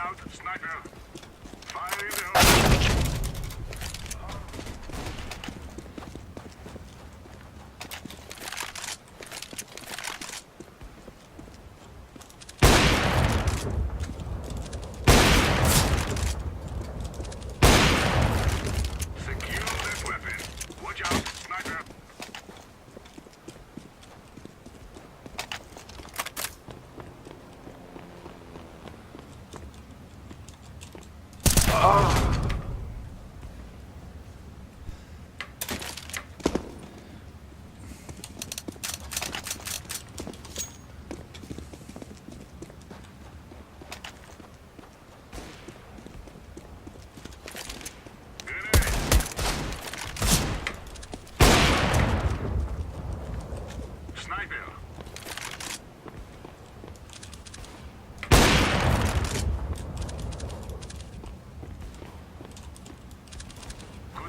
out, sniper. Fire in the hole. Secure that weapon. Watch out, sniper.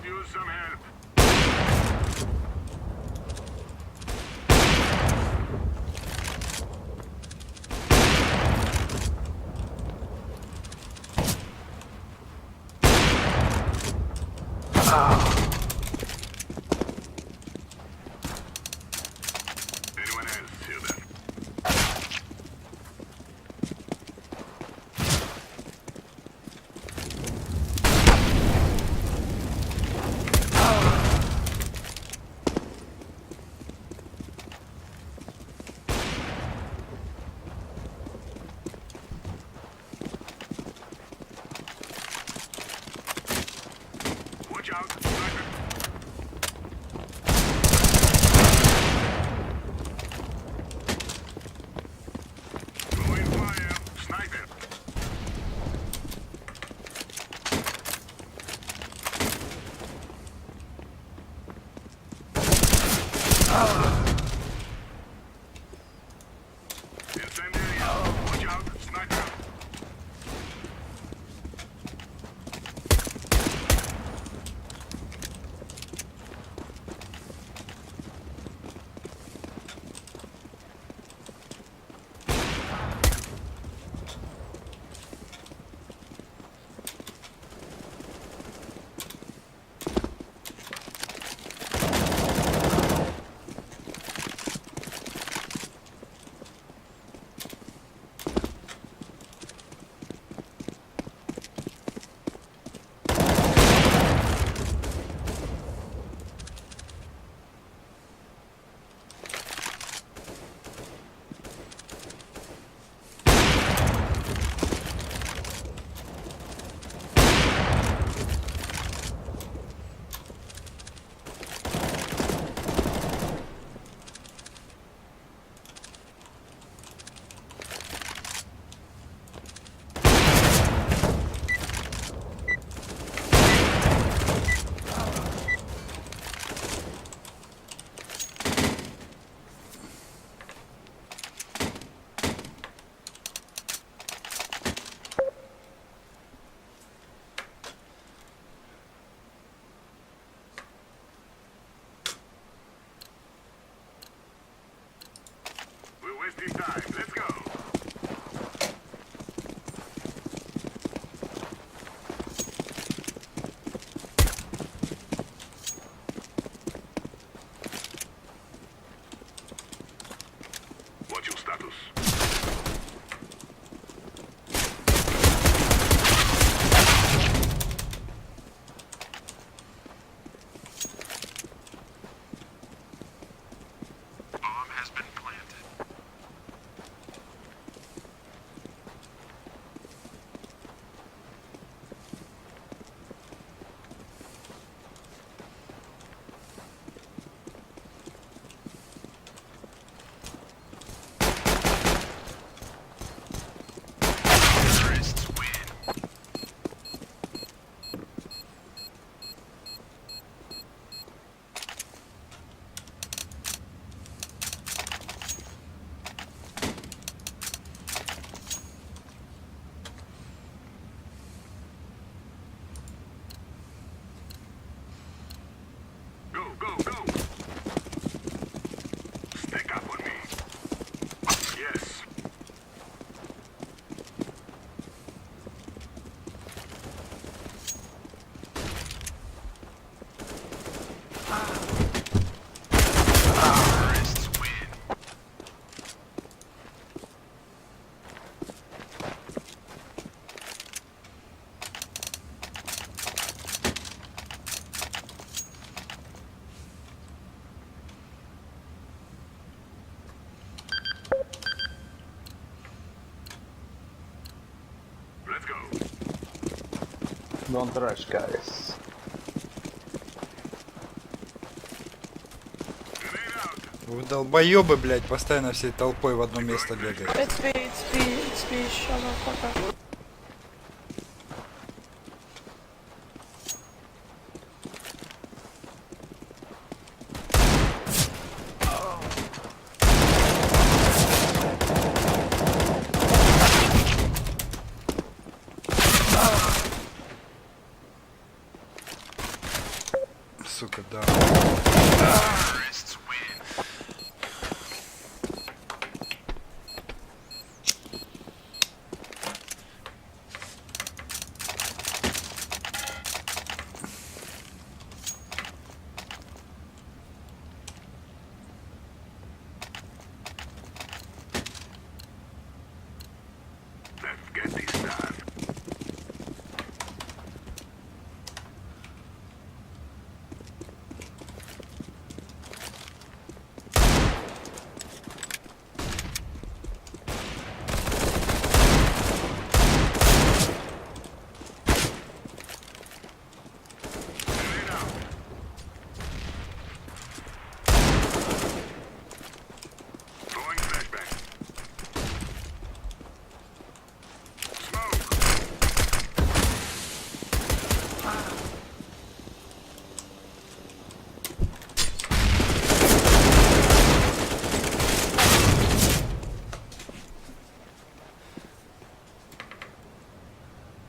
Use some help. Anyone else hear that? Watch out, sniper. Throwing fire, sniper. Incendiary, watch out, sniper. We're wasting time. Let's go. What's your status? Bomb has been planted. Terrorists win. Go, go, go! Stick up on me. Yes. Don't rush, guys. Вы долбоёбы, блядь, постоянно всей толпой в одно место бегают. It's me, shut the fuck up. Сука, да. Terrorists win. Let's get this done. Grenade out. Throwing flashbang. Smoke.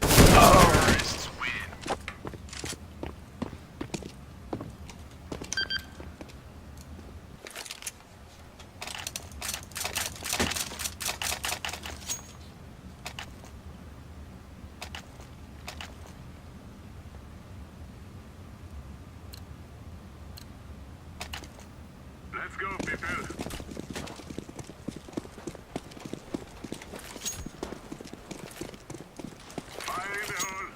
Terrorists win. Let's go, people. Fire in the hole.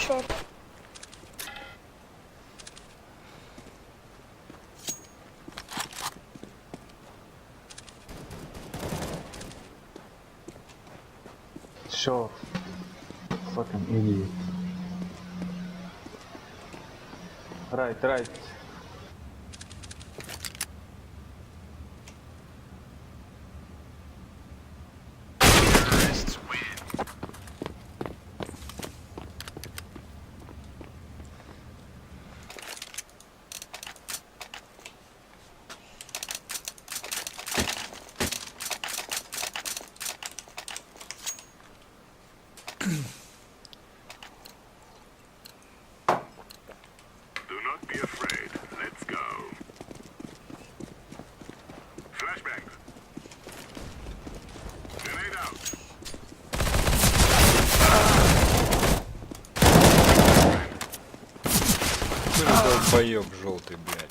Short. Sure. Fucking idiot. Right. Terrorists win. Do not be afraid. Let's go. Flashbang. Grenade out. Ты долбоёб желтый, блядь.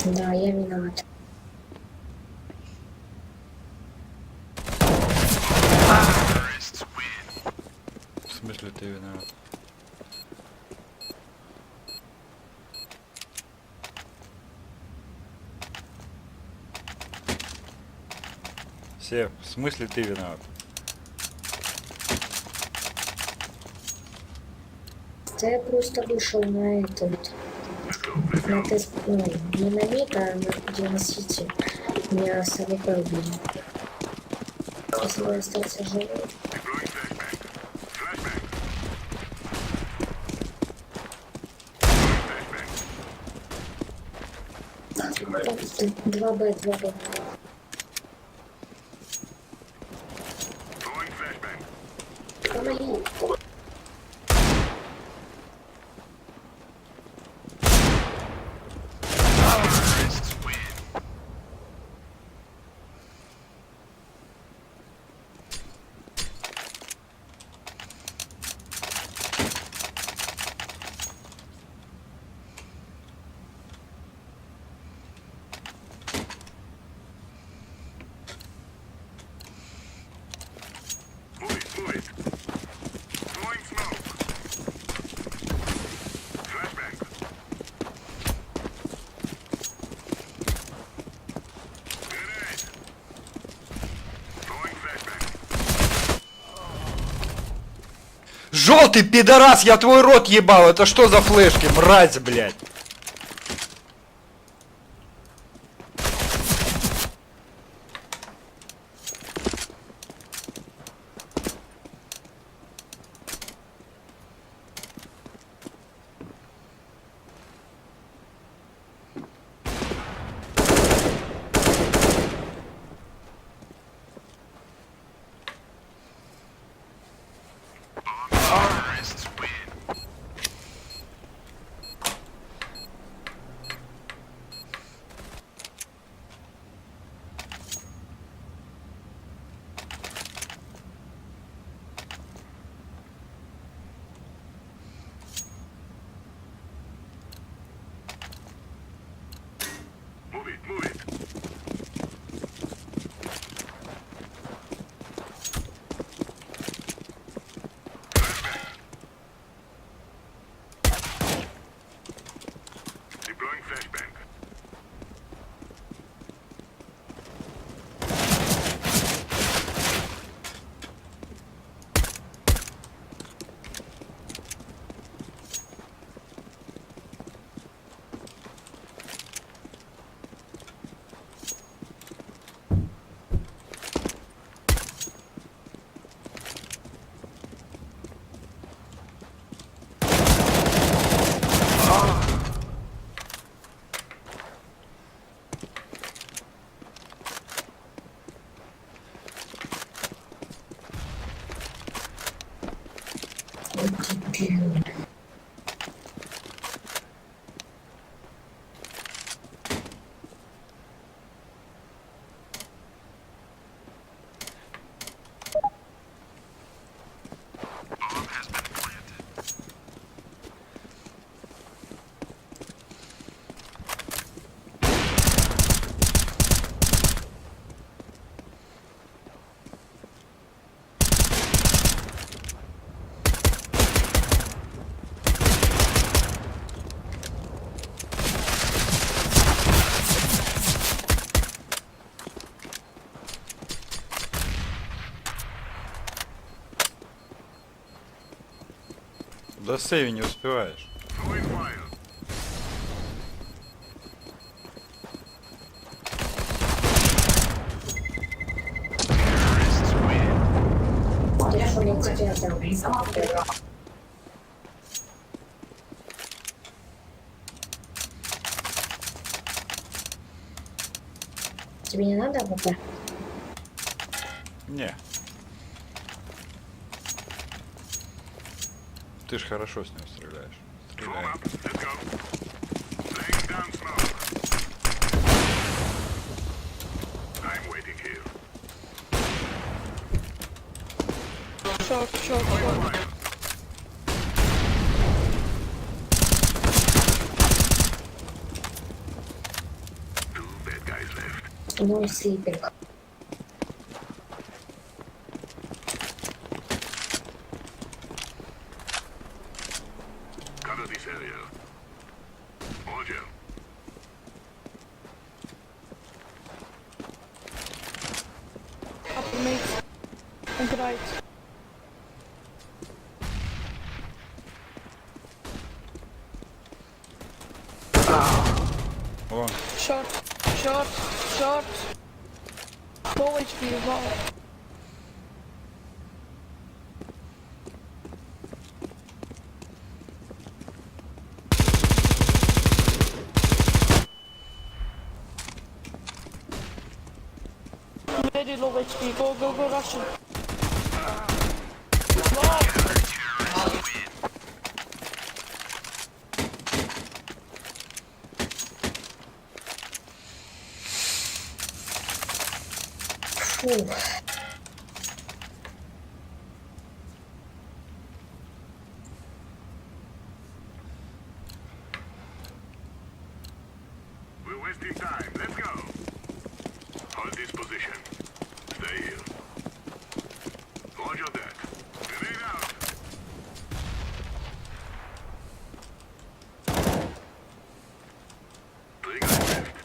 Да, я виноват. Terrorists win. В смысле ты виноват? Все, в смысле ты виноват? Да я просто вышел на этот, на тест, ну, не на мид, а где на сити. Меня с АВП убили. Если бы я остался живой. Deploying flashbang. Flashbang. Flashbang. 2Б. Желтый пидорас, я твой рот ебал. Это что за флешки, мразь, блядь? Terrorists win. Move it, move it. Deploying flashbang. Bomb has been planted. Да сейви не успеваешь. Throwing fire. Terrorists win. Телефон я тебе отдам. Тебе не надо АВП? Не. Ты ж хорошо с ним стреляешь. Form Стреляй. up. Let's go. Laying down smoke. I'm waiting here. Short, short, short. Two bad guys left. Ну, слипинг. Cover this area. Roger. Upper mid. And right. Вон. Short, short, short. Low HP, wow. Very low HP, go, go, go, Russian. Wow. Фу. We're wasting time. Let's go. Hold this position. Stay here. Roger that. Grenade out. Three guys left.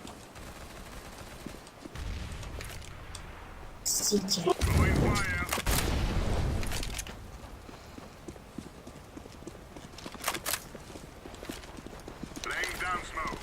Сити. Throwing fire. down smoke.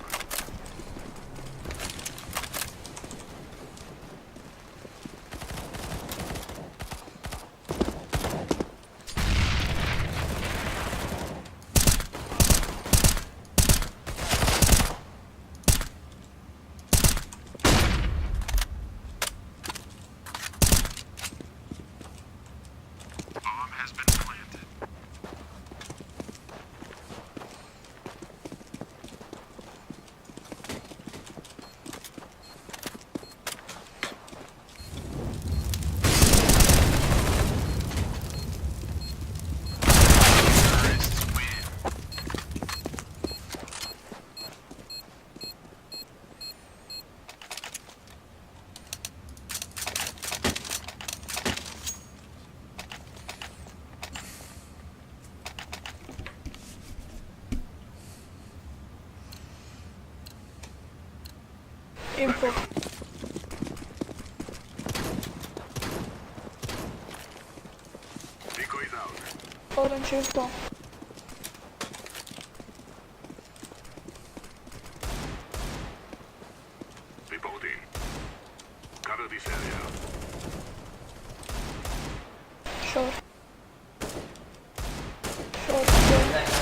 Bomb has been planted. Terrorists win. Info. Decoys out. Orange info. Reporting. Cover this area. Short. Short. Short.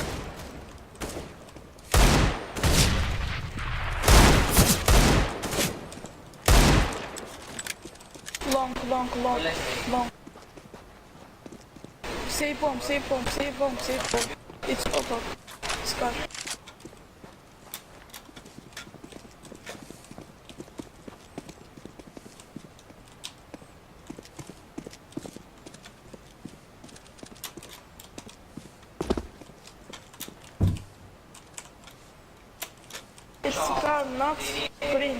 Long. Save bomb. It's over. Scar. It's Scar, not green.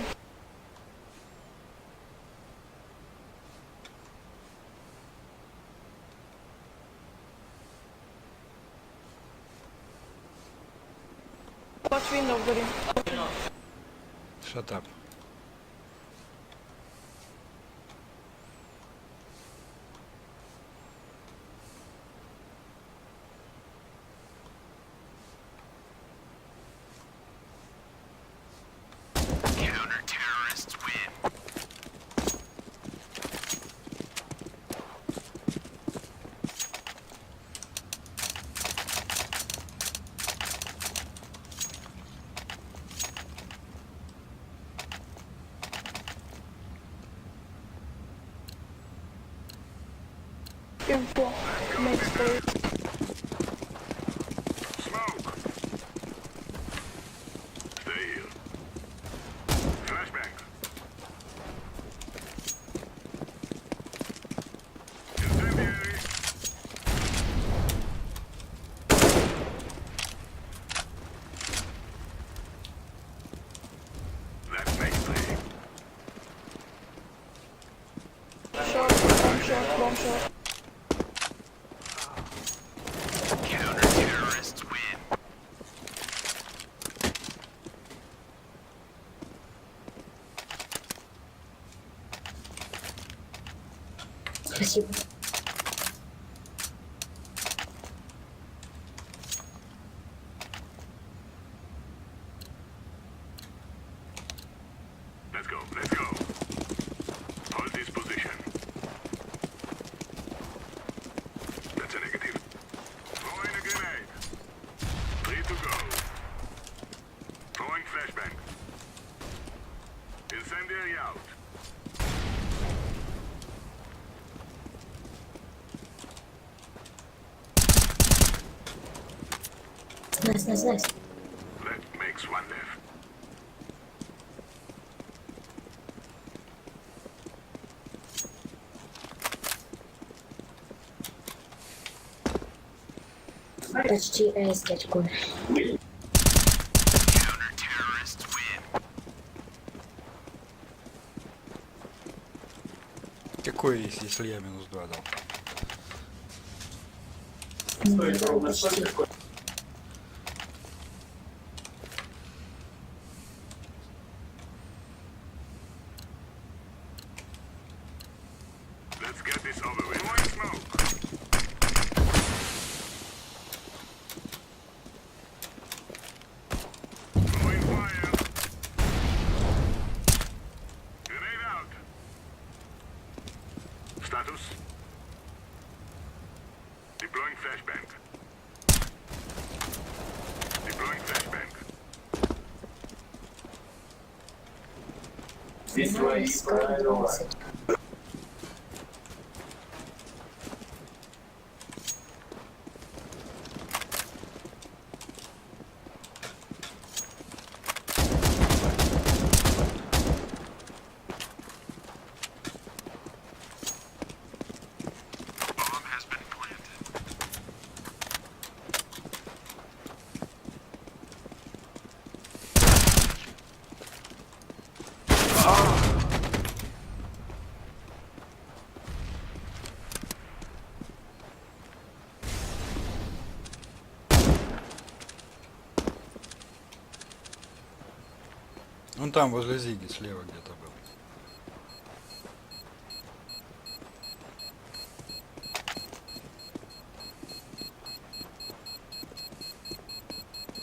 Watch window green. Shut up. Counter-terrorists win. Info. Make space. Smoke. Stay here. Flashbang. Incendiary. That makes play. Long shot. Counter-terrorists win. Спасибо. Let's go. Hold this position. That's a negative. Throwing a grenade. 3 to go. Throwing flashbang. Incendiary out. Nice. That makes one left. Почти эйс, дядьку. Counter-terrorists win. Какой есть, если я -2 дал? Да, почти. Let's get this over with. Throwing smoke. Throwing Скал 20. Bomb has been planted. Он там возле Зиги слева где-то был.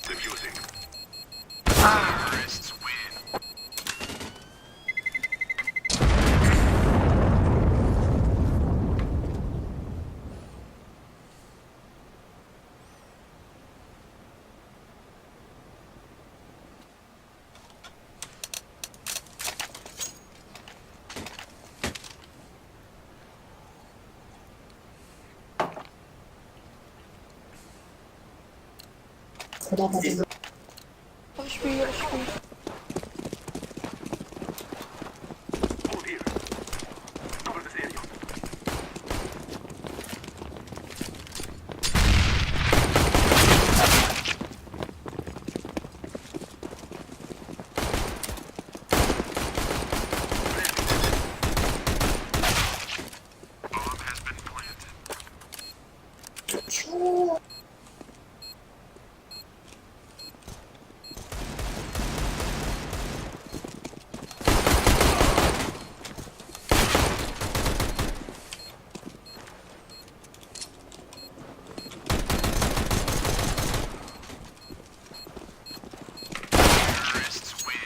Diffusing. Terrorists win. Куда побежал? HP. Hold here. Cover this area. Bomb has been planted. Чё? Terrorists win.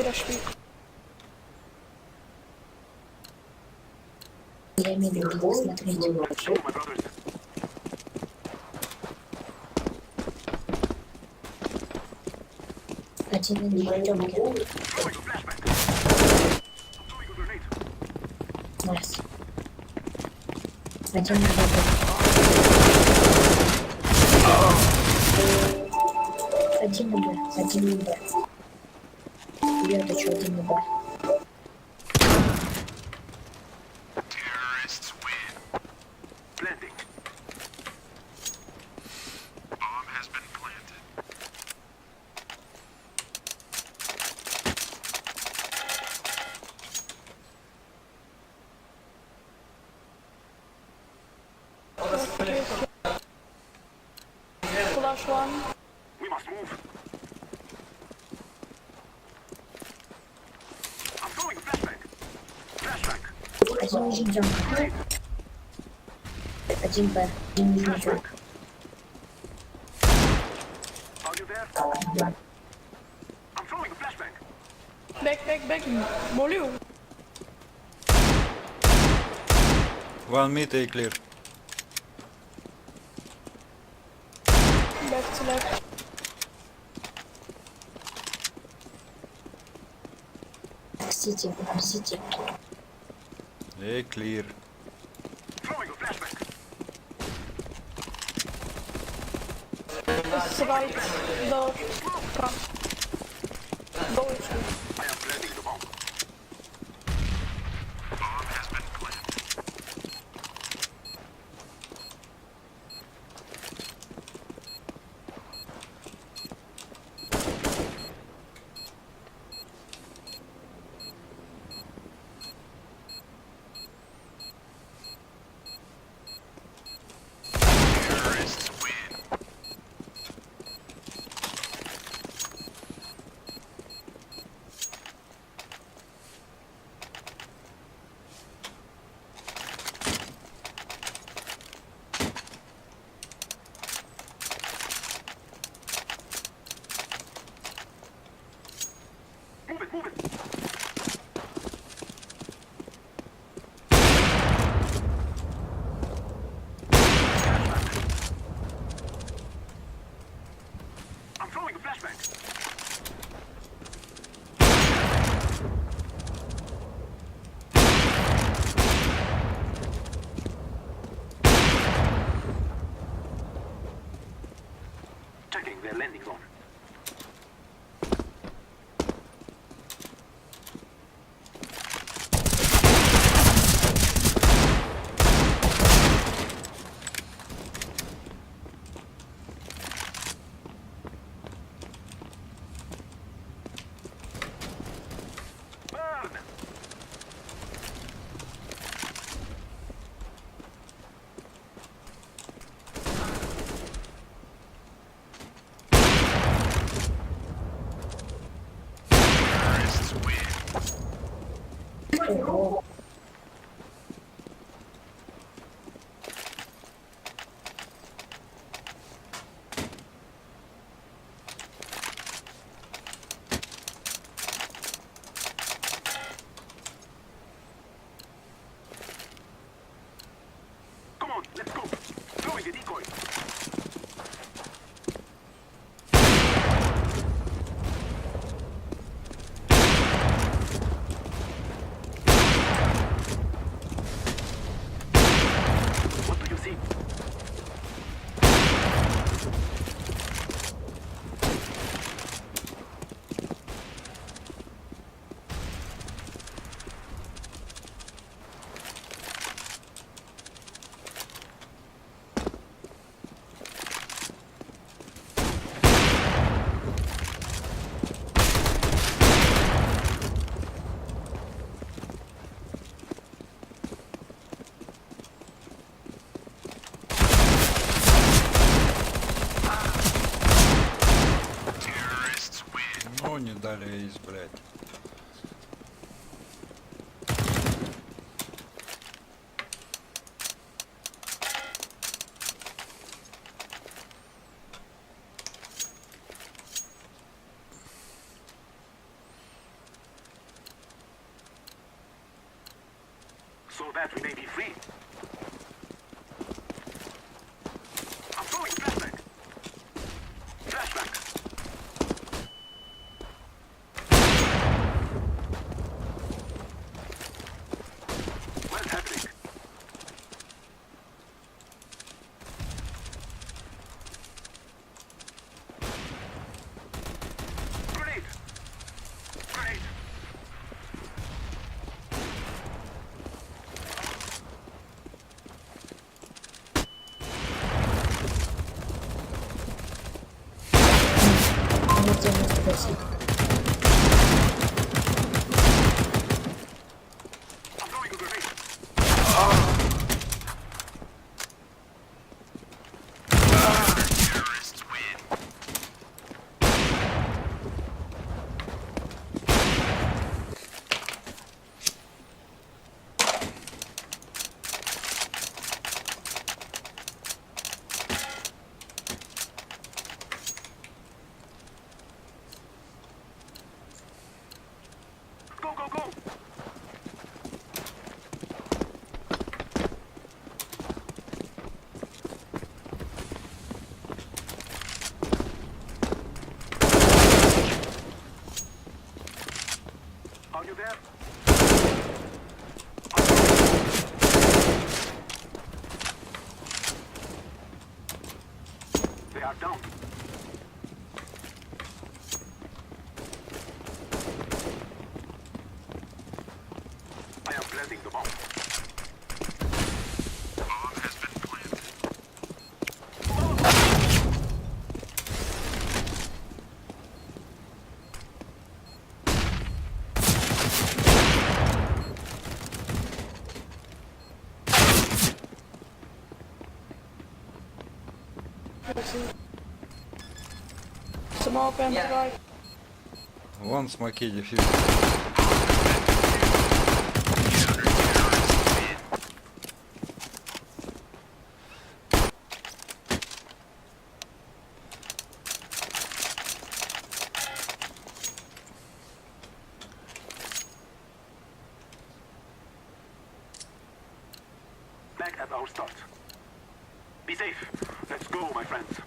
HP. Я медленно буду смотреть. Let's go, my brothers. Один на подъемке. Throwing a flashback. I'm throwing a grenade. Раз. Один на подъемке. Один на Б. Один на Б. Я точу один на Б. Terrorists win. Planting. Bomb has been planted. Flash one. We must move. I'm throwing a flashback. Flashback. Один нижний замок. Один Б. Один нижний замок. Are you there? I'm throwing a flashback. Back. Молю. One mid и clear. Left. Сити. И clear. Throwing a flashback. This is right. Door. Come. Go HP. I am planting the bomb. Bomb has been planted. Terrorists win. Ого. Come on, let's go. Throwing a decoy. What do you see? Ну, не дали из, блядь. So that we may be free. I'm throwing flashback. Flashback. What's happening? Grenade! Grenade! Где у нас спасибо. I'm throwing a grenade. Terrorists win. Go, go, go! Are you there? They are down. I am planting the bomb. Bomb has been planted. Smoke and right. Вон смоки дефьюз. Back at our start. Be safe. Let's go, my friends.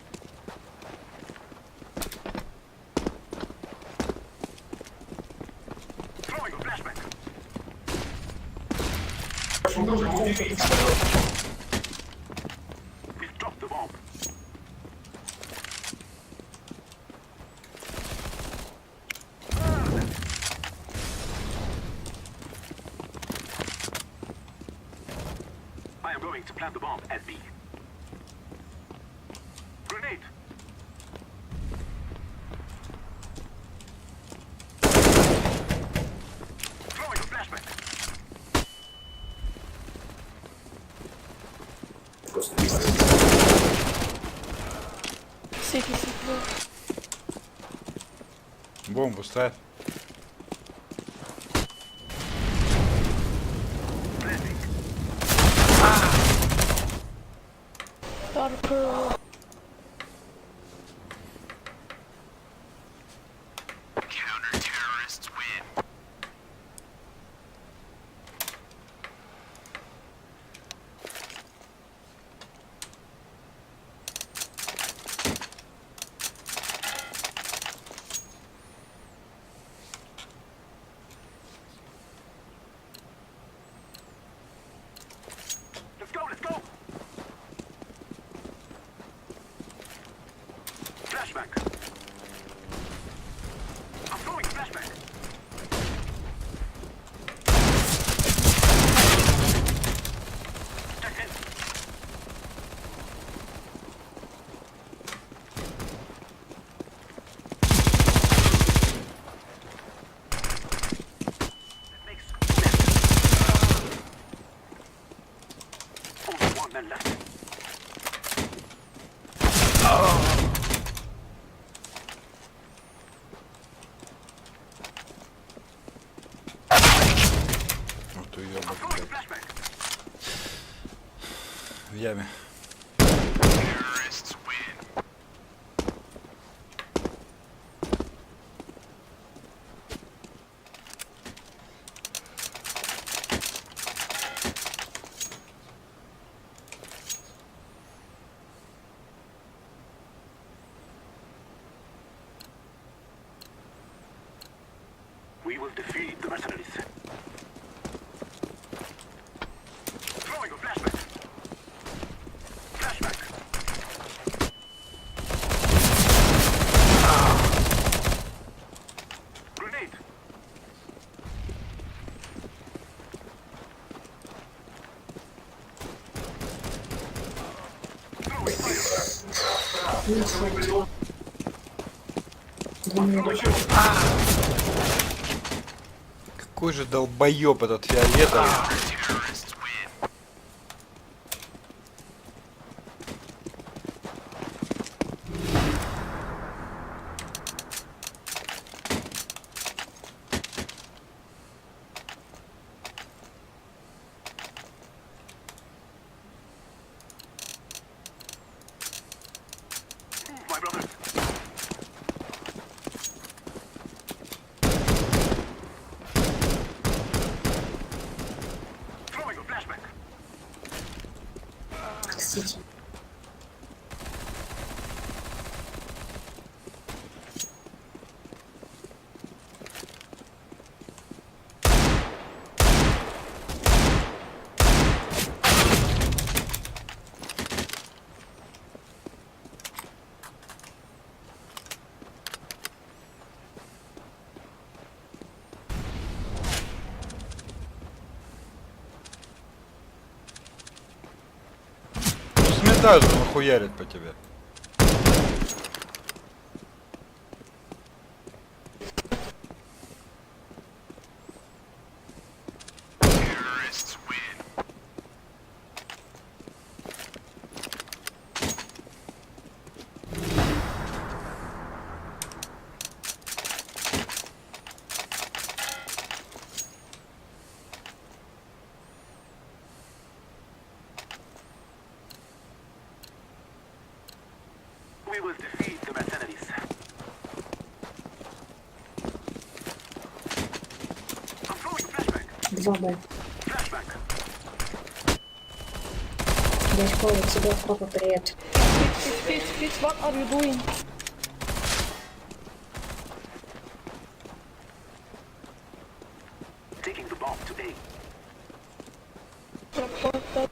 Throwing a flashback. We've dropped the bomb. I am going to plant the bomb at B. Grenade! Throwing a flashback! City. Бомбу ставь. Terrorists win. Let's go, let's go! Flashback. I'm throwing flashback. Check in. That makes left. Only one man left. Вот уёбок, I'm throwing блядь. flashback. В яме. Terrorists win. We will defeat the mercenaries. Throwing a flashback. Flashback. Grenade. Throwing fire. Ничего. 2 минуты. Какой же долбоёб этот фиолетовый. Terrorists win. Move, my brothers. Throwing a flashback. Кстати. Сметаю же нахуярит по тебе. Terrorists win. We will defeat the mercenaries. I'm throwing a flashback. 2Б. Flashback. Дядько, у тебя папа, привет. Fitz, what are you doing? Taking the bomb to A. Reported.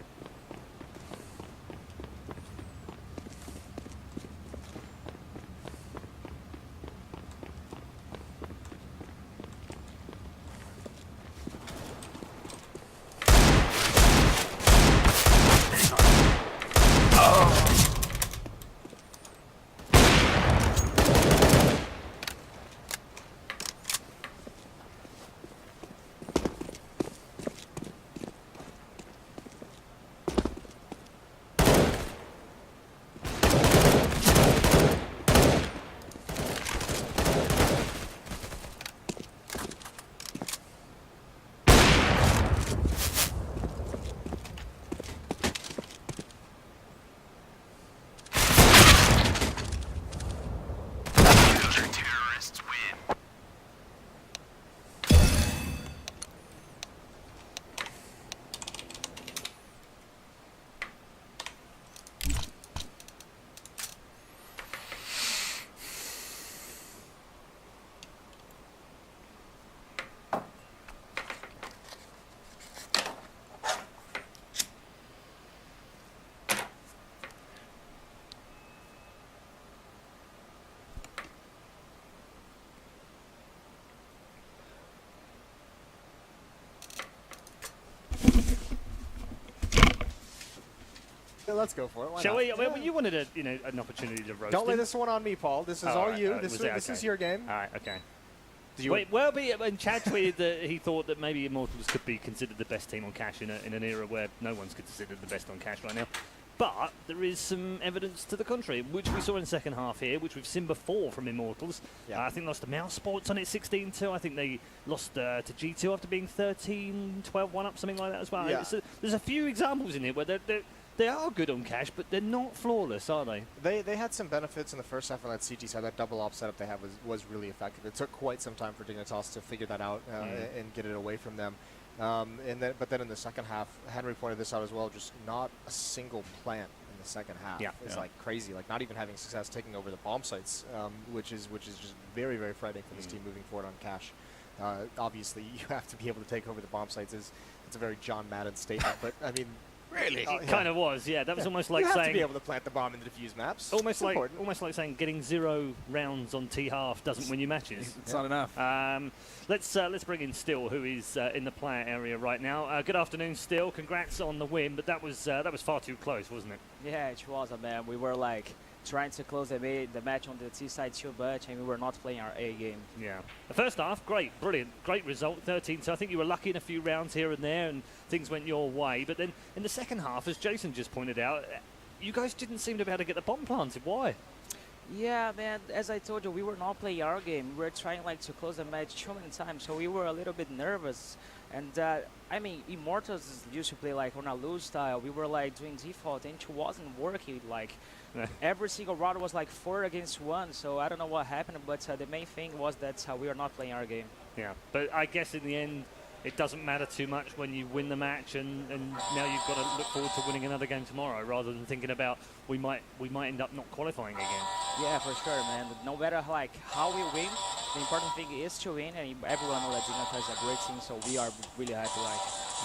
let's go for it. Why Shall not? we? Well, you wanted an opportunity to roast Don't lay him. this one on me, Paul. This is Oh, all right, you. was This it? this is Okay. your game. All right, okay. Do you? Wait, and Chad tweeted that he thought that maybe Immortals could be considered the best team on cash in an era where no one's considered the best on cash right now. But there is some evidence to the contrary, which we saw in the second half here, which we've seen before from Immortals. Yeah. I think lost to Mouse Sports on it 16-2. I think they lost to G2 after being 13-12-1 up, something like that as well. Yeah. There's a few examples in here where they are good on cash, but they're not flawless, are they? They had some benefits in the first half on that CT side. That double op setup they had was really effective. It took quite some time for Dignitas to figure that out and get it away from them. But then in the second half, Henry pointed this out as well. Just not a single plant in the second half. Yeah. It's like crazy. Like not even having success taking over the bomb sites, which is just very very frightening for this team moving forward on cash. Obviously, you have to be able to take over the bomb sites. It's a very John Madden statement, but I mean. Really? It kind of was, yeah. That was almost like you have saying to be able to plant the bomb in the defuse maps. almost It's important. like saying getting 0 rounds on T half doesn't win you matches. It's not enough. Let's bring in Still, who is in the player area right now. Good afternoon, Still. Congrats on the win, but that was far too close, wasn't it? Yeah, it was, man. We were like trying to close the match on the T side too much, and we were not playing our A game. Yeah. The first half, great, brilliant, great result, 13. So I think you were lucky in a few rounds here and there, and things went your way. But then in the second half, as Jason just pointed out, you guys didn't seem to be able to get the bomb planted. Why? Yeah, man, as I told you, we were not playing our game. We were trying like to close the match too many times, so we were a little bit nervous. And I mean, Immortals used to play like on a loose style. We were like doing default, and it wasn't working. Like every single round was like 4 against 1. So I don't know what happened, but the main thing was that we were not playing our game. Yeah, but I guess in the end, it doesn't matter too much when you win the match, and now you've got to look forward to winning another game tomorrow, rather than thinking about we might end up not qualifying again. Yeah, for sure, man. No matter like how we win, the important thing is to win, and everyone knows that Dignitas is a great team, so we are really happy.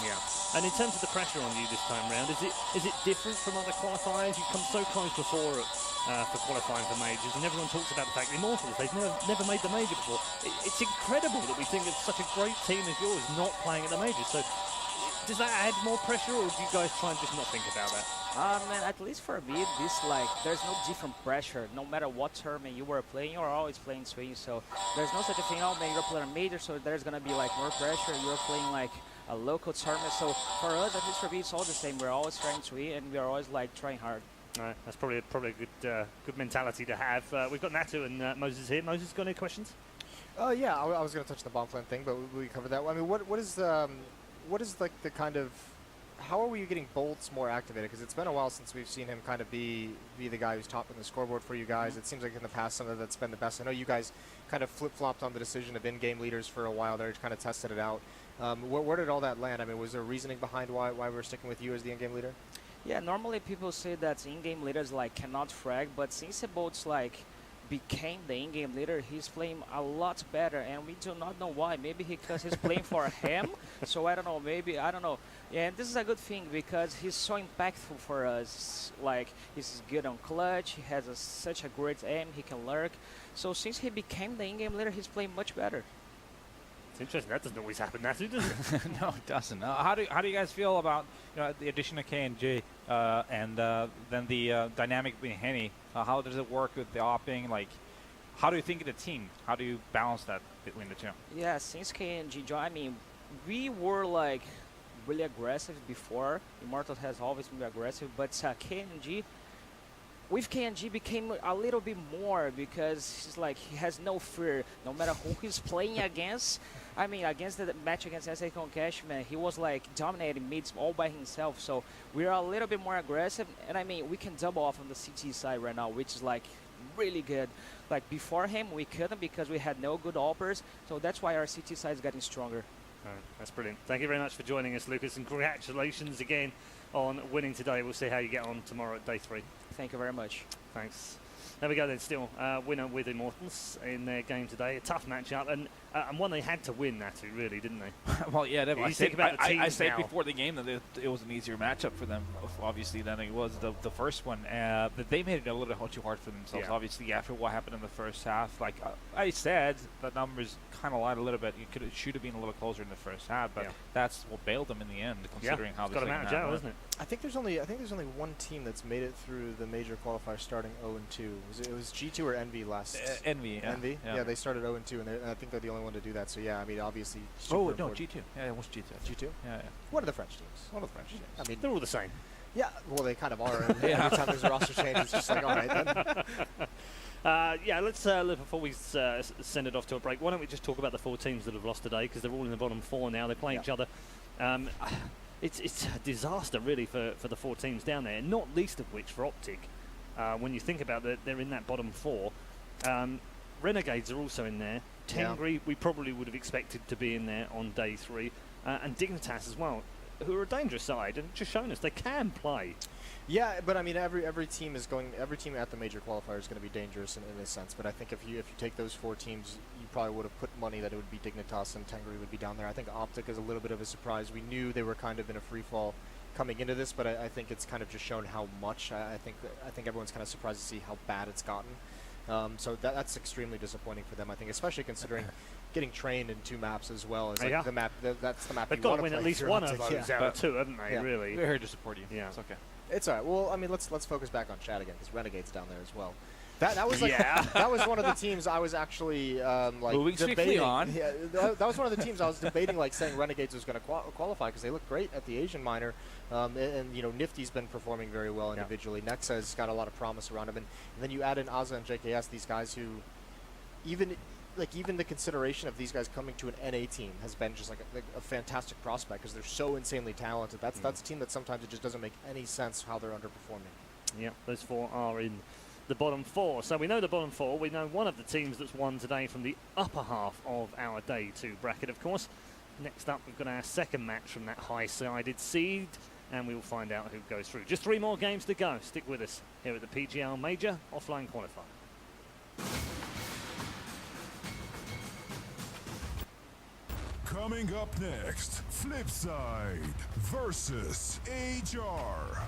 Yeah. And in terms of the pressure on you this time round, is it different from other qualifiers? You've come so close before for qualifying for majors, and everyone talks about the fact the Immortals, they've never made the major before. It's incredible that we think of such a great team as yours not playing at the majors. So does that add more pressure, or do you guys try and just not think about that? Man, at least for me, there's no different pressure. No matter what tournament you were playing, you're always playing swing. So there's no such a thing. Oh man, you're playing a major, so there's gonna be like more pressure. You're playing like a local tournament. So for us, at least for me, it's all the same. We're always trying to win, and we're always like trying hard. That's probably a good mentality to have. We've got Natu and Moses here. Moses, got any questions? Yeah, I was going to touch the bomb plant thing, but we covered that. I mean, what is like the kind of, how are we getting Bolts more activated? Because it's been a while since we've seen him kind of be the guy who's topping the scoreboard for you guys. It seems like in the past some of that's been the best. I know you guys kind of flip-flopped on the decision of in-game leaders for a while there, kind of tested it out. Where did all that land? I mean, was there reasoning behind why we're sticking with you as the in-game leader? Yeah, normally people say that in-game leaders like cannot frag, but since Bolts like became the in-game leader, he's playing a lot better, and we do not know why. Maybe because he's playing for him, so I don't know, maybe, I don't know. Yeah, and this is a good thing because he's so impactful for us. Like, he's good on clutch, he has such a great aim, he can lurk. So since he became the in-game leader, he's playing much better. It's interesting, that doesn't always happen, Natu, does it? No, it doesn't. How do you guys feel about the addition of KNG and then the dynamic between Henny? How does it work with the opping? Like, how do you think of the team? How do you balance that between the two? Yeah, since KNG joined, I mean, we were like really aggressive before. Immortal has always been aggressive, but KNG, with KNG became a little bit more because he's like, he has no fear. No matter who he's playing against, I mean, against the match against SAK on Cash, man, he was like dominating mids all by himself. So we're a little bit more aggressive, and I mean, we can double off on the CT side right now, which is like really good. Like before him, we couldn't because we had no good oppers. So that's why our CT side is getting stronger. That's brilliant. Thank you very much for joining us, Lucas, and congratulations again on winning today. We'll see how you get on tomorrow at day 3. Thank you very much. Thanks. There we go then, Still winner with Immortals in their game today. A tough matchup, and and one they had to win, Natu, really, didn't they? Well, yeah, You I think said, about the I teams said now. before the game that it was an easier matchup for them, obviously, than it was the first one. That they made it a little too hard for themselves. Yeah. Obviously, after what happened in the first half, like I said, the numbers kind of lied a little bit. It should have been a little closer in the first half, but Yeah. that's what bailed them in the end, considering how It's the got them second out of half jail, went. isn't it? I think there's only one team that's made it through the major qualifier starting 0-2. It was G2 or Envy last. Envy, yeah. Envy. Yeah. Yeah, they started 0-2, and I think they're the only one to do that. So yeah, I mean, obviously. Oh, super no, important. G2. Yeah, it was G2. G2. Yeah, yeah. One of the French teams. One of the French teams. I mean, They're all the same. yeah. Well, they kind of are. Yeah. Every time there's a roster change, it's just like, all right then. Yeah, let's before we send it off to a break, why don't we just talk about the 4 teams that have lost today, because they're all in the bottom 4 now. They're playing each other. It's a disaster, really, for the 4 teams down there, not least of which for Optic. When you think about that, they're in that bottom 4. Renegades are also in there. Tengri, we probably would have expected to be in there on day 3. And Dignitas as well, who are a dangerous side and just shown us they can play. Yeah, but I mean, every team at the major qualifier is going to be dangerous in a sense. But I think if you take those 4 teams, you probably would have put money that it would be Dignitas and Tengri would be down there. I think Optic is a little bit of a surprise. We knew they were kind of in a free fall coming into this, but I think it's kind of just shown how much. I think everyone's kind of surprised to see how bad it's gotten. So that's extremely disappointing for them. I think, especially considering getting trained in 2 maps as well. Is like the map. That's the map. They've you got wanna to win play at least if you're one Optic. of those out of 2, haven't they? Yeah. Really. We're here to support you. Yeah. It's okay. It's alright. Well, I mean, let's focus back on chat again, because Renegade's down there as well. That was like Yeah. that was one of the teams I was actually like Moving swiftly debating. on. Yeah, that was one of the teams I was debating, like saying Renegades was going to qualify because they look great at the Asian minor, and you know Nifty's been performing very well individually. Nexa has got a lot of promise around him, and then you add in Aza and JKS, these guys who even the consideration of these guys coming to an NA team has been just like a fantastic prospect because they're so insanely talented. That's a team that sometimes it just doesn't make any sense how they're underperforming. Yeah, those 4 are in the bottom 4. So we know the bottom 4. We know one of the teams that's won today from the upper half of our day 2 bracket, of course. Next up, we've got our second match from that high-sided seed, and we will find out who goes through. Just 3 more games to go. Stick with us here at the PGL Major Offline Qualifier. Coming up next, Flipside versus HR.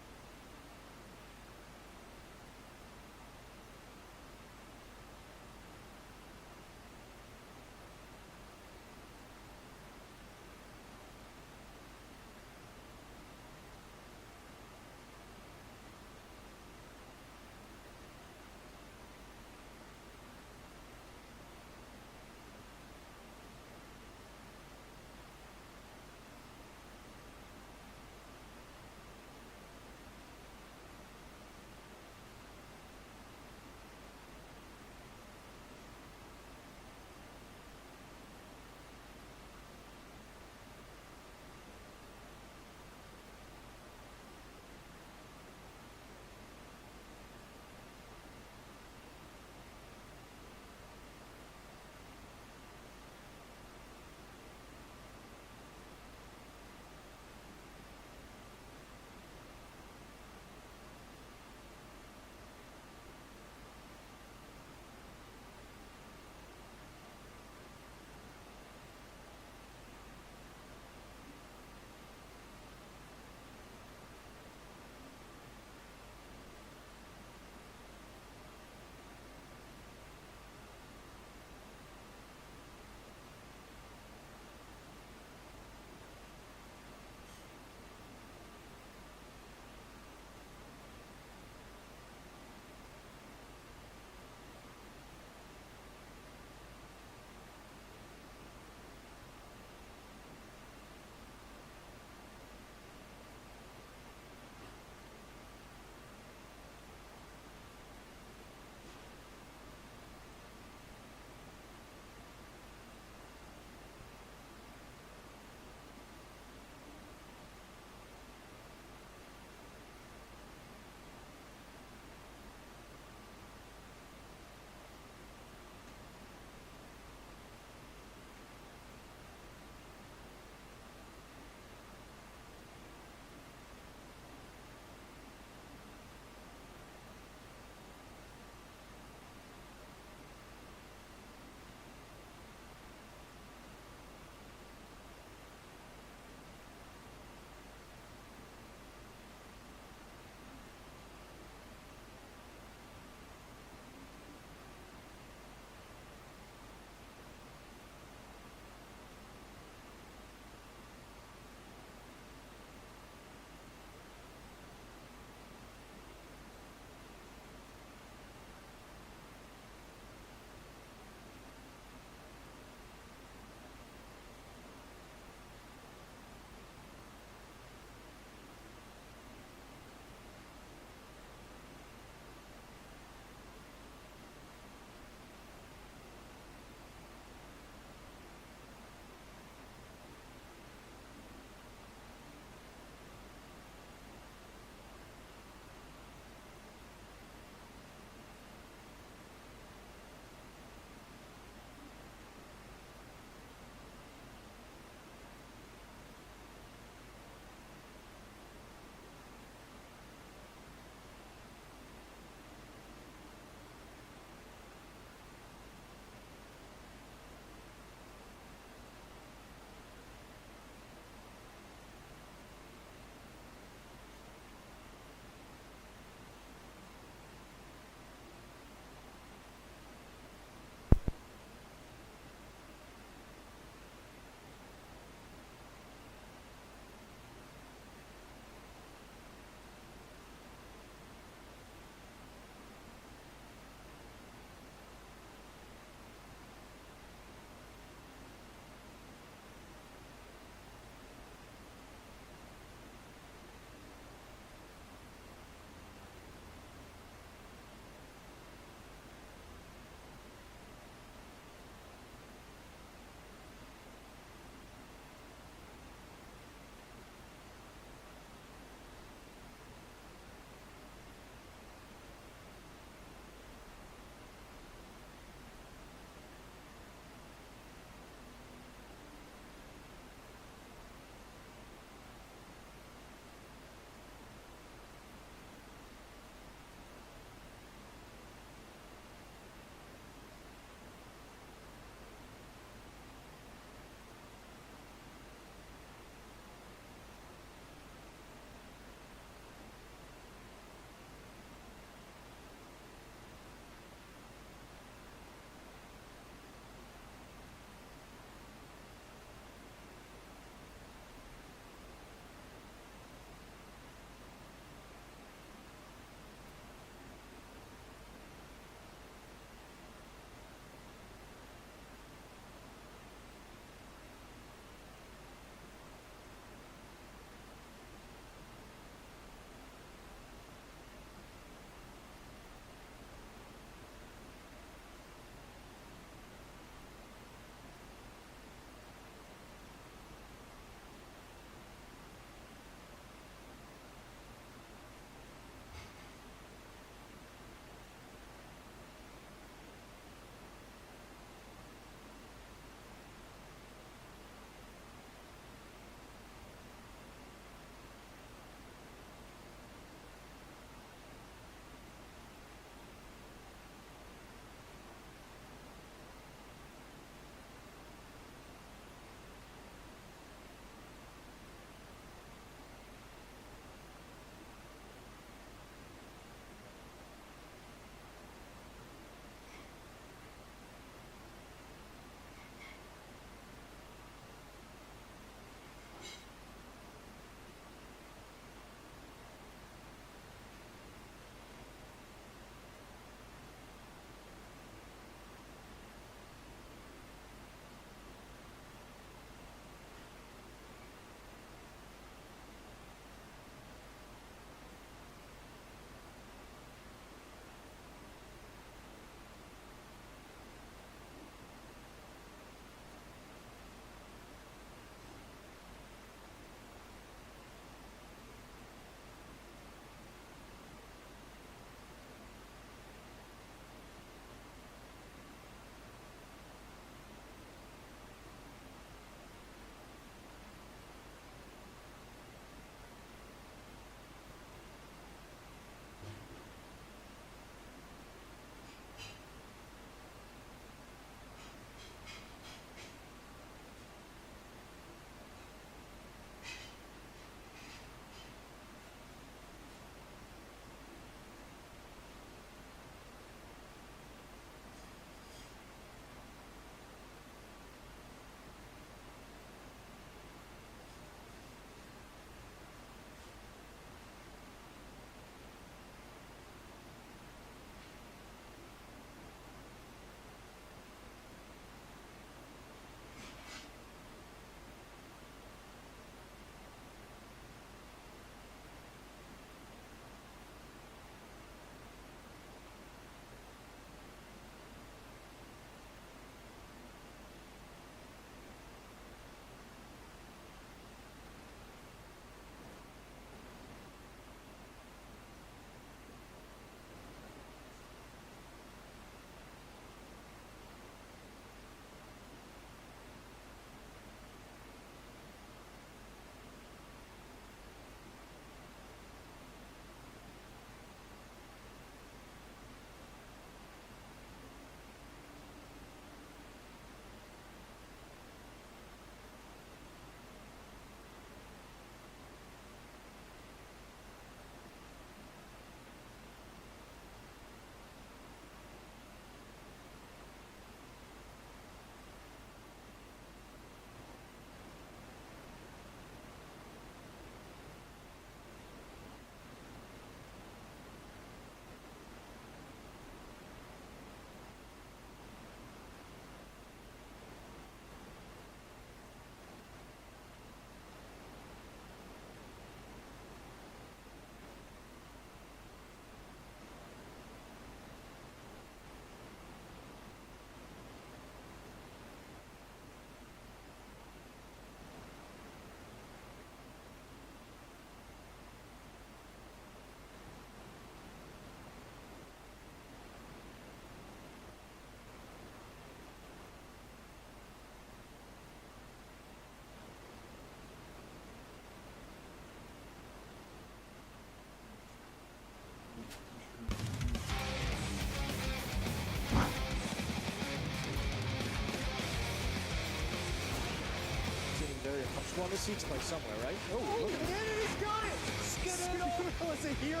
Well, this takes place somewhere, right? Oh, look at it. He's got it! Skidoo is a hero!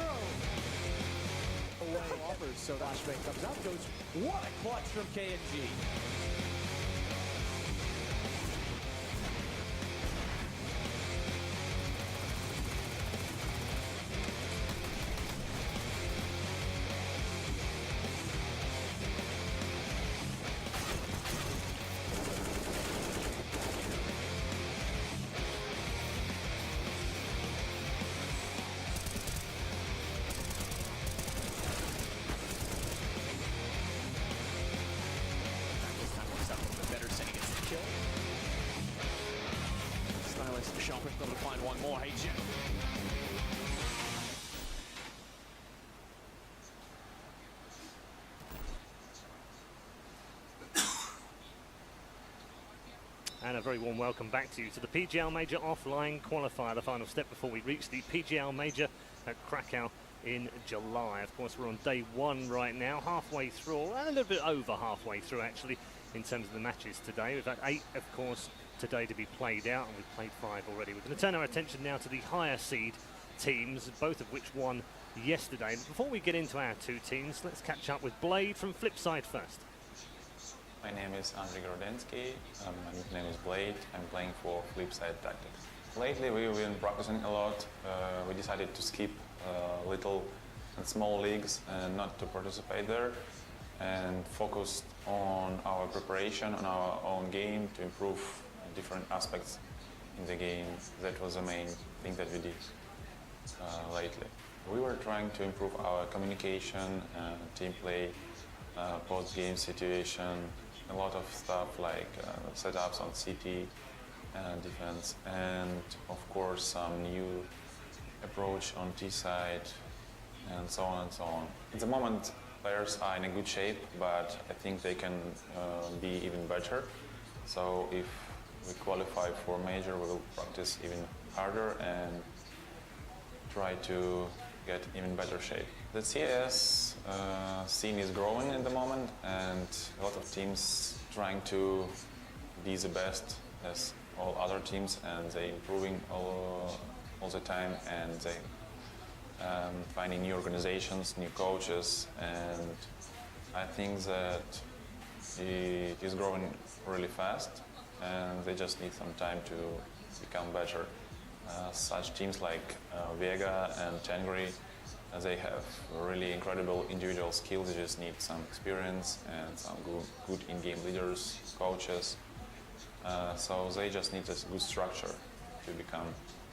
Away offers, so flashbang comes out, goes, what a clutch from KNG. Got to find one more, HJ. And a very warm welcome back to you to the PGL Major offline qualifier, the final step before we reach the PGL Major at Krakow in July. Of course, we're on day one right now, halfway through, and a little bit over halfway through actually, in terms of the matches today. We've had 8, of course, today to be played out, and we've played 5 already. We're going to turn our attention now to the higher seed teams, both of which won yesterday. But before we get into our 2 teams, let's catch up with Blade from Flipside first. My name is Andriy Grodensky, my nickname is Blade. I'm playing for Flipside Tactics. Lately we've been practicing a lot. We decided to skip little and small leagues and not to participate there, and focused on our preparation, on our own game to improve different aspects in the game. That was the main thing that we did lately. We were trying to improve our communication, team play, post-game situation, a lot of stuff like setups on CT, defense, and of course some new approach on T side, and so on and so on. At the moment, players are in a good shape, but I think they can be even better. So if we qualify for major, we will practice even harder and try to get even better shape. The CS scene is growing at the moment, and a lot of teams trying to be the best as all other teams, and they improving all the time, and they finding new organizations, new coaches, and I think that it is growing really fast, and they just need some time to become better. Such teams like Vega and Tengri, they have really incredible individual skills. They just need some experience and some good in-game leaders, coaches. So they just need a good structure to become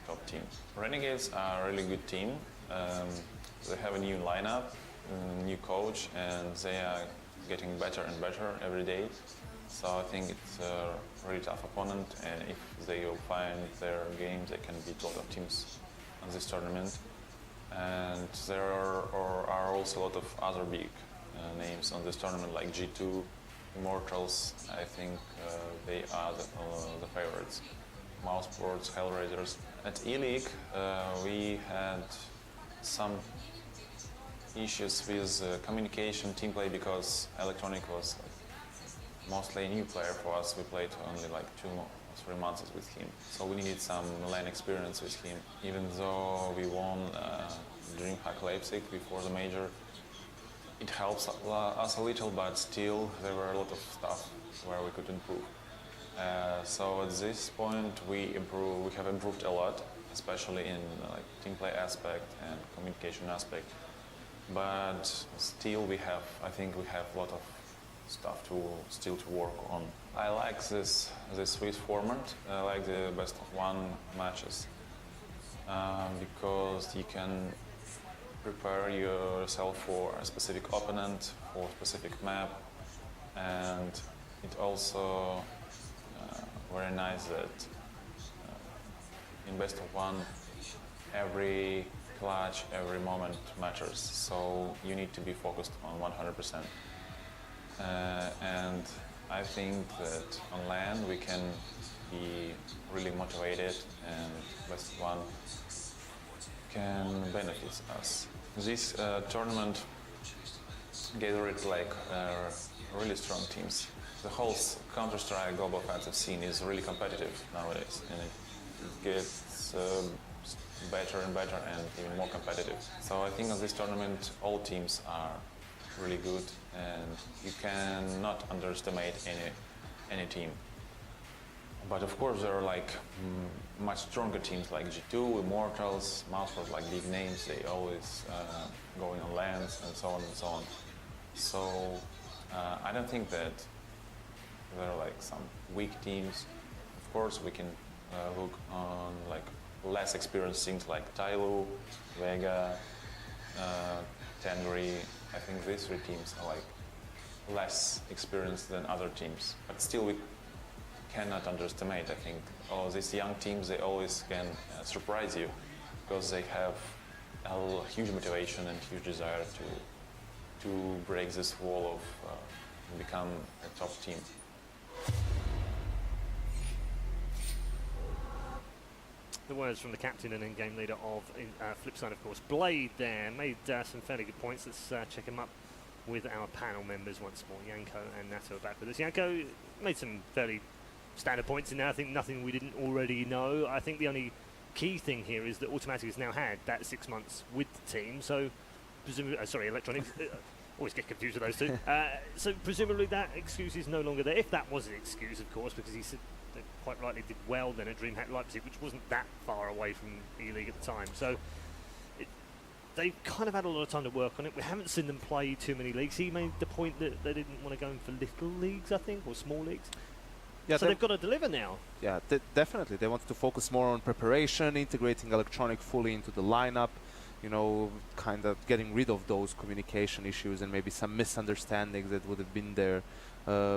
top team. Renegades are a really good team. They have a new lineup, a new coach, and they are getting better and better every day. So I think it's a really tough opponent, and if they will find their game, they can beat a lot of teams on this tournament. And there are also a lot of other big names on this tournament, like G2, Immortals. I think they are the favorites. Mousesports, Hellraisers. At E-League, we had some issues with communication, team play, because Electronic was mostly a new player for us. We played only like 2 or 3 months with him, so we needed some LAN experience with him. Even though we won DreamHack Leipzig before the major, it helps us a little, but still there were a lot of stuff where we could improve. So at this point we have improved a lot, especially in team play aspect and communication aspect. But still I think we have a lot of stuff still to work on. I like this Swiss format. I like the best of 1 matches because you can prepare yourself for a specific opponent, for a specific map, and it also very nice that in best of 1 every clutch, every moment matters, so you need to be focused on 100%. And I think that on LAN we can be really motivated, and best of 1 can benefit us. This tournament gathered really strong teams. The whole Counter-Strike global offensive scene is really competitive nowadays, and gets better and better and even more competitive. So I think on this tournament all teams are really good and you cannot underestimate any team. But of course there are like much stronger teams like G2, Immortals, Mousetrap, like big names, they always going on lands and so on and so on. So I don't think that there are like some weak teams. Of course we can look on like less experienced things like Tyloo, Vega, Tangri. I think these three teams are like less experienced than other teams. But still we cannot underestimate. I think all these young teams, they always can surprise you because they have a huge motivation and huge desire to break this wall of become a top team. The words from the captain and in-game leader of Flipside, of course. Blade there made some fairly good points. Let's check him up with our panel members once more. Yanko and Nato are back with us. Yanko made some fairly standard points in there. I think nothing we didn't already know. I think the only key thing here is that Automatic has now had that 6 months with the team. So, presumably, sorry, Electronics. Always get confused with those two. So presumably that excuse is no longer there. If that was an excuse, of course, because he said they quite rightly did well then at DreamHack Leipzig, which wasn't that far away from E-League at the time. So they've kind of had a lot of time to work on it. We haven't seen them play too many leagues. He made the point that they didn't want to go in for little leagues, I think, or small leagues. Yeah, so they've got to deliver now. Yeah, definitely. They wanted to focus more on preparation, integrating Electronic fully into the lineup, you know, kind of getting rid of those communication issues and maybe some misunderstandings that would have been there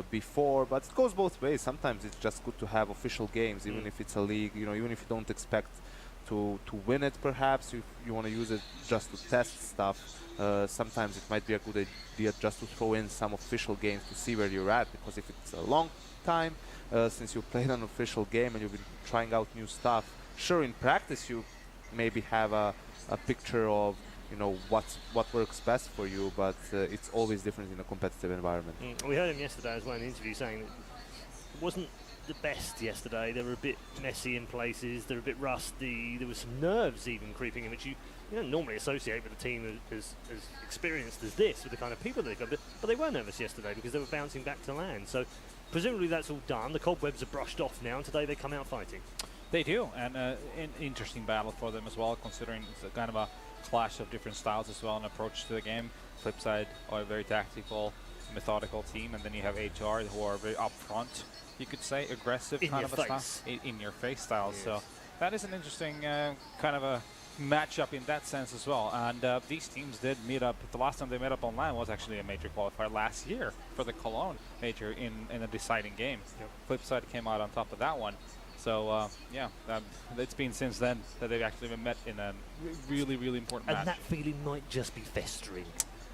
before. But it goes both ways. Sometimes it's just good to have official games, even if it's a league, you know, even if you don't expect to win it, perhaps you want to use it just to test stuff. Sometimes it might be a good idea just to throw in some official games to see where you're at, because if it's a long time since you played an official game and you've been trying out new stuff, sure, in practice you maybe have a picture of, you know, what works best for you, but it's always different in a competitive environment. We heard him yesterday as well in the interview saying that it wasn't the best yesterday. They were a bit messy in places, they're a bit rusty, there was some nerves even creeping in, which you don't normally associate with a team as experienced as this, with the kind of people they've got, but they were nervous yesterday because they were bouncing back to land. So presumably that's all done, the cobwebs are brushed off now, and today they come out fighting. They do, and an interesting battle for them as well, considering it's a kind of a clash of different styles as well, an approach to the game. Flipside are a very tactical, methodical team, and then you have HR who are very upfront, you could say, aggressive kind of a style, in your face style. Yes. So that is an interesting kind of a matchup in that sense as well. And these teams did meet up. The last time they met up online was actually a major qualifier last year for the Cologne major in a deciding game. Yep. Flipside came out on top of that one. So, yeah, it's been since then that they've actually been met in a really, really important match. And that feeling might just be festering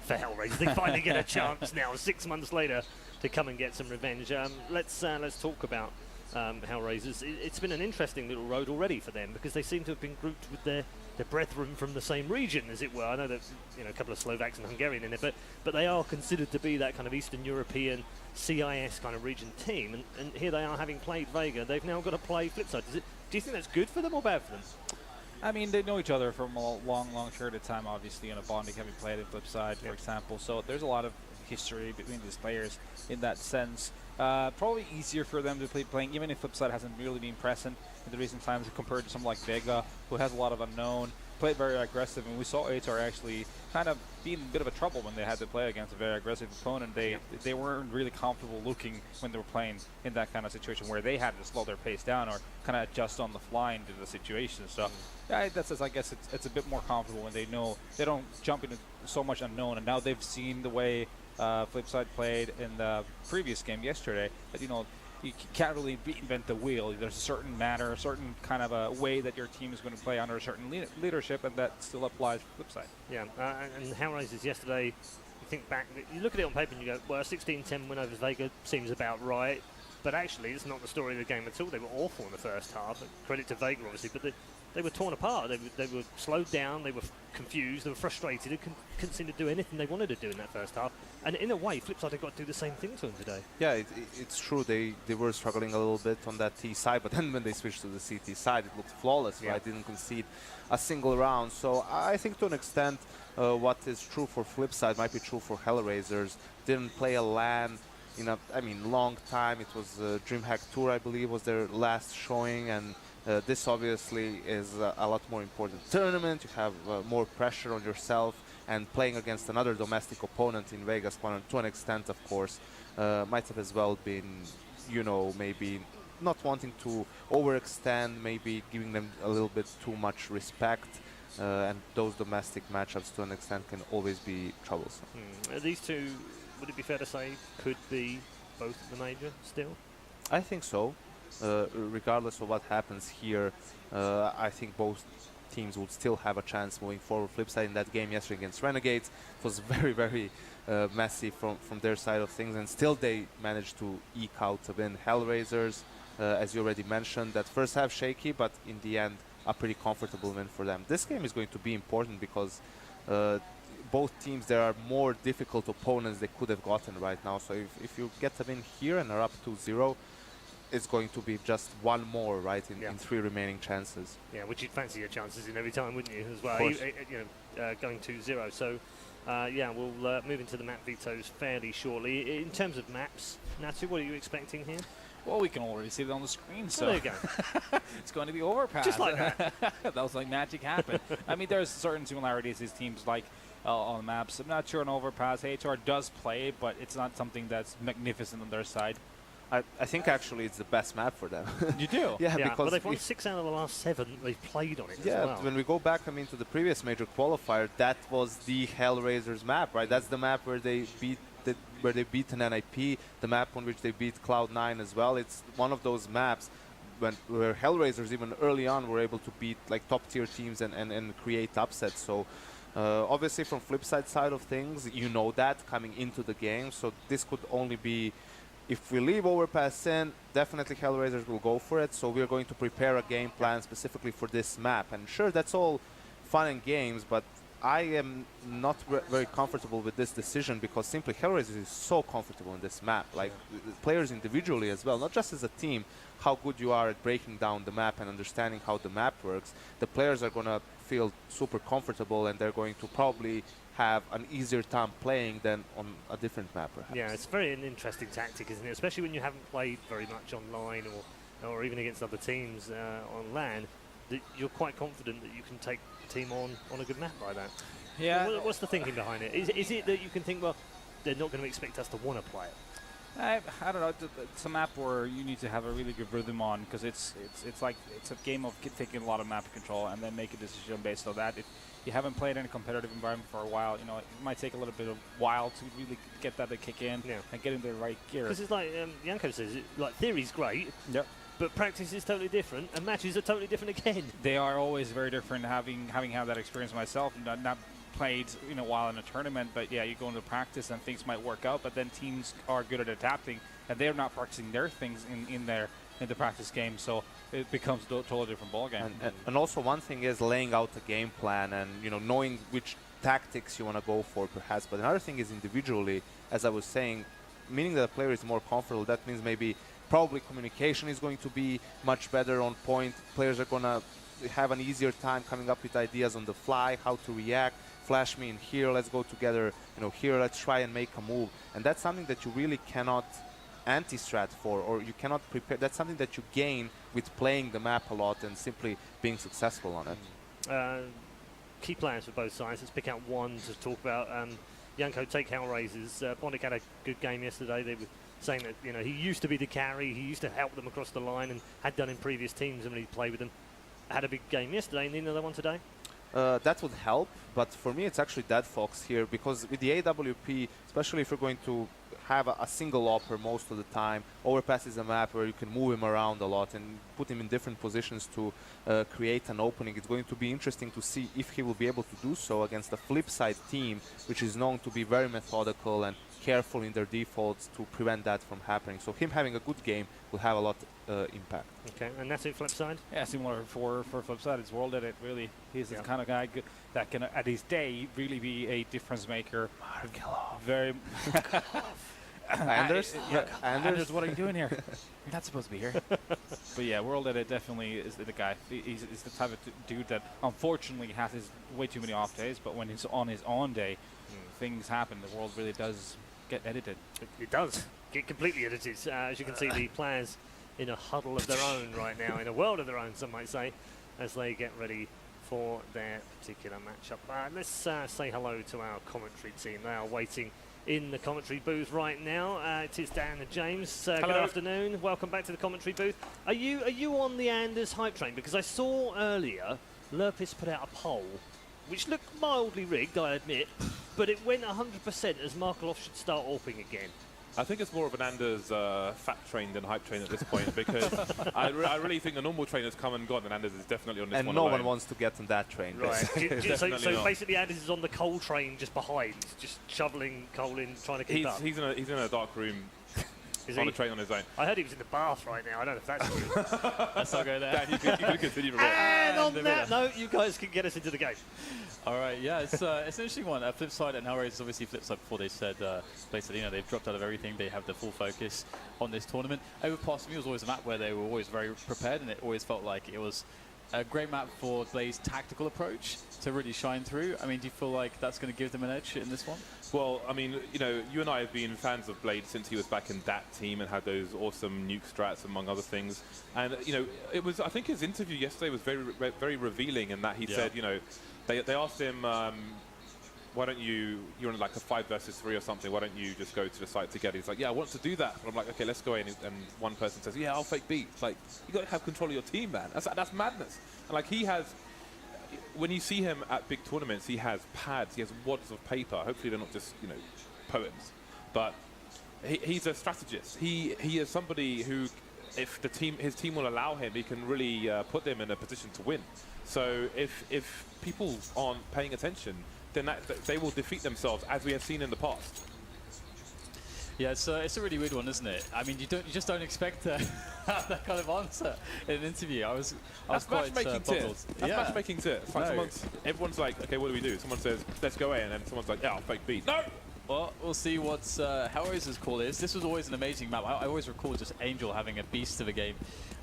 for Hellraisers. They finally get a chance now, 6 months later, to come and get some revenge. Let's talk about Hellraisers. It's been an interesting little road already for them, because they seem to have been grouped with their brethren from the same region, as it were. I know that, you know, a couple of Slovaks and Hungarian in it, but they are considered to be that kind of Eastern European CIS kind of region team, and here they are, having played Vega. They've now got to play Flipside. Do you think that's good for them or bad for them? I mean, they know each other from a long period of time, obviously, in a bonding, having played in Flipside, for example. So there's a lot of history between these players in that sense. Probably easier for them to playing, even if Flipside hasn't really been present in the recent times compared to someone like Vega, who has a lot of unknown, played very aggressive, and we saw HR actually kind of be in a bit of a trouble when they had to play against a very aggressive opponent. They weren't really comfortable looking when they were playing in that kind of situation where they had to slow their pace down or kind of adjust on the fly into the situation. So yeah, I guess it's a bit more comfortable when they know they don't jump into so much unknown, and now they've seen the way Flipside played in the previous game yesterday, that, you know, you can't really reinvent the wheel. There's a certain manner, a certain kind of a way that your team is going to play under a certain leadership, and that still applies for Flipside. Yeah, and Hellraisers yesterday, you think back, you look at it on paper and you go, well, a 16-10 win over Vega seems about right, but actually it's not the story of the game at all. They were awful in the first half. Credit to Vega, obviously, but they were torn apart. They were slowed down. They were confused. They were frustrated. They couldn't seem to do anything they wanted to do in that first half. And in a way, Flipside have got to do the same thing to them today. Yeah, it's true. They were struggling a little bit on that T side, but then when they switched to the CT side, it looked flawless. Yeah. Right? Didn't concede a single round. So I think to an extent, what is true for Flipside might be true for Hellraisers. Didn't play a LAN in a, long time. It was DreamHack Tour, I believe, was their last showing, and this obviously is a lot more important tournament. You have more pressure on yourself, and playing against another domestic opponent in Vegas, to an extent, of course, might have as well been, maybe not wanting to overextend, maybe giving them a little bit too much respect. And those domestic matchups, to an extent, can always be troublesome. These two, would it be fair to say, could be both at the major still? I think so. Regardless of what happens here, I think both teams would still have a chance moving forward. Flipside in that game yesterday against Renegades, it was very, very messy from their side of things, and still they managed to eke out a win. Hellraisers, as you already mentioned, that first half shaky, but in the end, a pretty comfortable win for them. This game is going to be important because both teams, there are more difficult opponents they could have gotten right now. So if you get a win here and are up 2-0, it's going to be just one more, right, in 3 remaining chances. Yeah, which you'd fancy your chances in every time, wouldn't you, as well? Of course. Going 2-0. So, yeah, we'll move into the map vetoes fairly shortly. In terms of maps, Natu, what are you expecting here? Well, we can already see it on the screen, so there you go. It's going to be Overpass. Just like that. That was like magic happened. I mean, there's certain similarities these teams like on the maps. I'm not sure on Overpass. HR does play, but it's not something that's magnificent on their side. I think actually it's the best map for them. You do? Yeah, because well, they've won 6 out of the last 7 they've played on it as well. When we go back, to the previous major qualifier, that was the Hellraisers map, right? That's the map where they beat beat an NIP, the map on which they beat Cloud9 as well. It's one of those maps where Hellraisers even early on were able to beat like top tier teams and create upsets. So obviously from Flipside side of things, that coming into the game. So this could only be, if we leave Overpass in, definitely Hellraisers will go for it. So we're going to prepare a game plan specifically for this map. And sure, that's all fun and games, but I am not very comfortable with this decision because simply Hellraisers is so comfortable in this map. Like players individually as well, not just as a team, how good you are at breaking down the map and understanding how the map works. The players are going to feel super comfortable and they're going to probably have an easier time playing than on a different map perhaps. Yeah, it's very an interesting tactic, isn't it? Especially when you haven't played very much online or even against other teams on LAN, that you're quite confident that you can take the team on a good map like that. Yeah. What's the thinking behind it? Is it that you can think, well, they're not going to expect us to want to play it? I don't know. It's a map where you need to have a really good rhythm on because it's a game of taking a lot of map control and then make a decision based on that. If you haven't played in a competitive environment for a while, it might take a little bit of while to really get that to kick in and get into the right gear. Because it's like Yanko says, theory's great. Yep. But practice is totally different, and matches are totally different again. They are always very different. Having had that experience myself, not played while in a tournament, but yeah, you go into practice and things might work out. But then teams are good at adapting, and they're not practicing their things in the practice game, so it becomes a totally different ballgame. And also one thing is laying out a game plan and knowing which tactics you want to go for perhaps. But another thing is individually, as I was saying, meaning that the player is more comfortable. That means maybe probably communication is going to be much better on point. Players are going to have an easier time coming up with ideas on the fly, how to react. Flash me in here, let's go together, here, let's try and make a move. And that's something that you really cannot anti-strat for, or you cannot prepare. That's something that you gain with playing the map a lot and simply being successful on it. Key players for both sides. Let's pick out one to talk about. Yanko, take Hellraisers. Bondic had a good game yesterday. They were saying that he used to be the carry, he used to help them across the line and had done in previous teams when he played with them. Had a big game yesterday, and another one today. That would help, but for me it's actually Dead Fox here, because with the AWP, especially if you're going to have a single opper most of the time, Overpass is a map where you can move him around a lot and put him in different positions to create an opening. It's going to be interesting to see if he will be able to do so against a Flipside team, which is known to be very methodical and careful in their defaults to prevent that from happening. So him having a good game will have a lot impact. Okay, and that's it, flip side? Yeah, similar for flip side. It's World Edit, really. He's the kind of guy that can, at his day, really be a difference maker. Very. Anders? Anders, what are you doing here? You're not supposed to be here. But yeah, World Edit definitely is the guy. He's the type of dude that unfortunately has his way too many off days, but when he's on his on day, things happen. The world really does get edited. It does get completely edited. As you can see, the players in a huddle of their own right now, in a world of their own, some might say, as they get ready for their particular matchup. Let's say hello to our commentary team. They are waiting in the commentary booth right now. It is Dan and James. Good afternoon. Welcome back to the commentary booth. Are you on the Anders hype train? Because I saw earlier Lurpis put out a poll, which looked mildly rigged, I admit, but it went 100% as Markelov should start AWPing again. I think it's more of an Anders fat train than hype train at this point, because I really think the normal train has come and gone, and Anders is definitely on this one. And no one wants to get on that train. Right. so basically Anders is on the coal train just behind, just shoveling coal in, trying to keep up. He's in a dark room. On a train on his own. I heard he was in the bath right now. I don't know if that's true. Let's not go there. Dan, you can continue from And on that note, you guys can get us into the game. All right, yeah, it's an interesting one. Flipside and Hellraiser is obviously Flipside before they said, basically, you know, they've dropped out of everything. They have the full focus on this tournament. Overpass to me was always a map where they were always very prepared, and it always felt like it was a great map for Blade's tactical approach to really shine through. I mean, do you feel like that's going to give them an edge in this one? Well, I mean, you know, you and I have been fans of Blade since he was back in that team and had those awesome nuke strats, among other things. And, you know, it was, I think his interview yesterday was very revealing in that he said, you know, they asked him, why don't you're in like a 5 versus 3 or something, why don't you just go to the site together? He's like, yeah, I want to do that. And I'm like, okay, let's go in. And one person says, yeah, I'll fake beat. It's like, you got to have control of your team, man. That's madness. And like, he has, when you see him at big tournaments, he has pads, he has wads of paper. Hopefully they're not just, you know, poems. But he's a strategist. He is somebody who, if his team will allow him, he can really put them in a position to win. So if people aren't paying attention, then they will defeat themselves, as we have seen in the past. Yeah, it's a really weird one, isn't it? I mean, you just don't expect to have that kind of answer in an interview. I was quite puzzled. That's matchmaking too. It's like everyone's like, okay, what do we do? Someone says, let's go A, and then someone's like, yeah, I'll fake B. No! Well, we'll see what Hellraiser's call is. This was always an amazing map. I always recall just Angel having a beast of a game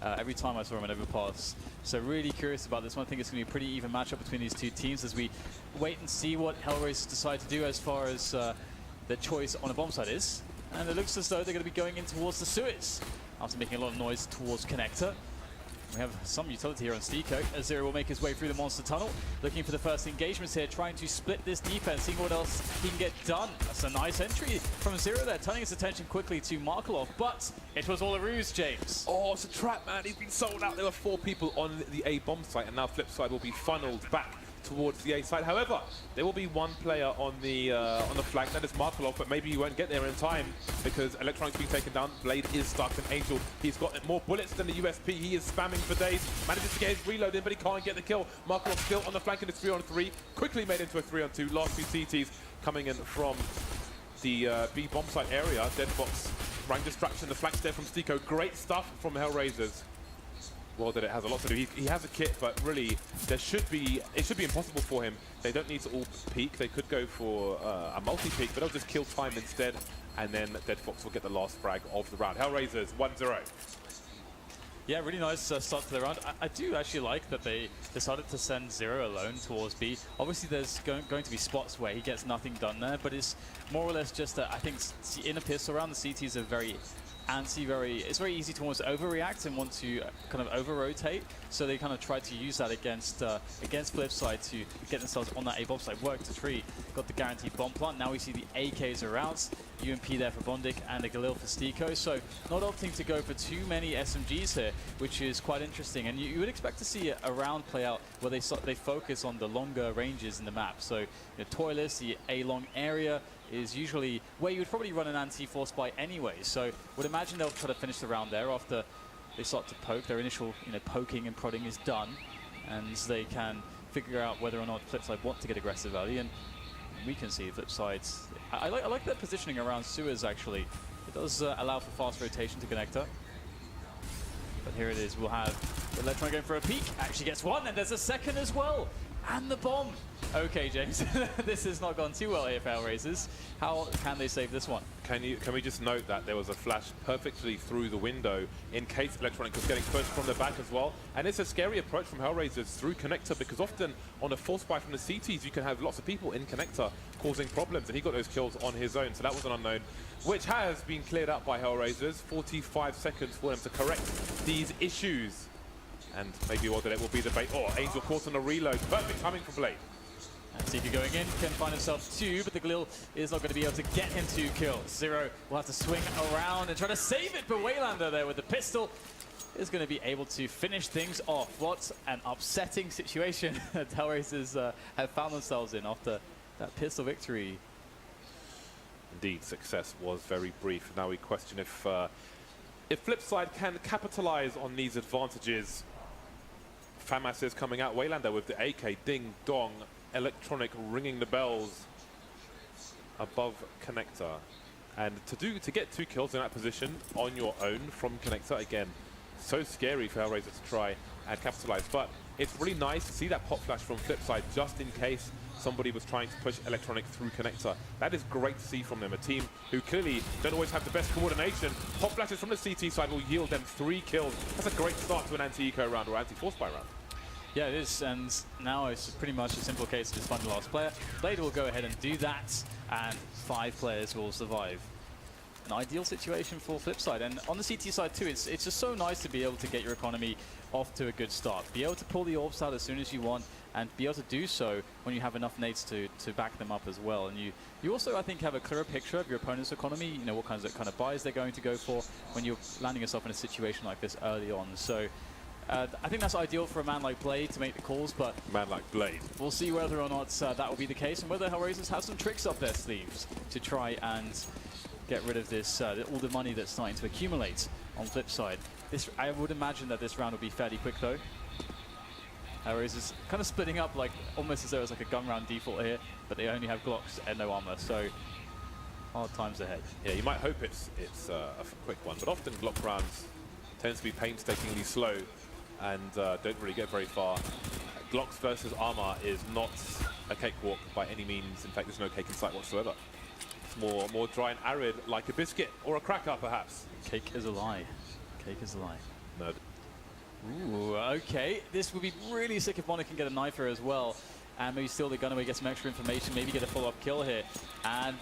every time I saw him in Overpass. So really curious about this one. I think it's going to be a pretty even matchup between these two teams as we wait and see what Hellraisers decide to do as far as their choice on a bomb site is. And it looks as though they're going to be going in towards the sewers after making a lot of noise towards Connector. We have some utility here on Steeko. Azira will make his way through the monster tunnel, looking for the first engagements here, trying to split this defense, seeing what else he can get done. That's a nice entry from Azira there, turning his attention quickly to Markelov, but it was all a ruse, James. Oh, it's a trap, man. He's been sold out. There were 4 people on the A bomb site, and now Flipside will be funneled back towards the A side. However, there will be one player on the flank, that is Markelov, but maybe he won't get there in time because Electronic's being taken down. Blade is stuck, and Angel, he's got more bullets than the USP. He is spamming for days, manages to get his reload in, but he can't get the kill. Markelov still on the flank in his 3-on-3, quickly made into a 3-on-2. Last 2 CTs coming in from the B bomb site area. Deadbox, rank distraction, the flanks there from Steeko. Great stuff from Hellraisers. Well, that it has a lot to do. He has a kit, but really, it should be impossible for him. They don't need to all peek. They could go for a multi-peek, but they'll just kill time instead, and then Dead Fox will get the last frag of the round. Hellraisers 1-0. Yeah, really nice start to the round. I do actually like that they decided to send Zero alone towards B. Obviously, there's going to be spots where he gets nothing done there, but it's more or less just that I think in a pistol round, the CTs are very antsy, it's very easy to almost overreact and want to kind of over-rotate. So they kind of tried to use that against Flipside to get themselves on that A bomb site. Worked the tree, got the guaranteed bomb plant. Now we see the AKs are out. UMP there for Bondik and a Galil for Steeko. So not opting to go for too many SMGs here, which is quite interesting. And you would expect to see a round play out where they focus on the longer ranges in the map. So Toilers, the A-long area, is usually where you would probably run an anti-force by anyway. So would imagine they'll try to finish the round there after they start to poke. Their initial poking and prodding is done, and they can figure out whether or not Flipside want to get aggressive early. And we can see flip sides. I like that positioning around sewers actually. It does allow for fast rotation to connector. But here it is, we'll have Electron going for a peek, actually gets one, and there's a second as well. And the bomb. Okay, James, this has not gone too well here for Hellraisers. How can they save this one? Can we just note that there was a flash perfectly through the window in case Electronic was getting pushed from the back as well. And it's a scary approach from Hellraisers through connector, because often on a force buy from the CTs, you can have lots of people in connector causing problems, and he got those kills on his own, so that was an unknown, which has been cleared up by Hellraisers. 45 seconds for them to correct these issues. And maybe what it will be the bait. Oh, Angel caught on a reload. Perfect timing from Blade. And Seeker going in, can find himself 2, but the Glil is not going to be able to get him 2 kills. Zero will have to swing around and try to save it, but Waylander there with the pistol is going to be able to finish things off. What an upsetting situation that Hellraisers have found themselves in after that pistol victory. Indeed, success was very brief. Now we question if Flipside can capitalize on these advantages. FAMAS is coming out. Waylander with the AK, ding dong. Electronic ringing the bells above connector. And to get 2 kills in that position on your own from connector, again, so scary for Hellraiser to try and capitalize. But it's really nice to see that pop flash from Flipside just in case somebody was trying to push Electronic through connector. That is great to see from them, a team who clearly don't always have the best coordination. Pop flashes from the CT side will yield them 3 kills. That's a great start to an anti-eco round or anti-force buy round. Yeah, it is, and now it's pretty much a simple case of just find the last player. Blade will go ahead and do that, and 5 players will survive. An ideal situation for Flipside, and on the CT side too, it's just so nice to be able to get your economy off to a good start. Be able to pull the orbs out as soon as you want, and be able to do so when you have enough nades to back them up as well. And you also, I think, have a clearer picture of your opponent's economy, you know, what kind of buys they're going to go for when you're landing yourself in a situation like this early on. So I think that's ideal for a man like Blade to make the calls, but man like Blade, we'll see whether or not that will be the case, and whether Hellraisers have some tricks up their sleeves to try and get rid of this, all the money that's starting to accumulate on Flipside. I would imagine that this round will be fairly quick though. Hellraisers kind of splitting up, like almost as though it's like a gun round default here, but they only have Glocks and no armor, so hard times ahead. Yeah, you might hope it's a quick one, but often Glock rounds tends to be painstakingly slow and don't really get very far. Glocks versus armor is not a cakewalk by any means. In fact, there's no cake in sight whatsoever. It's more dry and arid, like a biscuit or a cracker, perhaps. Cake is a lie. Cake is a lie. No. Ooh, okay. This would be really sick if Mono can get a knife here as well. And maybe steal the gun away, get some extra information, maybe get a follow-up kill here. And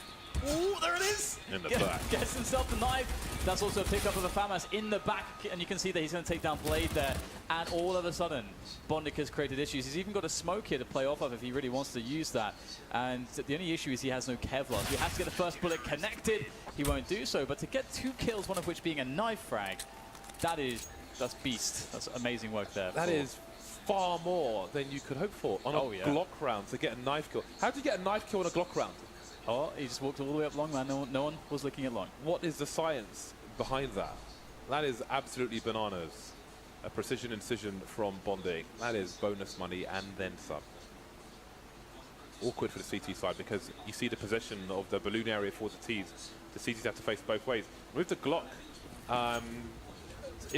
ooh, there it is! In the back. Gets himself the knife. That's also a pickup of the FAMAS in the back, and you can see that he's going to take down Blade there. And all of a sudden, Bondic has created issues. He's even got a smoke here to play off of if he really wants to use that. And the only issue is he has no Kevlar. So he has to get the first bullet connected. He won't do so, but to get 2 kills, one of which being a knife frag, that's beast. That's amazing work there. That is far more than you could hope for on a Glock round to get a knife kill. How do you get a knife kill on a Glock round? Oh, he just walked all the way up long, man. No one was looking at long. What is the science behind that? That is absolutely bananas. A precision incision from Bondic. That is bonus money and then some. Awkward for the CT side because you see the possession of the balloon area for the Ts. The CTs have to face both ways. With the Glock,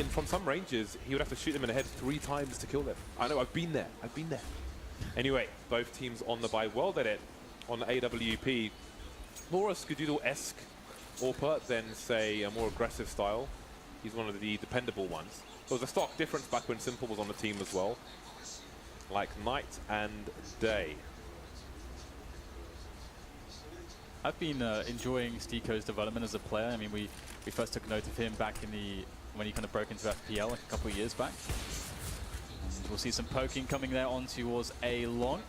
from some ranges, he would have to shoot them in the head 3 times to kill them. I know, I've been there. Anyway, both teams on the buy. Well did it on the AWP. More a Skadoodle-esque AWPer than, say, a more aggressive style. He's one of the dependable ones. There was a stark difference back when Simple was on the team as well. Like night and day. I've been enjoying Stiko's development as a player. I mean, we first took note of him back in when he kind of broke into FPL like a couple of years back. And we'll see some poking coming there on towards A long.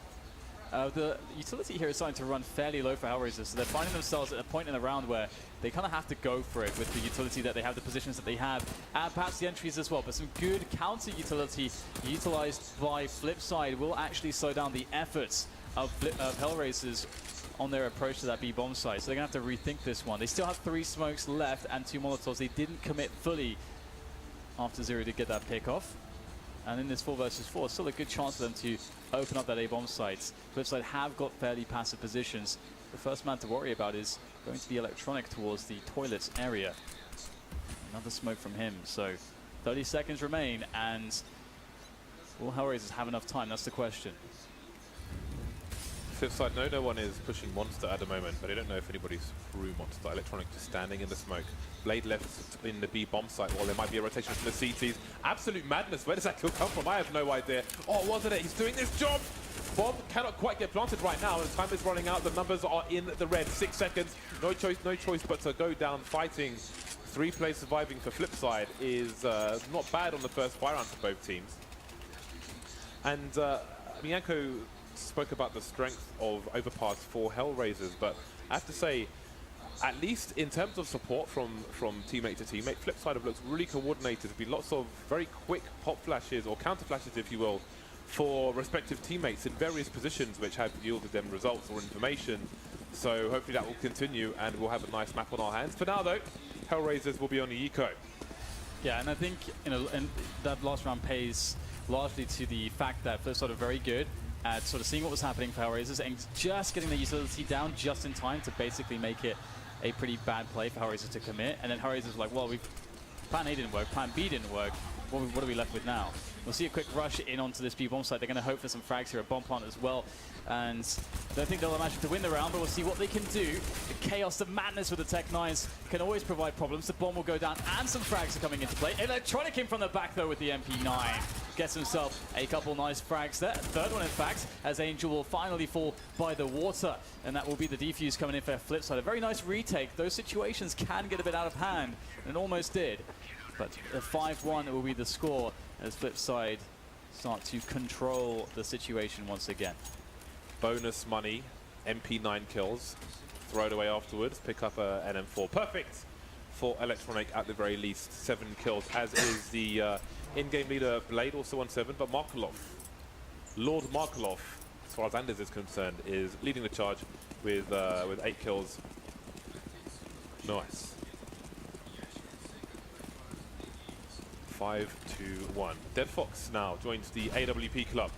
The utility here is starting to run fairly low for Hellraisers, so they're finding themselves at a point in the round where they kind of have to go for it with the utility that they have, the positions that they have, and perhaps the entries as well. But some good counter utility utilized by Flipside will actually slow down the efforts of Hellraisers on their approach to that B-bomb site. So they're going to have to rethink this one. They still have 3 smokes left and 2 Molotovs. They didn't commit fully after Zero did get that pick off. And in this 4 versus 4, still a good chance for them to open up that A-bomb sites. Flipside have got fairly passive positions. The first man to worry about is going to be Electronic towards the toilets area. Another smoke from him, so 30 seconds remain, and will Hellraisers have enough time? That's the question. Flip side, no one is pushing Monster at the moment, but I don't know if anybody's through Monster. Electronic just standing in the smoke. Blade left in the B bomb site, while there might be a rotation from the CTs. Absolute madness. Where does that kill come from? I have no idea. Oh, wasn't it? He's doing this job. Bomb cannot quite get planted right now, and time is running out. The numbers are in the red. 6 seconds. No choice but to go down fighting. 3 players surviving for Flipside is not bad on the first fire round for both teams. And Miyanko spoke about the strength of Overpass for Hellraisers, but I have to say, at least in terms of support from teammate to teammate, Flipside have looked really coordinated. There's been lots of very quick pop flashes, or counter flashes if you will, for respective teammates in various positions which have yielded them results or information. So hopefully that will continue and we'll have a nice map on our hands. For now though, Hellraisers will be on the eco. Yeah, and I think, you know, and that last round pays largely to the fact that Flipside are very good at sort of seeing what was happening for Hellraisers and just getting the utility down just in time to basically make it a pretty bad play for Hellraisers to commit. And then Hellraisers were like, well, plan A didn't work, plan B didn't work. What are we left with now? We'll see a quick rush in onto this B-bomb site. They're going to hope for some frags here at bomb plant as well. And I don't think they'll manage to win the round, but we'll see what they can do. The chaos, the madness with the Tech 9s can always provide problems. The bomb will go down and some frags are coming into play. Electronic in from the back though with the MP9. Gets himself a couple nice frags there. Third one in fact, as Angel will finally fall by the water. And that will be the defuse coming in for Flipside. A very nice retake. Those situations can get a bit out of hand, and almost did. But a 5-1 will be the score as Flipside start to control the situation once again. Bonus money, MP9 kills, throw it away afterwards, pick up an M4. Perfect for Electronic at the very least. 7 kills, as is the in-game leader Blade, also on 7, but Markelov, Lord Markelov, as far as Anders is concerned, is leading the charge with 8 kills. Nice. 5-1. Dead Fox now joins the AWP club.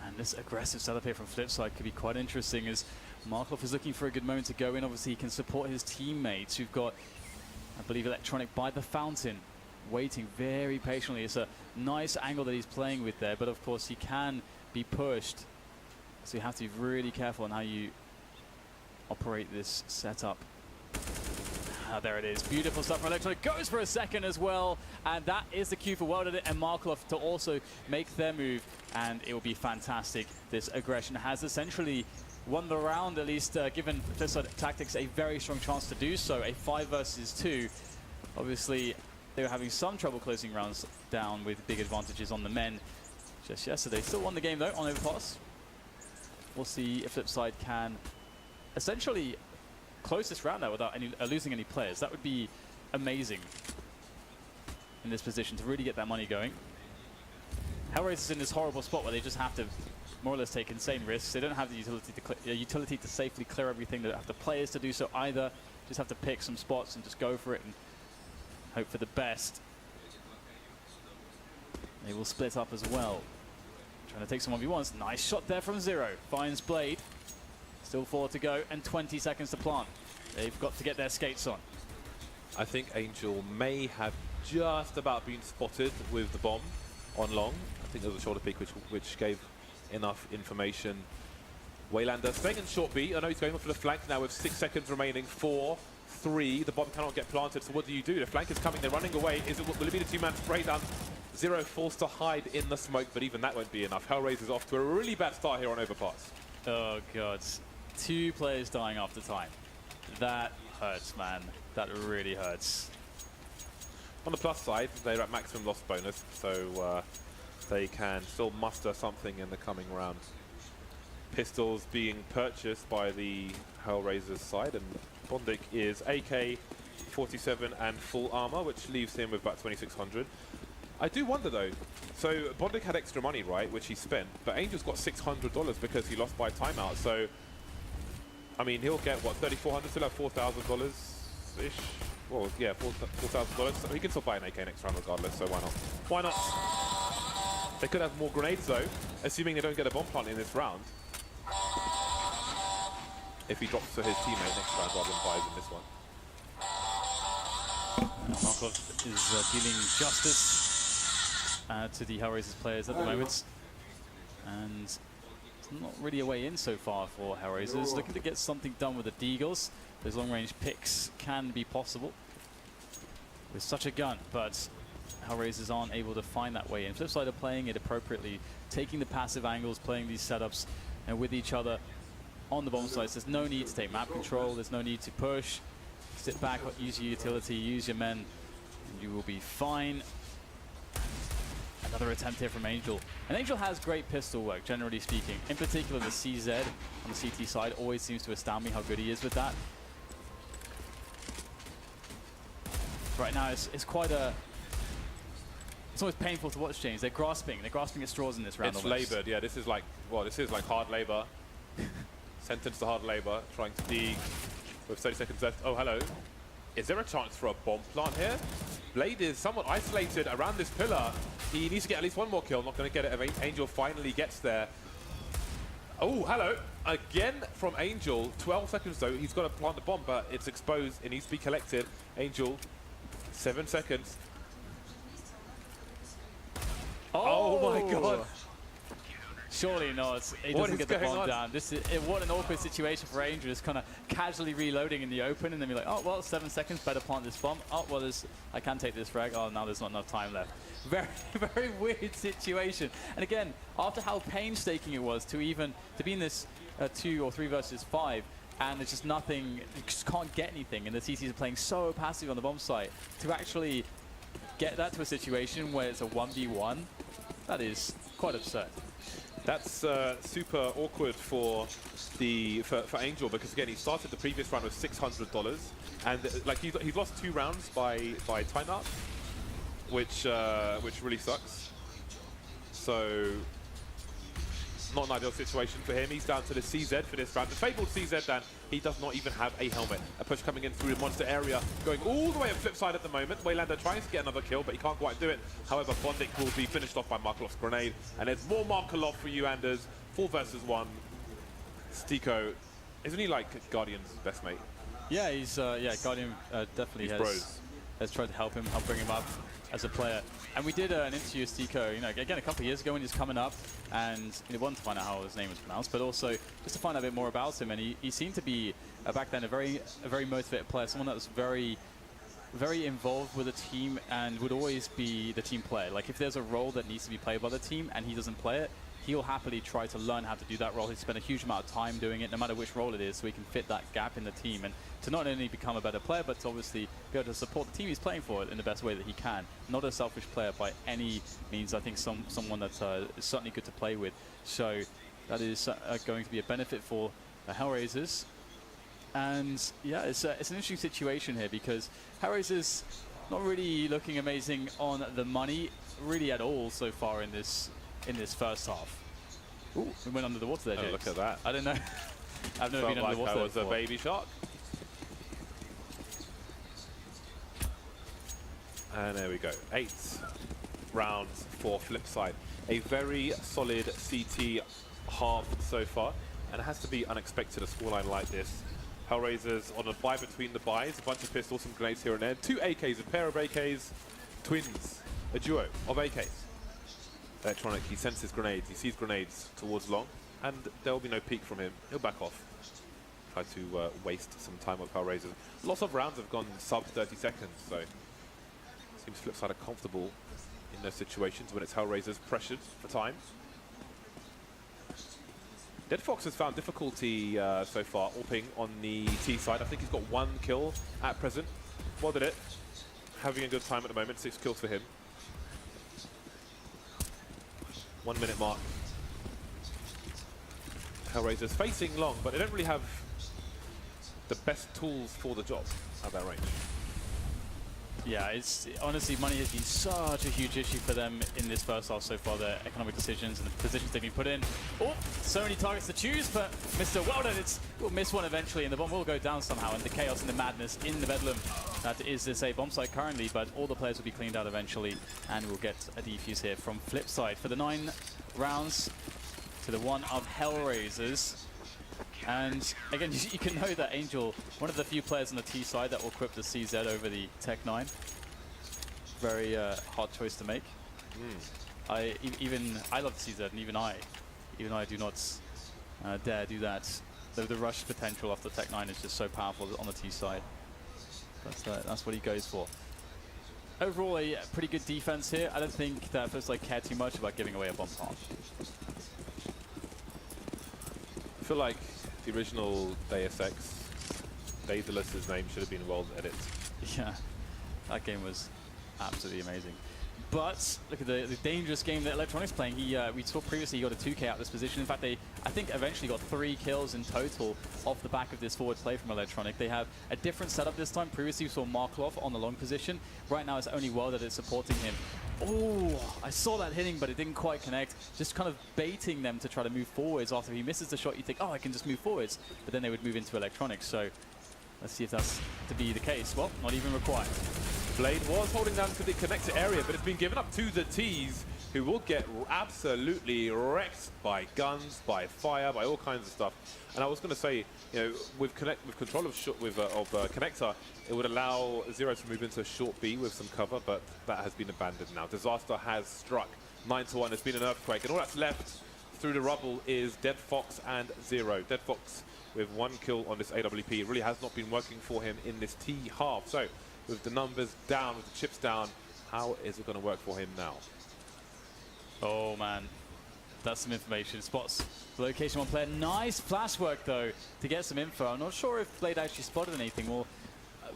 And this aggressive setup here from Flipside could be quite interesting as Markov is looking for a good moment to go in. Obviously, he can support his teammates who've got, I believe, Electronic by the fountain, waiting very patiently. It's a nice angle that he's playing with there, but of course he can be pushed. So you have to be really careful on how you operate this setup. There it is. Beautiful stuff from Electronic. Goes for a second as well. And that is the cue for Welded and Markelov to also make their move. And it will be fantastic. This aggression has essentially won the round, at least given Flipside Tactics a very strong chance to do so. A 5 versus 2. Obviously, they were having some trouble closing rounds down with big advantages on the men just yesterday. Still won the game, though, on Overpass. We'll see if Flipside can essentially close this round now without losing any players. That would be amazing in this position to really get that money going. Hellraiser's in this horrible spot where they just have to more or less take insane risks. They don't have the utility to safely clear everything. They don't have the players to do so either. Just have to pick some spots and just go for it and hope for the best. They will split up as well. Trying to take some 1v1s. Nice shot there from Zero. Finds Blade. Still 4 to go and 20 seconds to plant. They've got to get their skates on. I think Angel may have just about been spotted with the bomb on long. I think there was a shoulder peek which gave enough information. Waylander staying in short B. I know he's going for the flank now with 6 seconds remaining. 4, 3. The bomb cannot get planted, so what do you do? The flank is coming, they're running away. Will it be the 2-man spray down? Zero forced to hide in the smoke, but even that won't be enough. Hellraiser's off to a really bad start here on Overpass. Oh, God. 2 players dying after time. That hurts, man. That really hurts. On the plus side, they're at maximum loss bonus, so they can still muster something in the coming round. Pistols being purchased by the Hellraisers side, and Bondik is AK-47 and full armor, which leaves him with about 2,600. I do wonder though, so Bondik had extra money, right, which he spent, but Angel's got $600 because he lost by timeout, so I mean, he'll get, what, $3,400, still have $4,000-ish? Well, yeah, $4,000. So he can still buy an AK next round regardless, so why not? Why not? They could have more grenades though, assuming they don't get a bomb plant in this round. If he drops to his teammate next round rather than buys in this one. Markov is dealing justice to the Hellraisers players at the moment. And it's not really a way in so far for Hellraisers. Looking to get something done with the Deagles. Those long-range picks can be possible with such a gun, but Hellraisers aren't able to find that way in. Flipside are playing it appropriately, taking the passive angles, playing these setups and with each other on the bomb sites. There's no need to take map control, there's no need to push. Sit back, use your utility, use your men, and you will be fine. Another attempt here from Angel. And Angel has great pistol work, generally speaking. In particular, the CZ on the CT side always seems to astound me how good he is with that. Right now, it's quite a... It's always painful to watch, James. They're grasping at straws in this round. It's laboured, yeah. This is like, well, this is like hard labour. Sentenced to hard labour, trying to dig with 30 seconds left. Oh, hello. Is there a chance for a bomb plant here? Blade is somewhat isolated around this pillar. He needs to get at least one more kill. Not going to get it if Angel finally gets there. Oh, hello. Again from Angel. 12 seconds though. He's got to plant the bomb, but it's exposed. It needs to be collected. Angel, 7 seconds. Oh my god. Surely not. He doesn't get the bomb down. This is what an awkward situation for Angel. Just kind of casually reloading in the open, and then be like, oh well, 7 seconds, better plant this bomb. Oh well, I can't take this frag. Oh, now there's not enough time left. Very, very weird situation. And again, after how painstaking it was to be in this 2 or 3 versus 5, and it's just nothing. You just can't get anything, and the CCs are playing so passive on the bomb site. To actually get that to a situation where it's a 1v1, that is quite absurd. That's super awkward for Angel, because again he started the previous round with $600, and like he's lost 2 rounds by timeout, which really sucks. So not an ideal situation for him. He's down to the CZ for this round. The fabled CZ, and he does not even have a helmet. A push coming in through the monster area, going all the way at flip side at the moment. Waylander tries to get another kill, but he can't quite do it. However, Bondic will be finished off by Markelov's grenade, and there's more Markelov for you, Anders. 4 versus 1. Stiko, isn't he like Guardian's best mate? Yeah, he's Guardian definitely has tried to help bring him up as a player. And we did an interview with Stiko, again a couple of years ago when he was coming up, and one to find out how his name was pronounced, but also just to find out a bit more about him. And he seemed to be back then a very motivated player, someone that was very involved with the team and would always be the team player. Like if there's a role that needs to be played by the team and he doesn't play it, he'll happily try to learn how to do that role. He's spent a huge amount of time doing it, no matter which role it is, so he can fit that gap in the team. And to not only become a better player, but to obviously be able to support the team he's playing for in the best way that he can. Not a selfish player by any means. I think someone that's is certainly good to play with. So that is going to be a benefit for the Hellraisers. And yeah, it's an interesting situation here, because Hellraisers not really looking amazing on the money, really at all so far in this first half. Ooh, we went under the water there, James. Look at that. I don't know. I've never been under the water that was before. A baby shark. And there we go. 8 rounds for Flipside. A very solid CT half so far, and it has to be unexpected, a scoreline like this. Hellraisers on a buy between the buys, a bunch of pistols, some grenades here and there. 2 AKs, a pair of AKs, twins, a duo of AKs. Electronic, he senses grenades, he sees grenades towards long, and there will be no peek from him. He'll back off. Try to waste some time with Hellraisers. Lots of rounds have gone sub 30 seconds, so seems Flipside are comfortable in those situations when it's Hellraisers pressured for time. Dead Fox has found difficulty so far, AWPing on the T side. I think he's got 1 kill at present. Well did it. Having a good time at the moment, 6 kills for him. 1 minute mark. Hellraisers facing long, but they don't really have the best tools for the job at that range. Yeah, it's honestly, money has been such a huge issue for them in this first half so far. Their economic decisions and the positions they've been put in. Oh, so many targets to choose, but Mr. Weldon, we'll miss one eventually, and the bomb will go down somehow. And the chaos and the madness in the Bedlam That is this A bomb site currently, but all the players will be cleaned out eventually, and we'll get a defuse here from Flipside for the 9 rounds to the 1 of Hellraisers. And again, you can know that Angel, one of the few players on the T side that will equip the CZ over the Tech 9. Very hard choice to make. I love the CZ, and even I do not dare do that. The rush potential off the Tech 9 is just so powerful on the T side. That's what he goes for. Overall, a pretty good defense here. I don't think that Flipside care too much about giving away a bomb plant. I feel like the original Deus Ex, Daedalus' name should have been World Edit. Yeah, that game was absolutely amazing. But look at the dangerous game that Electronic's playing. We saw previously he got a 2K out of this position. In fact, I think eventually got 3 kills in total off the back of this forward play from Electronic. They have a different setup this time. Previously, we saw Markov on the long position. Right now, it's only World that is supporting him. Oh, I saw that hitting, but it didn't quite connect. Just kind of baiting them to try to move forwards. After he misses the shot, you think, oh, I can just move forwards. But then they would move into Electronic. So let's see if that's to be the case. Well, not even required. Blade was holding down to the connector area, but it's been given up to the T's, who will get absolutely wrecked by guns, by fire, by all kinds of stuff. And I was going to say, you know, with control of connector, it would allow Zero to move into a short B with some cover, but that has been abandoned now. Disaster has struck. 9-1. It's been an earthquake, and all that's left through the rubble is Dead Fox and Zero. Dead Fox with 1 kill on this AWP. It really has not been working for him in this T half. So, with the numbers down, with the chips down, how is it going to work for him now? Oh man, that's some information. Spots the location 1 player. Nice flash work though to get some info. I'm not sure if Blade actually spotted anything.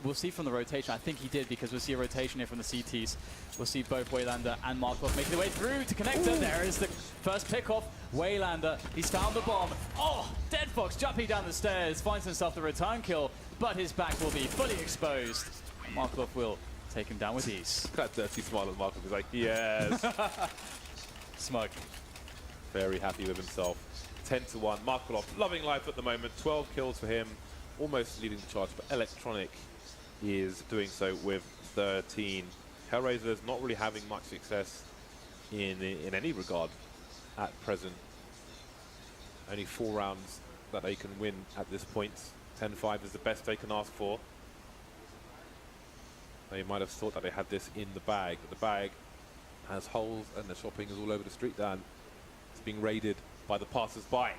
We'll see from the rotation. I think he did, because we'll see a rotation here from the CTs. We'll see both Waylander and Markov making their way through to connector. There is the first pickoff. Waylander, he's found the bomb. Oh, Dead Fox jumping down the stairs, finds himself the return kill, but his back will be fully exposed. Markov will take him down with ease. That dirty smile at Markov is like, yes. Smug. Very happy with himself. 10-1. Markov loving life at the moment. 12 kills for him, almost leading the charge, but Electronic is doing so with 13. Hellraisers not really having much success in any regard at present. Only 4 rounds that they can win at this point. 10-5 is the best they can ask for. They might have thought that they had this in the bag, but the bag has holes and the shopping is all over the street, Dan. It's being raided by the passers-by.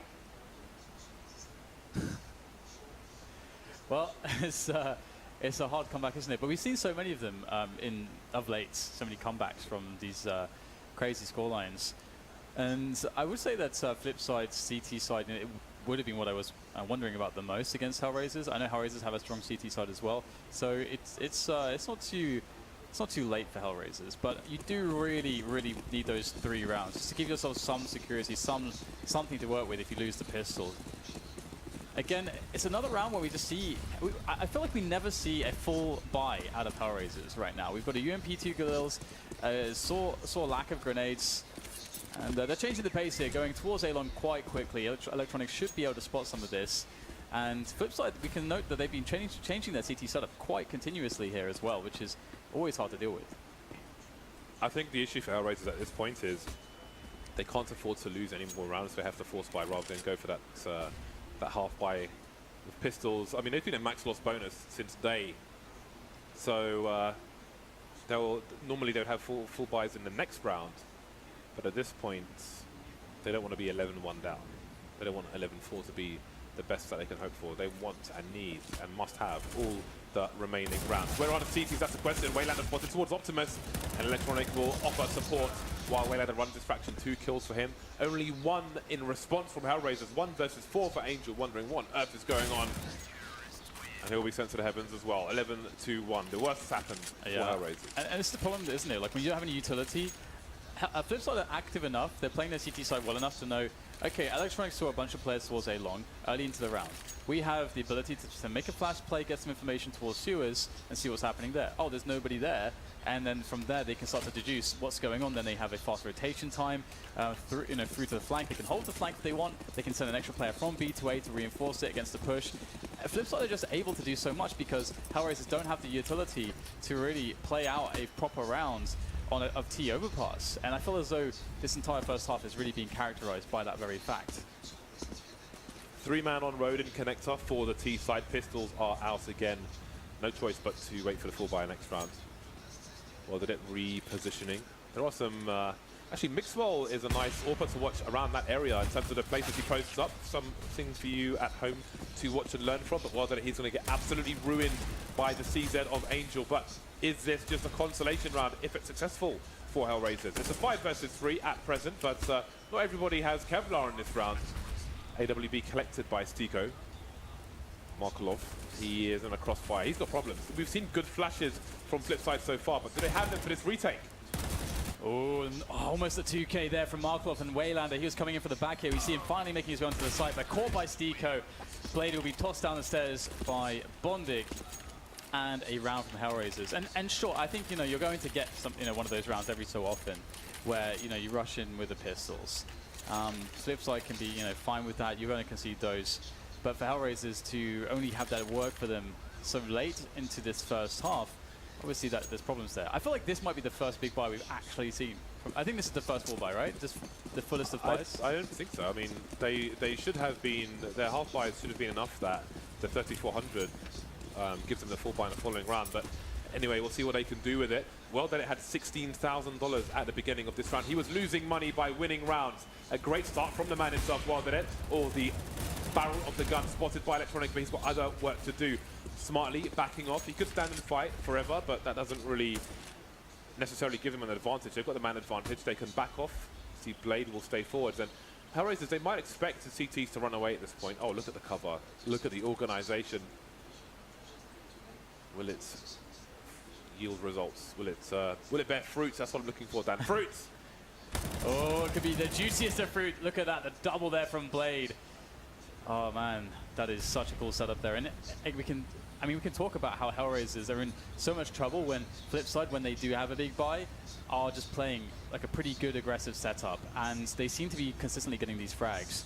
Well, it's a hard comeback, isn't it? But we've seen so many of them of late, so many comebacks from these crazy scorelines. And I would say that Flipside's CT side, it would have been what I was wondering about the most against Hellraisers. I know Hellraisers have a strong CT side as well, so it's not too late for Hellraisers. But you do really need those 3 rounds just to give yourself some security, something to work with if you lose the pistol. Again, it's another round where we just see... I feel like we never see a full buy out of Hellraisers right now. We've got a UMP2 Galils, saw lack of grenades, and they're changing the pace here, going towards A-Long quite quickly. Electronics should be able to spot some of this. And Flipside, we can note that they've been changing their CT setup quite continuously here as well, which is always hard to deal with. I think the issue for Hellraisers at this point is they can't afford to lose any more rounds. They have to force buy rather than go for that half buy with pistols. I mean, they've been in max loss bonus since day. So normally they would have full buys in the next round. But at this point, they don't want to be 11-1 down. They don't want 11-4 to be the best that they can hope for. They want and need and must have all the remaining rounds. Where are the CTs? That's the question. Waylander spotted towards Optimus, and Electronic will offer support while Waylander runs this fraction. 2 kills for him. Only 1 in response from Hellraisers. 1 versus 4 for Angel, wondering what on earth is going on. And he'll be sent to the heavens as well. 11-1. The worst has happened for Hellraisers. And it's the problem, isn't it? Like when you don't have any utility, Flipside are active enough, they're playing their CT side well enough to know, okay, Electronics saw a bunch of players towards A-Long early into the round. We have the ability to make a flash play, get some information towards sewers, and see what's happening there. Oh, there's nobody there. And then from there, they can start to deduce what's going on. Then they have a fast rotation time through to the flank. They can hold the flank if they want. They can send an extra player from B to A to reinforce it against the push. Flipside are just able to do so much because Hellraisers don't have the utility to really play out a proper round on of T overpass. And I feel as though this entire first half is really being characterized by that very fact. 3-man on road and connector for the T side. Pistols are out again. No choice but to wait for the full buy next round. Well, did it repositioning. There are some... actually, Mixwell is a nice AWP to watch around that area in terms of the places he posts up. Something for you at home to watch and learn from. But well, that he's going to get absolutely ruined by the CZ of Angel. But is this just a consolation round if it's successful for Hellraisers? It's a 5 versus 3 at present, but not everybody has Kevlar in this round. AWB collected by Stiko. Markelov, he is in a crossfire. He's got problems. We've seen good flashes from Flipside so far, but do they have them for this retake? Oh, and almost a 2K there from Markelov and Waylander. He was coming in for the back here. We see him finally making his way onto the site, but caught by Stiko. Blade will be tossed down the stairs by Bondig. And a round from Hellraisers. And sure, I think, you know, you're going to get some, you know, one of those rounds every so often where, you know, you rush in with the pistols. Flipside can be, you know, fine with that. You're going to concede those. But for Hellraisers to only have that work for them so late into this first half, obviously there's problems there. I feel like this might be the first big buy we've actually seen. I think this is the first full buy, right? Just the fullest of buys? I don't think so. I mean, they should have been, their half buys should have been enough that the 3400 gives them the full buy in the following round. But anyway, we'll see what they can do with it. Well, then it had $16,000 at the beginning of this round. He was losing money by winning rounds. A great start from the man himself, well, did it? Or the barrel of the gun spotted by Electronic, but he's got other work to do. Smartly backing off. He could stand and fight forever, but that doesn't really necessarily give him an advantage. They've got the man advantage. They can back off. See, Blade will stay forwards. And Hellraisers, they might expect the CTs to run away at this point. Oh, look at the cover. Look at the organization. Will it yield results? Will it bear fruits? That's what I'm looking for, Dan. Fruits! Oh, it could be the juiciest of fruit. Look at that, the double there from Blade. Oh man, that is such a cool setup there. And we can talk about how Hellraisers are in so much trouble when Flipside, when they do have a big buy, are just playing like a pretty good aggressive setup, and they seem to be consistently getting these frags.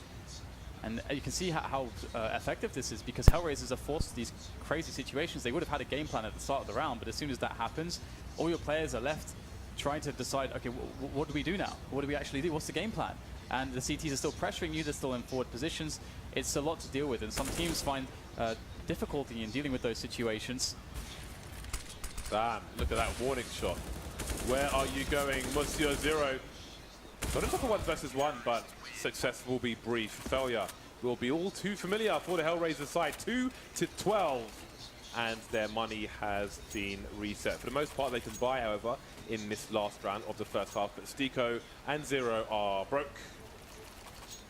And you can see how effective this is, because Hellraisers are forced to these crazy situations. They would have had a game plan at the start of the round, but as soon as that happens, all your players are left trying to decide, okay, what do we do now? What do we actually do? What's the game plan? And the CTs are still pressuring you. They're still in forward positions. It's a lot to deal with, and some teams find difficulty in dealing with those situations. Damn, look at that warning shot. Where are you going, Monsieur Zero? Not a 1 versus 1, but success will be brief. Failure will be all too familiar for the Hellraiser side. 2-12, and their money has been reset. For the most part, they can buy, however, in this last round of the first half. But Stiko and Zero are broke.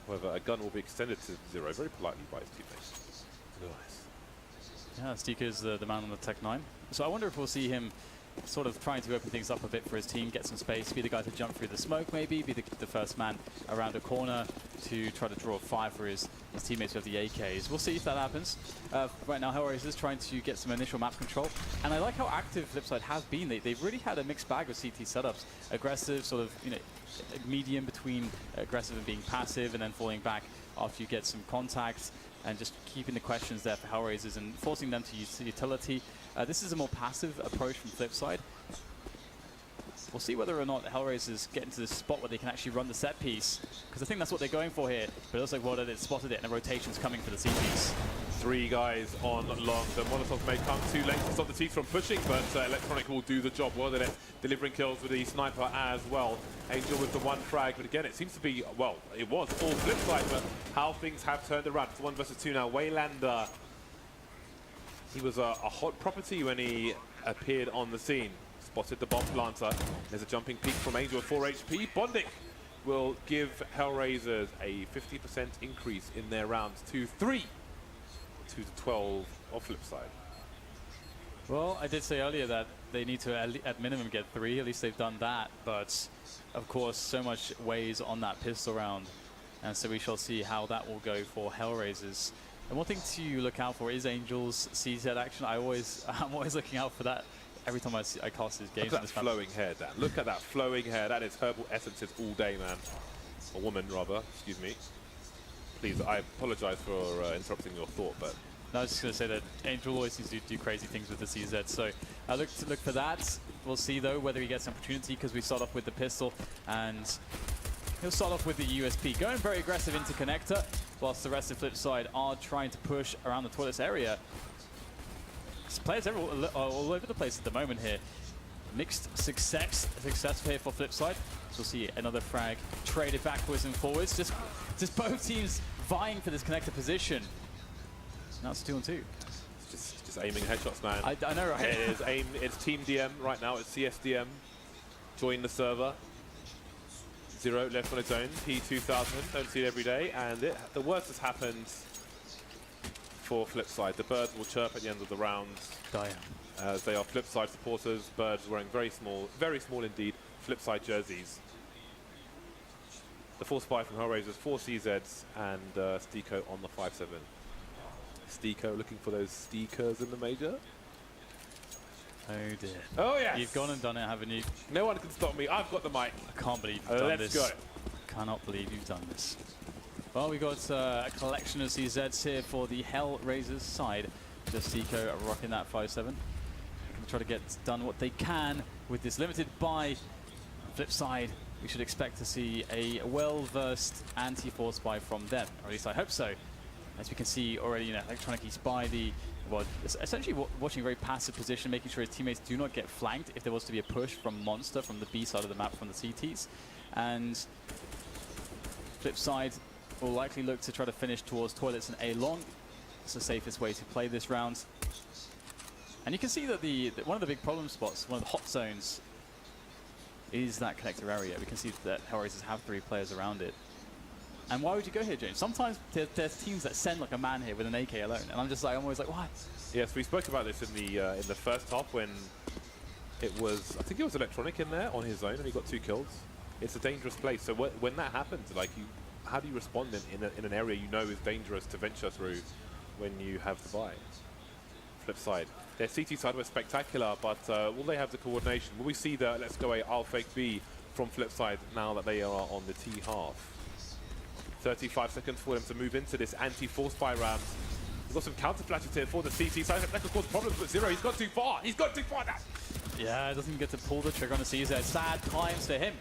However, a gun will be extended to Zero very politely by his teammates. Nice. Yeah, Stiko's the man on the Tech 9. So I wonder if we'll see him sort of trying to open things up a bit for his team, get some space, be the guy to jump through the smoke maybe, be the first man around a corner to try to draw a fire for his teammates with the AKs. We'll see if that happens. Right now, Hellraisers is trying to get some initial map control, and I like how active Flipside has been. They've really had a mixed bag of CT setups. Aggressive, sort of, you know, medium between aggressive and being passive, and then falling back after you get some contacts, and just keeping the questions there for Hellraisers and forcing them to use utility. This is a more passive approach from Flipside. We'll see whether or not Hellraisers get into this spot where they can actually run the set piece, because I think that's what they're going for here. But it looks like Water spotted it, and a rotation's coming for the CTs. 3 guys on long. The Molotov may come too late to stop the T's from pushing, but Electronic will do the job. Well, they're delivering kills with the sniper as well. Angel with the 1 frag, but again, it seems to be, well, it was all Flipside, but how things have turned around. It's 1 versus 2 now. Waylander, he was a hot property when he appeared on the scene. Spotted the bomb planter. There's a jumping peak from Angel with 4 HP. Bondik will give Hellraisers a 50% increase in their rounds to 3. 2-12 of Flipside. Well, I did say earlier that they need to at minimum get 3. At least they've done that. But of course, so much weighs on that pistol round, and so we shall see how that will go for Hellraisers. And one thing to look out for is Angel's CZ action. I'm always looking out for that every time I cast his games. Look at that flowing hair, Dan. Look at that flowing hair. That is herbal essences all day, man. A woman, rather. Excuse me. Please, I apologize for interrupting your thought, but No, I was just going to say that Angel always seems to do crazy things with the CZ, so look for that. We'll see, though, whether he gets an opportunity, because we start off with the pistol, and he'll start off with the USP. Going very aggressive into connector, whilst the rest of the flip side are trying to push around the toilets area. Players all over the place at the moment here. Mixed success here for flip side. So we'll see another frag traded backwards and forwards. Just both teams vying for this connector position. Now it's 2 on 2. Just aiming headshots, man. I know, right? It is aim. It's Team DM right now. It's CSDM. Join the server. 0 left on its own. P2000. Don't see it every day. And the worst has happened for Flipside. The birds will chirp at the end of the rounds. As they are Flipside supporters. Birds wearing very small indeed, Flipside jerseys. The 4 Spy from Hellraisers, 4 CZs, and Steeko on the 5-7. Steeko looking for those Steekers in the major. Oh dear. Oh yes! You've gone and done it, haven't you? No one can stop me. I've got the mic. I can't believe you've done this. Let's go. Cannot believe you've done this. Well, we got a collection of CZs here for the Hellraisers side. Just Steeko rocking that 5-7. Going to try to get done what they can with this limited buy. Flip side, we should expect to see a well-versed anti-force buy from them. Or at least I hope so. As we can see already, Electronic East by the, well, essentially watching a very passive position, making sure his teammates do not get flanked if there was to be a push from Monster from the B side of the map from the CTs. And flip side will likely look to try to finish towards toilets and A long. It's the safest way to play this round. And you can see that one of the big problem spots, one of the hot zones, is that connector area. We can see that Hellraisers have 3 players around it. And why would you go here, James? Sometimes there's teams that send like a man here with an AK alone, and I'm always like, why? Yes, we spoke about this in the first half when it was, I think it was Electronic in there on his own, and he got 2 kills. It's a dangerous place. So when that happens, like, how do you respond in an area you know is dangerous to venture through when you have the buy? Flip side, their CT side was spectacular, but will they have the coordination? Will we see the let's go A, I'll fake B from flip side now that they are on the T half? 35 seconds for them to move into this anti-force buy round. We've got some counter flashes here for the CT side. That could cause problems with 0. He's gone too far. He's gone too far now. Yeah, doesn't get to pull the trigger on the CZ. Sad times for him.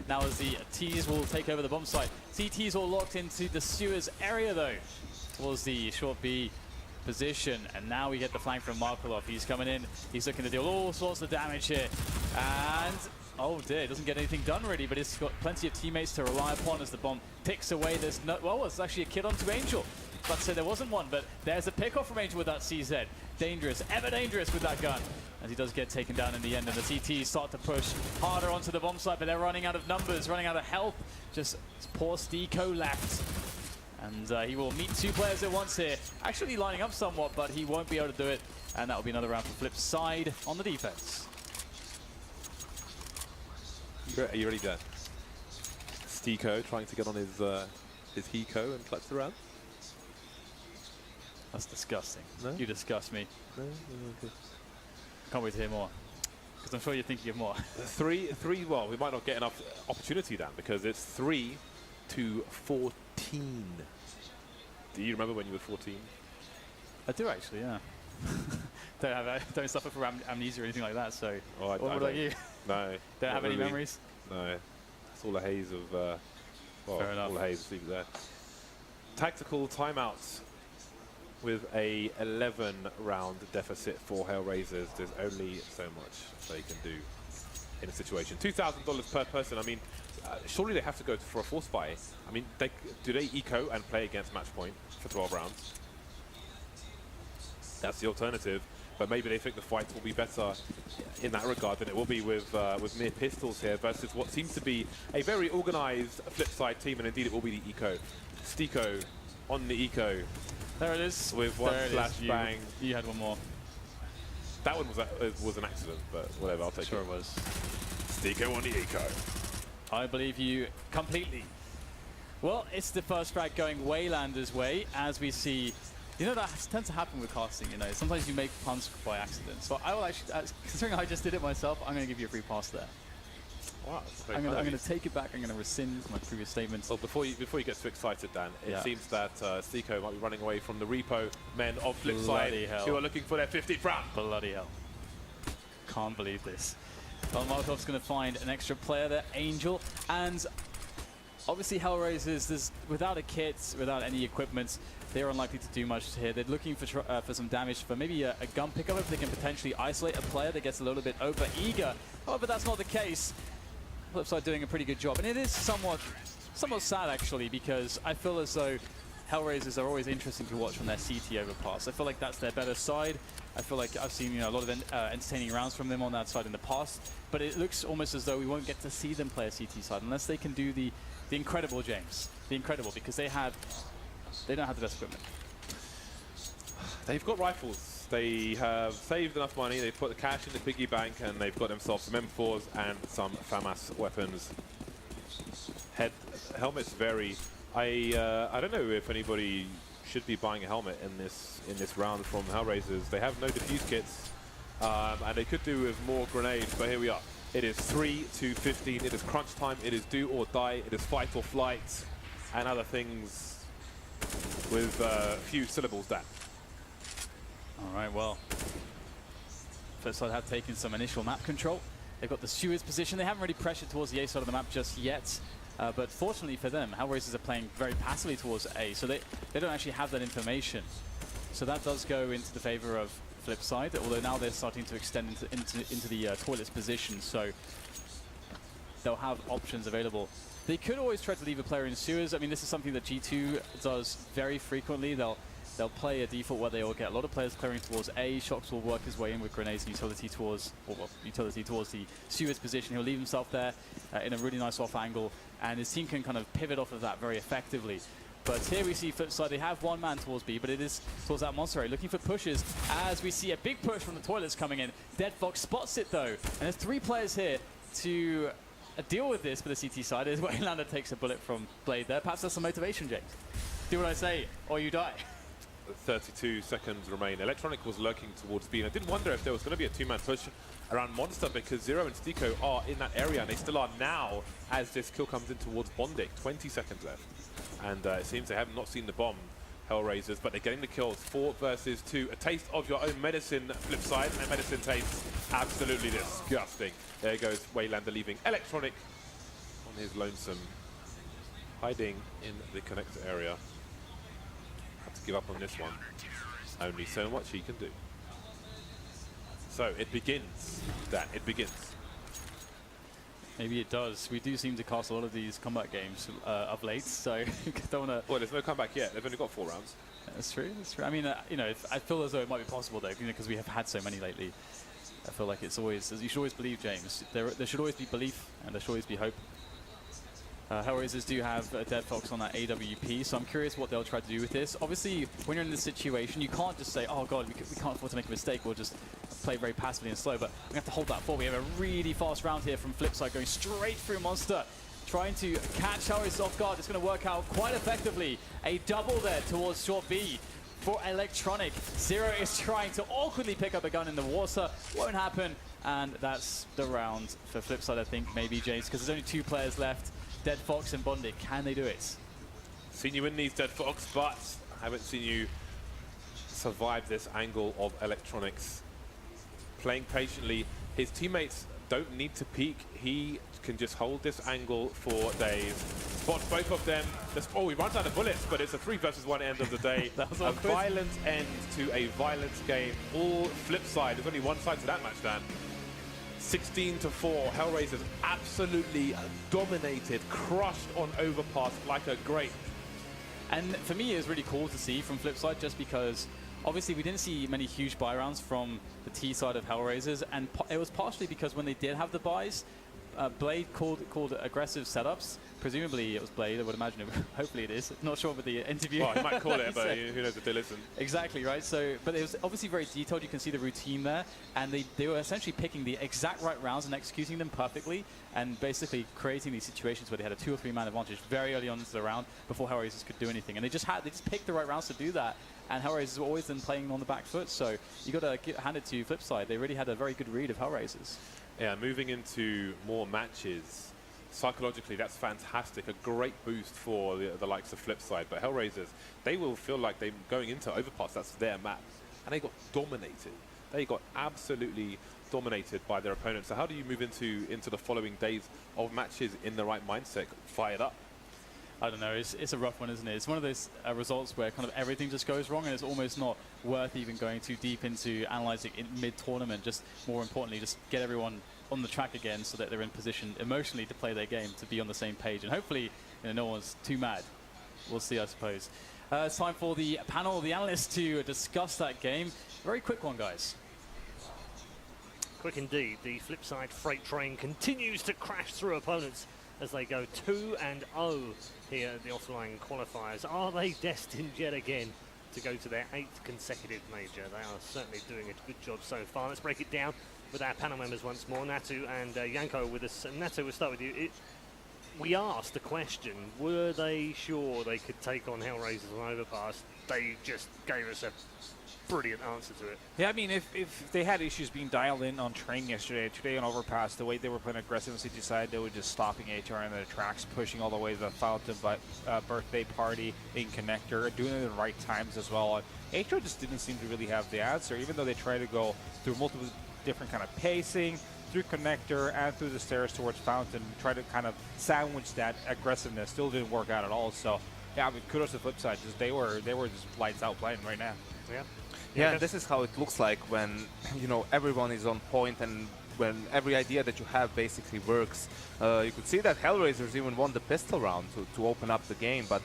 Now as the Ts will take over the bomb site. CTs all locked into the sewers area though. Towards the short B position. And now we get the flank from Markolov. He's coming in. He's looking to deal all sorts of damage here. And oh dear, doesn't get anything done really, but he's got plenty of teammates to rely upon as the bomb picks away. There's no, well, it's actually a kid onto Angel. But there wasn't one, but there's a pick off from Angel with that CZ. Dangerous, ever dangerous with that gun. As he does get taken down in the end, and the CTs start to push harder onto the bomb site, but they're running out of numbers, running out of health. Just poor Steeko left. And he will meet 2 players at once here. Actually lining up somewhat, but he won't be able to do it. And that will be another round for flip side on the defense. Are you ready, Dan? Steeko trying to get on his Hiko and clutch the round. That's disgusting. No? You disgust me. No, okay. Can't wait to hear more. Because I'm sure you're thinking of more. 3, well, we might not get enough opportunity, Dan, because it's 3 to 14. Do you remember when you were 14? I do actually, yeah. don't suffer from amnesia or anything like that, so. Oh, what about you? No. Don't have any really. memories? No. It's all a haze of, well, Fair enough. all a haze, leave it there. Tactical timeouts with a 11 round deficit for Hellraisers. There's only so much they can do in a situation. $2,000 per person. I mean, surely they have to go for a force buy. I mean, do they eco and play against match point for 12 rounds? That's the alternative. But maybe they think the fight will be better in that regard than it will be with mere pistols here versus what seems to be a very organized flip side team, and indeed it will be the eco. Steeko on the eco. There it is. With one flash bang. You had one more. That one was an accident, but whatever, I'll take it. Sure it was. Steeko on the eco. I believe you completely. Well, it's the first frag going Waylander's way, as we see. You know, that tends to happen with casting, you know. Sometimes you make puns by accident. So I will actually, considering I just did it myself, I'm going to give you a free pass there. Wow, I'm going to take it back. I'm going to rescind my previous statements. Well, before you get too excited, Dan, it seems that Seiko might be running away from the repo men of Flipside who are looking for their 50th round. Bloody hell. Can't believe this. Well, Markov's going to find an extra player there, Angel, and obviously Hellraisers, without a kit, without any equipment, they're unlikely to do much here. They're looking for some damage, for maybe a gun pickup if they can potentially isolate a player that gets a little bit over eager. However, that's not the case. Flipside doing a pretty good job, and it is somewhat sad actually, because I feel as though Hellraisers are always interesting to watch from their CT overpass. I feel like that's their better side. I feel like I've seen a lot of entertaining rounds from them on that side in the past, but it looks almost as though we won't get to see them play a CT side unless they can do the incredible, James. The incredible, because they don't have the best equipment. They've got rifles. They have saved enough money. They've put the cash in the piggy bank, and they've got themselves some M4s and some FAMAS weapons. Helmets vary. I don't know if anybody should be buying a helmet in this round from Hellraisers. They have no defuse kits, and they could do with more grenades. But here we are. It is 3-15. It is crunch time. It is do or die. It is fight or flight, and other things with a few syllables down. All right, well, Flipside have taken some initial map control. They've got the Stewards position. They haven't really pressured towards the A side of the map just yet. But fortunately for them, Hellraisers are playing very passively towards A, so they don't actually have that information. So that does go into the favor of Flipside, although now they're starting to extend into the toilets position, so they'll have options available. They could always try to leave a player in sewers. I mean, this is something that G2 does very frequently. They'll play a default where they will get a lot of players clearing towards A. Shox will work his way in with grenades and utility towards the sewers position. He'll leave himself there in a really nice off angle, and his team can kind of pivot off of that very effectively. But here we see Flipside, they have one man towards B, but it is towards that monster area, looking for pushes, as we see a big push from the toilets coming in. Dead Fox spots it though, and there's 3 players here to deal with this for the CT side. As Waylander takes a bullet from Blade there. Perhaps that's some motivation, James. Do what I say, or you die. 32 seconds remain. Electronic was lurking towards B, and I did wonder if there was going to be a 2-man push around Monster, because Zero and Stiko are in that area, and they still are now as this kill comes in towards Bondic. 20 seconds left. And it seems they have not seen the bomb, Hellraisers, but they're getting the kills. 4 versus 2. A taste of your own medicine, Flipside, and that medicine tastes absolutely disgusting. There goes Waylander, leaving Electronic on his lonesome, hiding in the connector area. Have to give up on this one. Only so much he can do. So it begins, Dan, it begins. Maybe it does. We do seem to cast a lot of these combat games of late, so don't want to... Well, there's no comeback yet. They've only got 4 rounds. That's true, that's true. I mean, I feel as though it might be possible, though, because we have had so many lately. I feel like it's always... You should always believe, James. There should always be belief, and there should always be hope. Hellraisers do have a Dead Fox on that AWP, so I'm curious what they'll try to do with this. Obviously, when you're in this situation, you can't just say, oh god, we can't afford to make a mistake, we'll just play very passively and slow, but we have to hold that forward. We have a really fast round here from Flipside going straight through Monster, trying to catch Hellraisers off guard. It's going to work out quite effectively. A double there towards short B for Electronic. Zero is trying to awkwardly pick up a gun in the water. Won't happen, and that's the round for Flipside, I think, maybe, James, because there's only 2 players left. Dead Fox and Bondic, can they do it? Seen you win these, Dead Fox, but I haven't seen you survive this angle of Electronics. Playing patiently, his teammates don't need to peek. He can just hold this angle for days. Spots both of them. Oh, he runs out of bullets, but it's a 3 versus 1 end of the day. That was a violent end to a violent game. All Flipside. There's only one side to that match, Dan. 16-4, Hellraisers absolutely dominated, crushed on Overpass like a grape. And for me, it was really cool to see from Flipside, just because obviously we didn't see many huge buy rounds from the T side of Hellraisers, and it was partially because when they did have the buys, Blade called aggressive setups. Presumably it was Blade, I would imagine it. Hopefully it is. Not sure with the interview. Well, he might call it, but who knows if they listen. Exactly, right? So, but it was obviously very detailed. You can see the routine there, and they were essentially picking the exact right rounds and executing them perfectly, and basically creating these situations where they had a 2 or 3 man advantage very early on into the round before Hellraisers could do anything. And they just picked the right rounds to do that, and Hellraisers were always then playing on the back foot. So you got to hand it to Flipside. They really had a very good read of Hellraisers. Yeah, moving into more matches, psychologically, that's fantastic. A great boost for the likes of Flipside. But Hellraisers, they will feel like they're going into Overpass. That's their map. And they got dominated. They got absolutely dominated by their opponents. So how do you move into the following days of matches in the right mindset, fired up? I don't know, it's a rough one, isn't it? It's one of those results where kind of everything just goes wrong and it's almost not worth even going too deep into analyzing in mid-tournament. Just more importantly, just get everyone on the track again so that they're in position emotionally to play their game, to be on the same page. And hopefully, no one's too mad. We'll see, I suppose. It's time for the panel, the analysts, to discuss that game. Very quick one, guys. Quick indeed. The Flipside freight train continues to crash through opponents as they go 2-0 here at the offline qualifiers. Are they destined yet again to go to their 8th consecutive major? They are certainly doing a good job so far. Let's break it down with our panel members once more. Natu and Yanko with us. Natu, we'll start with you. We asked the question, were they sure they could take on Hellraisers on Overpass? They just gave us a brilliant answer to it. Yeah, I mean, if they had issues being dialed in on train yesterday, today on Overpass, the way they were playing aggressive on City side, they were just stopping HR in the tracks, pushing all the way to the Fountain birthday party in Connector, doing it at the right times as well. And HR just didn't seem to really have the answer, even though they tried to go through multiple different kind of pacing, through Connector and through the stairs towards Fountain, try to kind of sandwich that aggressiveness. Still didn't work out at all. So, yeah, I mean, kudos to Flipside. Just they were just lights out playing right now. Yeah. Yeah, this is how it looks like when, everyone is on point and when every idea that you have basically works. You could see that Hellraisers even won the pistol round to open up the game, but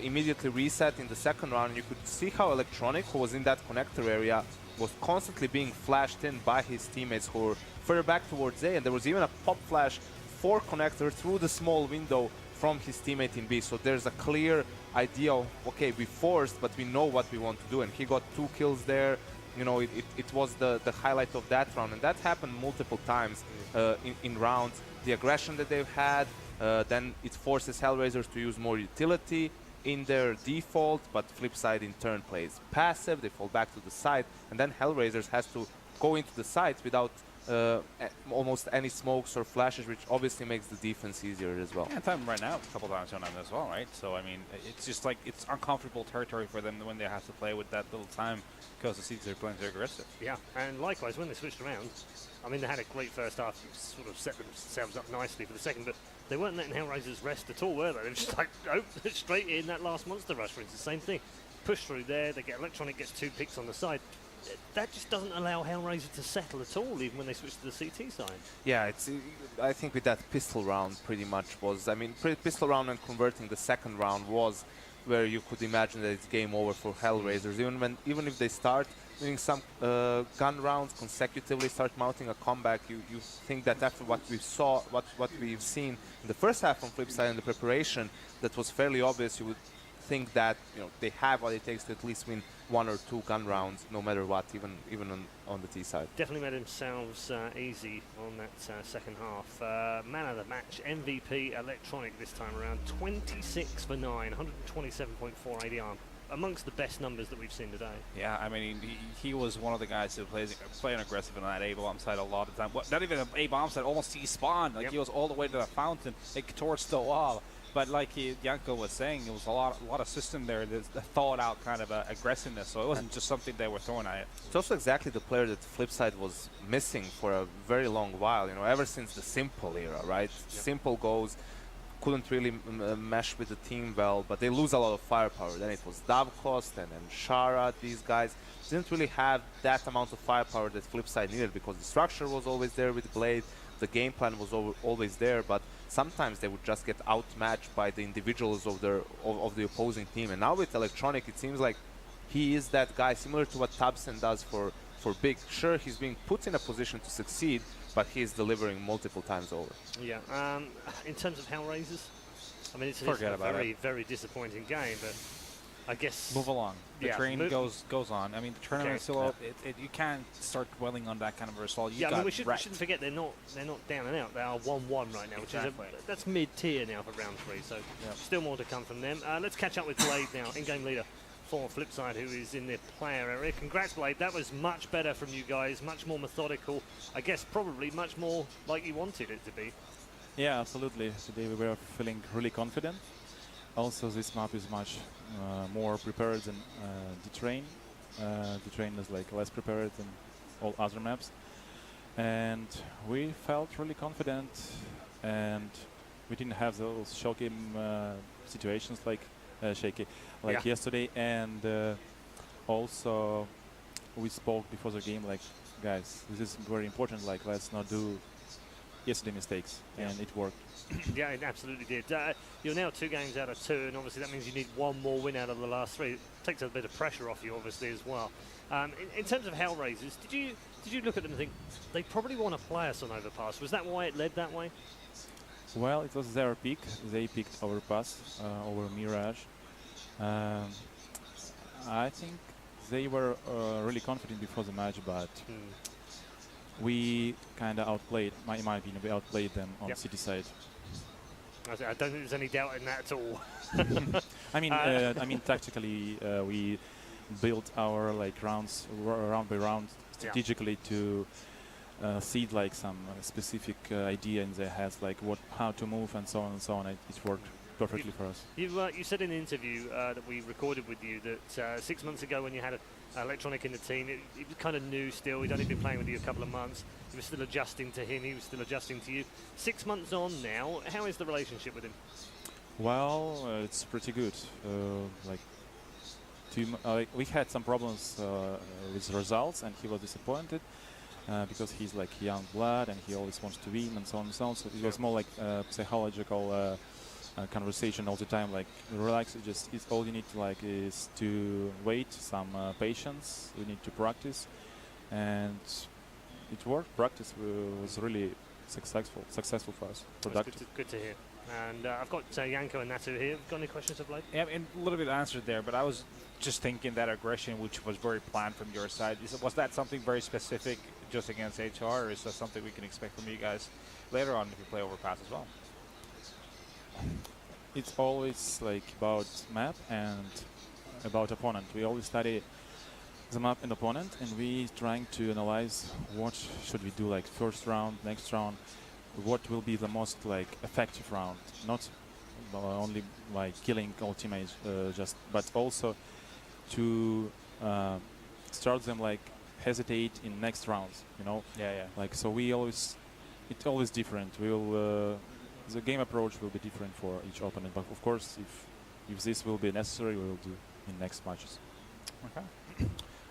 immediately reset in the second round. You could see how Electronic, who was in that connector area, was constantly being flashed in by his teammates who were further back towards A, and there was even a pop flash for Connector through the small window from his teammate in B. So there's a clear idea of, okay, we forced, but we know what we want to do, and he got 2 kills there. It was the highlight of that round, and that happened multiple times in rounds. The aggression that they've had, then it forces Hellraisers to use more utility in their default, but Flipside in turn plays passive. They fall back to the side, and then Hellraisers has to go into the sides without almost any smokes or flashes, which obviously makes the defense easier as well. Yeah, time right now, a couple times on them as well, right? So, I mean, it's just like, it's uncomfortable territory for them when they have to play with that little time because the seeds are playing so aggressive. Yeah, and likewise, when they switched around, I mean, they had a great first half, sort of set themselves up nicely for the second, but they weren't letting Hellraisers rest at all, were they? They were just like, oh, straight in that last Monster Rush, for instance, same thing. Push through there, they get Electronic, gets 2 picks on the side. That just doesn't allow Hellraiser to settle at all, even when they switch to the CT side. Yeah, I think with that pistol round pretty much was, pistol round and converting the second round was where you could imagine that it's game over for Hellraisers. Even if they start winning some gun rounds consecutively, start mounting a comeback, you think that after what we've seen in the first half from Flipside and the preparation, that was fairly obvious. You would think that they have what it takes to at least win 1 or 2 gun rounds, no matter what, even on the T side. Definitely made themselves easy on that second half. Man of the match, MVP Electronic this time around, 26 for 9, 127.4 ADR. Amongst the best numbers that we've seen today. Yeah, I mean, he was one of the guys who plays playing aggressive on that A-bomb side a lot of the time. Well, not even an A-bomb side, almost C-spawn. Like, he was all the way to the fountain, like, towards the wall. But like Yanko was saying, it was a lot of system there, the thought-out kind of aggressiveness, so it wasn't just something they were throwing at it. It's also exactly the player that Flipside was missing for a very long while, ever since the Simple era, right? Yep. Simple goes, couldn't really mesh with the team well, but they lose a lot of firepower. Then it was Davkost and then Shara, these guys didn't really have that amount of firepower that Flipside needed, because the structure was always there with Blade, the game plan was always there, but sometimes they would just get outmatched by the individuals of the opposing team. And now with Electronic, it seems like he is that guy, similar to what Tabsen does for Big. Sure, he's being put in a position to succeed, but he's delivering multiple times over. Yeah. In terms of Hellraisers, I mean, it's a very, very disappointing game, but I guess move along. The train goes on. I mean, the tournament is still you can't start dwelling on that kind of a result. I mean, we shouldn't forget they're not down and out. They are 1-1 right now, which is that's mid-tier now for round 3. So still more to come from them. Let's catch up with Blade now, in-game leader for Flipside, who is in the player area. Congrats, Blade. That was much better from you guys, much more methodical. I guess probably much more like you wanted it to be. Yeah, absolutely. Today we were feeling really confident. Also, this map is much more prepared than D-Train. D-Train is like less prepared than all other maps. And we felt really confident, and we didn't have those shaky situations like yesterday. And also we spoke before the game like, guys, this is very important, like let's not do yesterday mistakes, and it worked. Yeah, it absolutely did. You're now 2 games out of 2, and obviously that means you need 1 more win out of the last 3. It takes a bit of pressure off you, obviously, as well. In terms of Hellraisers, did you look at them and think they probably want to play us on Overpass? Was that why it led that way? Well, it was their pick. They picked Overpass over Mirage. I think they were really confident before the match, but we kind of outplayed, in my opinion, we outplayed them on city side. I don't think there's any doubt in that at all. I mean, tactically, we built our rounds round by round strategically to seed like some specific idea in their heads, like how to move and so on and so on. It worked perfectly for us. You said in an interview that we recorded with you that 6 months ago when you had Electronic in the team, it was kind of new still. He'd only been playing with you a couple of months. You were still adjusting to him. He was still adjusting to you. 6 months on now, how is the relationship with him? Well, it's pretty good. We had some problems with results, and he was disappointed because he's like young blood and he always wants to win and so on and so on. So it was more like psychological conversation all the time, like relax. It's all you need to like is to wait, some patience. We need to practice, and it worked. Practice was really successful for us. Productive. Good to hear. And I've got Yanko and Natu here. Got any questions of Blade? Yeah, and a little bit answered there, but I was just thinking that aggression, which was very planned from your side, was that something very specific just against HR, or is that something we can expect from you guys later on if you play Overpass as well? It's always like about map and about opponent. We always study the map and opponent, and we trying to analyze what should we do, like first round, next round, what will be the most like effective round, not only like killing all teammates, but also to start them like hesitate in next rounds, you know. Yeah. Like so, it's always different. The game approach will be different for each opponent, but of course, if this will be necessary, we will do in next matches. Okay.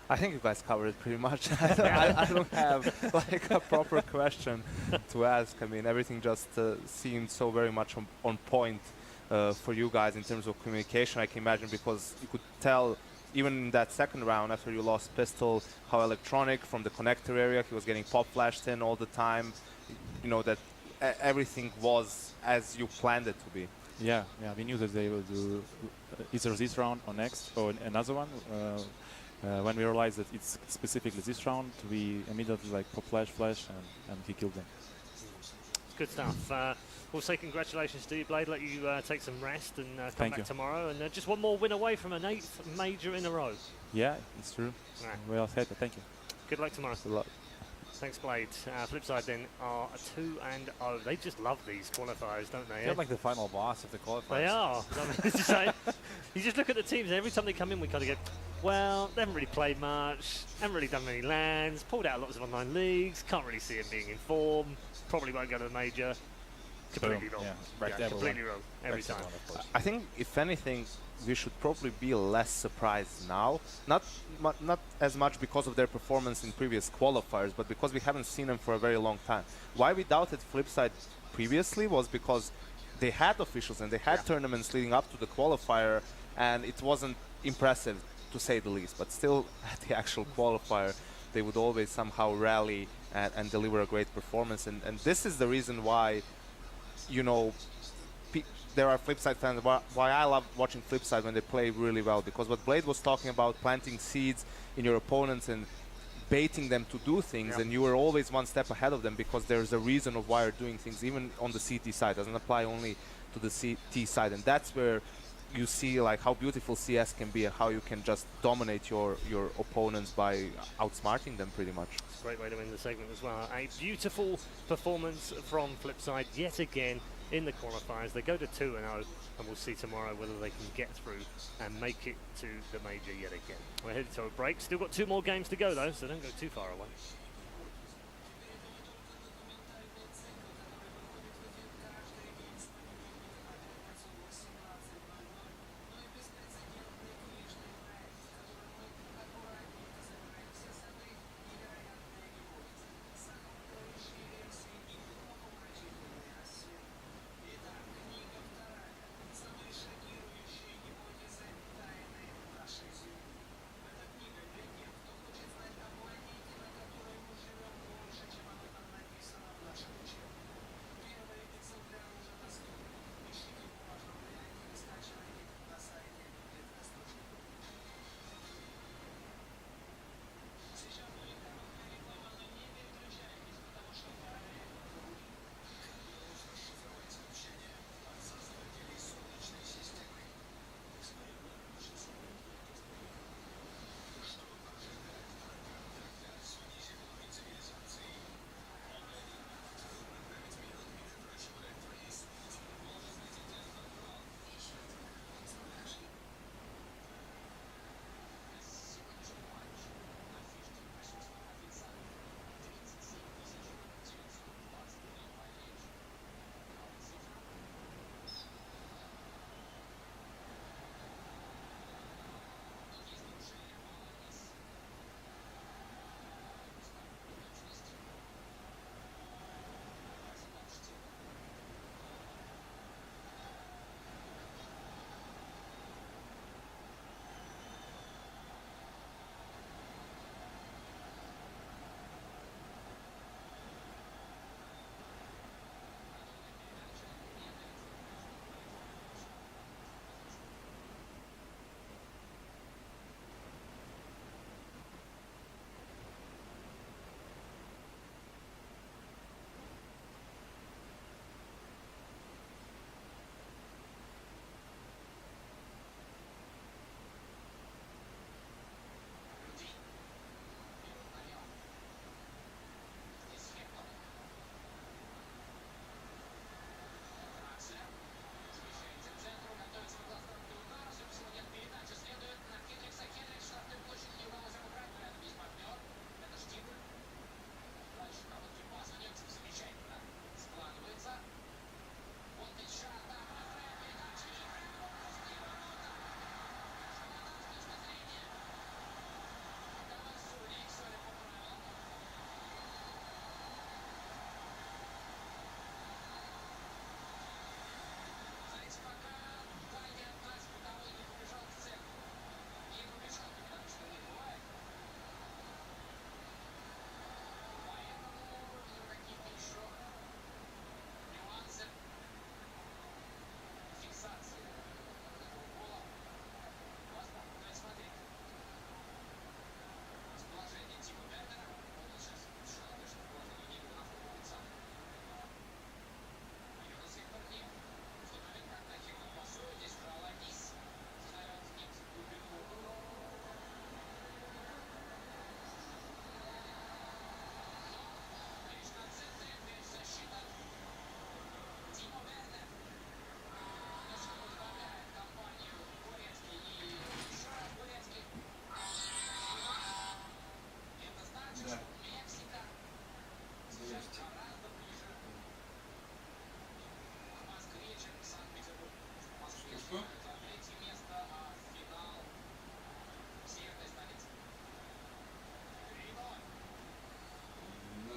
I think you guys covered it pretty much. I don't have like a proper question to ask. I mean, everything just seemed so very much on point for you guys in terms of communication. I can imagine, because you could tell even in that second round after you lost Pistol, how Electronic from the connector area, he was getting pop flashed in all the time. You know that everything was as you planned it to be. Yeah. We knew that they will do either this round or next or another one. When we realized that it's specifically this round, we immediately like pop flash, and he killed them. Good stuff. We'll say congratulations to you, Blade. Let you take some rest and come back tomorrow. And just one more win away from an 8th major in a row. Yeah, it's true. Right. Well said. Thank you. Good luck tomorrow. Good luck. Thanks, Blade. Flipside then are 2-0. They just love these qualifiers, don't they? They're like the final boss of the qualifiers. They are. You just look at the teams, and every time they come in, we kind of go, well, they haven't really played much, haven't really done many lands, pulled out lots of online leagues, can't really see them being in form, probably won't go to the major. Completely wrong. Yeah, completely wrong every time. I think, if anything, we should probably be less surprised now. Not as much because of their performance in previous qualifiers, but because we haven't seen them for a very long time. Why we doubted Flipside previously was because they had officials and they had tournaments leading up to the qualifier, and it wasn't impressive, to say the least. But still, at the actual qualifier, they would always somehow rally and deliver a great performance. And this is the reason why, you know, there are Flipside fans, why I love watching Flipside when they play really well, because what Blade was talking about, planting seeds in your opponents and baiting them to do things, and you were always one step ahead of them because there's a reason of why you're doing things, even on the CT side. It doesn't apply only to the CT side, and that's where you see like how beautiful CS can be and how you can just dominate your opponents by outsmarting them pretty much. It's a great way to win the segment as well. A beautiful performance from Flipside yet again in the qualifiers. They go to 2-0, and we'll see tomorrow whether they can get through and make it to the major yet again. We're headed to a break. Still got 2 more games to go though, so don't go too far away.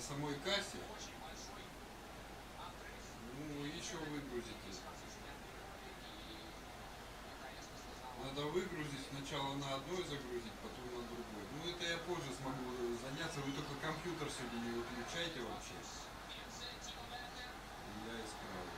самой кассе, ну, еще выгрузите. Надо выгрузить, сначала на одной загрузить, потом на другой. Ну, это я позже смогу заняться. Вы только компьютер сегодня не выключайте вообще. И я исправлю.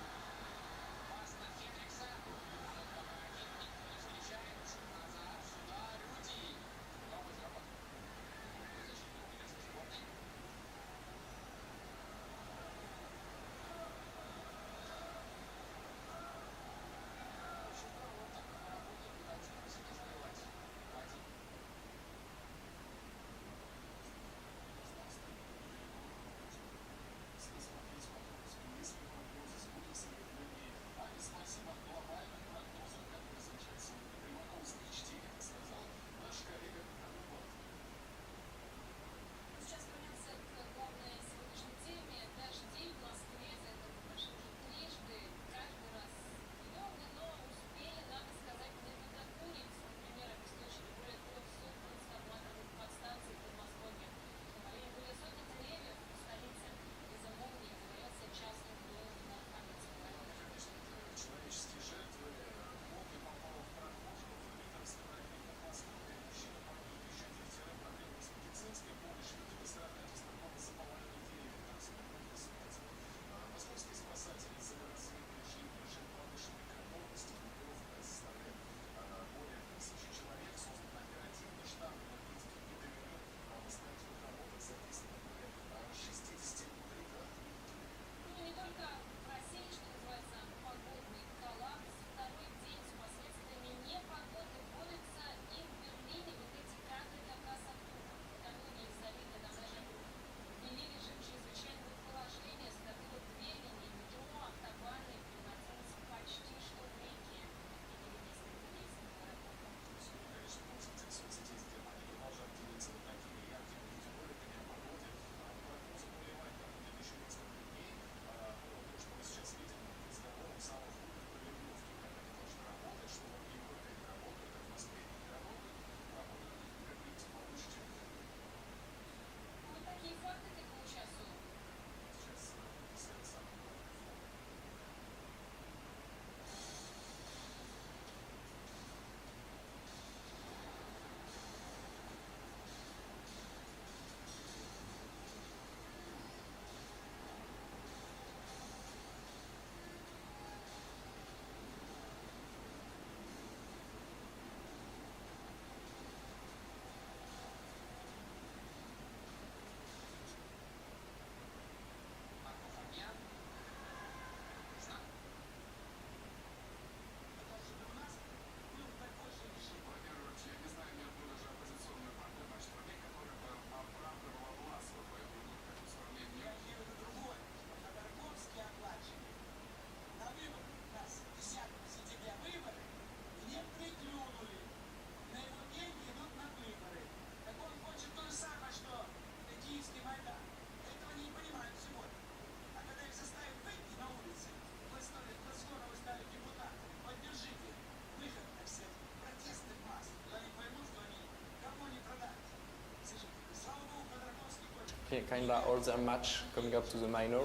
kind of all their match coming up to the minor.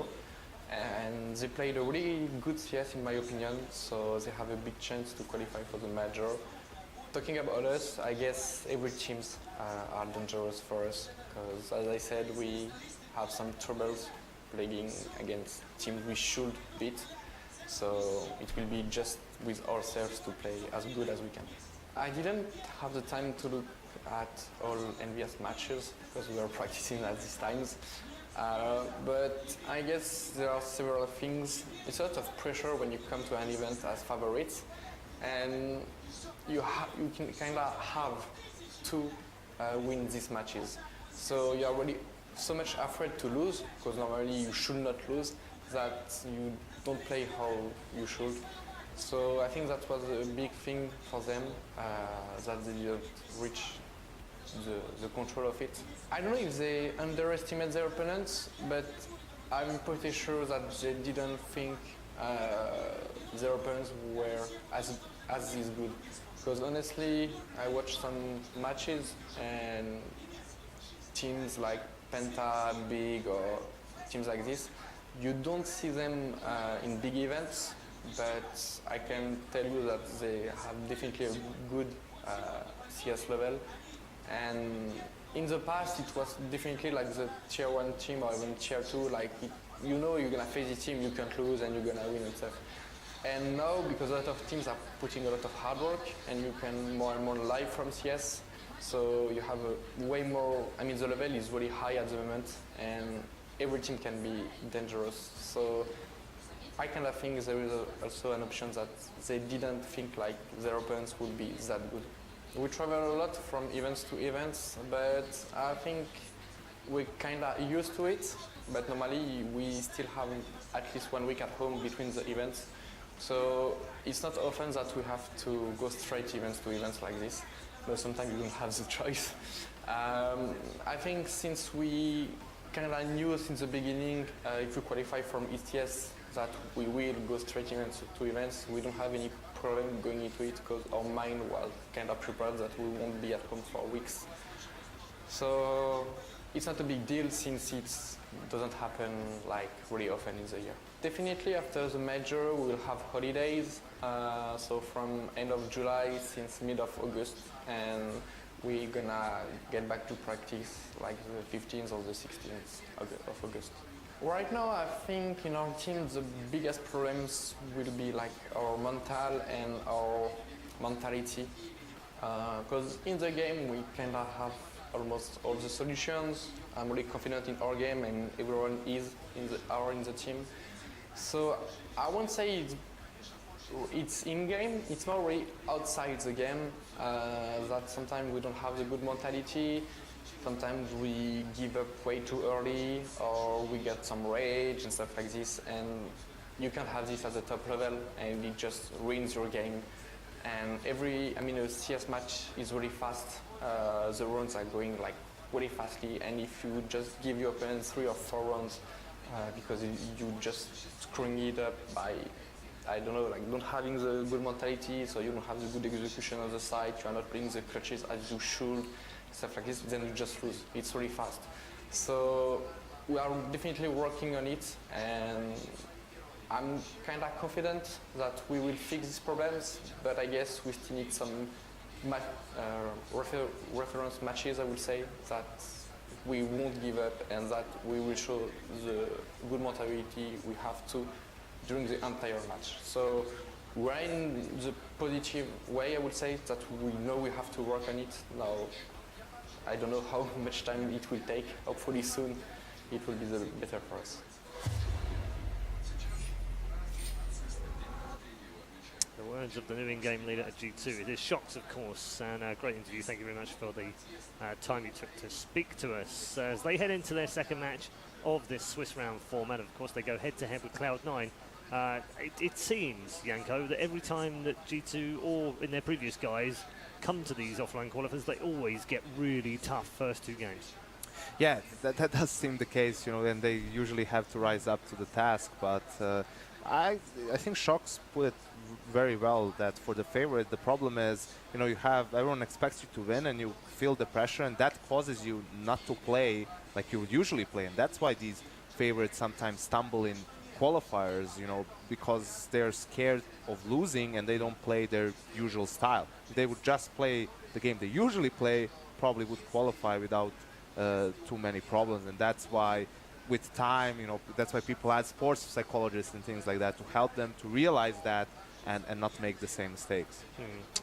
And they played a really good CS in my opinion, so they have a big chance to qualify for the major. Talking about us, I guess every teams are dangerous for us, because as I said, we have some troubles playing against teams we should beat. So it will be just with ourselves to play as good as we can. I didn't have the time to look at all NVS matches because we were practicing at these times. But I guess there are several things. It's a lot of pressure when you come to an event as favorites, and you can kind of have to win these matches. So you're already so much afraid to lose, because normally you should not lose, that you don't play how you should. So I think that was a big thing for them, that they didn't reach the control of it. I don't know if they underestimate their opponents, but I'm pretty sure that they didn't think their opponents were as this good. Because honestly, I watched some matches and teams like Penta, Big, or teams like this, you don't see them in big events, but I can tell you that they have definitely a good CS level. And in the past, it was definitely like the tier 1 team or even tier 2, like you know you're gonna face the team, you can't lose and you're gonna win and stuff. And now, because a lot of teams are putting a lot of hard work and you can more and more live from CS, so you have a way more, I mean the level is really high at the moment and every team can be dangerous. So I kind of think there is also an option that they didn't think like their opponents would be that good. We travel a lot from events to events, but I think we're kind of used to it. But normally we still have at least 1 week at home between the events. So it's not often that we have to go straight events to events like this, but sometimes you don't have the choice. I think since we kind of knew since the beginning, if we qualify from ETS, that we will go straight events to events, we don't have any problem going into it because our mind was kind of prepared that we won't be at home for weeks. So it's not a big deal since it doesn't happen like really often in the year. Definitely after the major we will have holidays, so from end of July since mid of August, and we're gonna get back to practice like the 15th or the 16th of August. Right now I think in our team the biggest problems will be like our mental and our mentality, because in the game we kind of have almost all the solutions. I'm really confident in our game and everyone is in the team. So I won't say it's in-game, it's more really outside the game, that sometimes we don't have the good mentality, sometimes we give up way too early, or we get some rage and stuff like this, and you can't have this at the top level, and it just ruins your game. And a CS match is really fast, the rounds are going like really fastly, and if you just give your opponent 3 or 4 rounds, because you just screwing it up by, I don't know, like not having the good mentality, so you don't have the good execution on the side, you are not playing the clutches as you should, stuff like this, then you just lose. It's really fast. So we are definitely working on it, and I'm kind of confident that we will fix these problems, but I guess we still need some reference matches, I would say, that we won't give up and that we will show the good mentality we have to during the entire match. So we're in the positive way, I would say, that we know we have to work on it. Now, I don't know how much time it will take. Hopefully soon it will be better for us. The words of the new in-game leader at G2. It is Shocks, of course, and a great interview. Thank you very much for the time you took to speak to us. As they head into their second match of this Swiss round format, of course, they go head-to-head with Cloud9. It seems, Janko, that every time that G2 or in their previous guys come to these offline qualifiers, they always get really tough first 2 games. Yeah, that does seem the case, you know, and they usually have to rise up to the task, but I think Shocks put it very well that for the favorite, the problem is, you know, you have everyone expects you to win and you feel the pressure, and that causes you not to play like you would usually play, and that's why these favorites sometimes stumble in qualifiers, you know, because they're scared of losing and they don't play their usual style. If they would just play the game they usually play, probably would qualify without too many problems, and that's why with time, you know, that's why people add sports psychologists and things like that to help them to realize that and not make the same mistakes.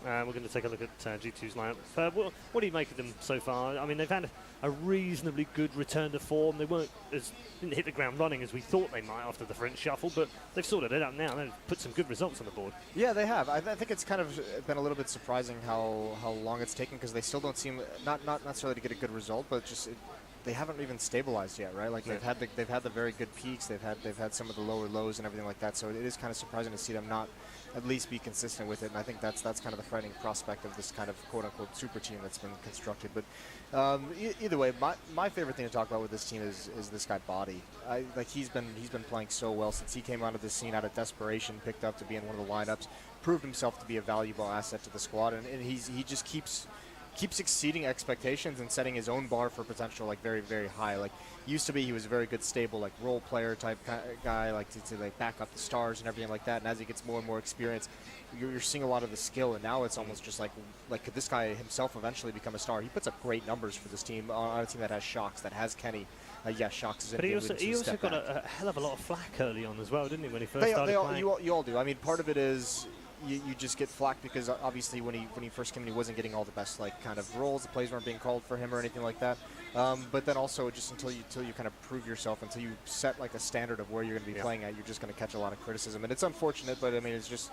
We're going to take a look at G2's lineup. What do you make of them so far? I mean, they've had a reasonably good return to form. They didn't hit the ground running as we thought they might after the French shuffle, but they've sorted it out now. They've put some good results on the board. Yeah, they have. I think it's kind of been a little bit surprising how long it's taken, because they still don't seem not necessarily to get a good result, but just they haven't even stabilized yet, right? Like they've had the very good peaks, they've had some of the lower lows and everything like that. So it is kind of surprising to see them not at least be consistent with it, and I think that's kind of the frightening prospect of this kind of quote-unquote super team that's been constructed. But either way, my favorite thing to talk about with this team is this guy Body. He's been playing so well since he came onto the scene out of desperation, picked up to be in one of the lineups, proved himself to be a valuable asset to the squad, and he just keeps exceeding expectations and setting his own bar for potential like very, very high. Like used to be, he was a very good stable like role player type guy, like to like back up the stars and everything like that. And as he gets more and more experience, you're seeing a lot of the skill, and now it's almost just like could this guy himself eventually become a star? He puts up great numbers for this team on a team that has Shocks, that has Kenny. Yeah, Shocks is in. But he also got a hell of a lot of flack early on as well, didn't he, when he first started playing? You all do. I mean, part of it is you just get flack because obviously when he first came in, he wasn't getting all the best like kind of roles. The plays weren't being called for him or anything like that. But then also just until you kind of prove yourself, until you set like a standard of where you're going to be playing at, you're just going to catch a lot of criticism. And it's unfortunate, but I mean, it's just,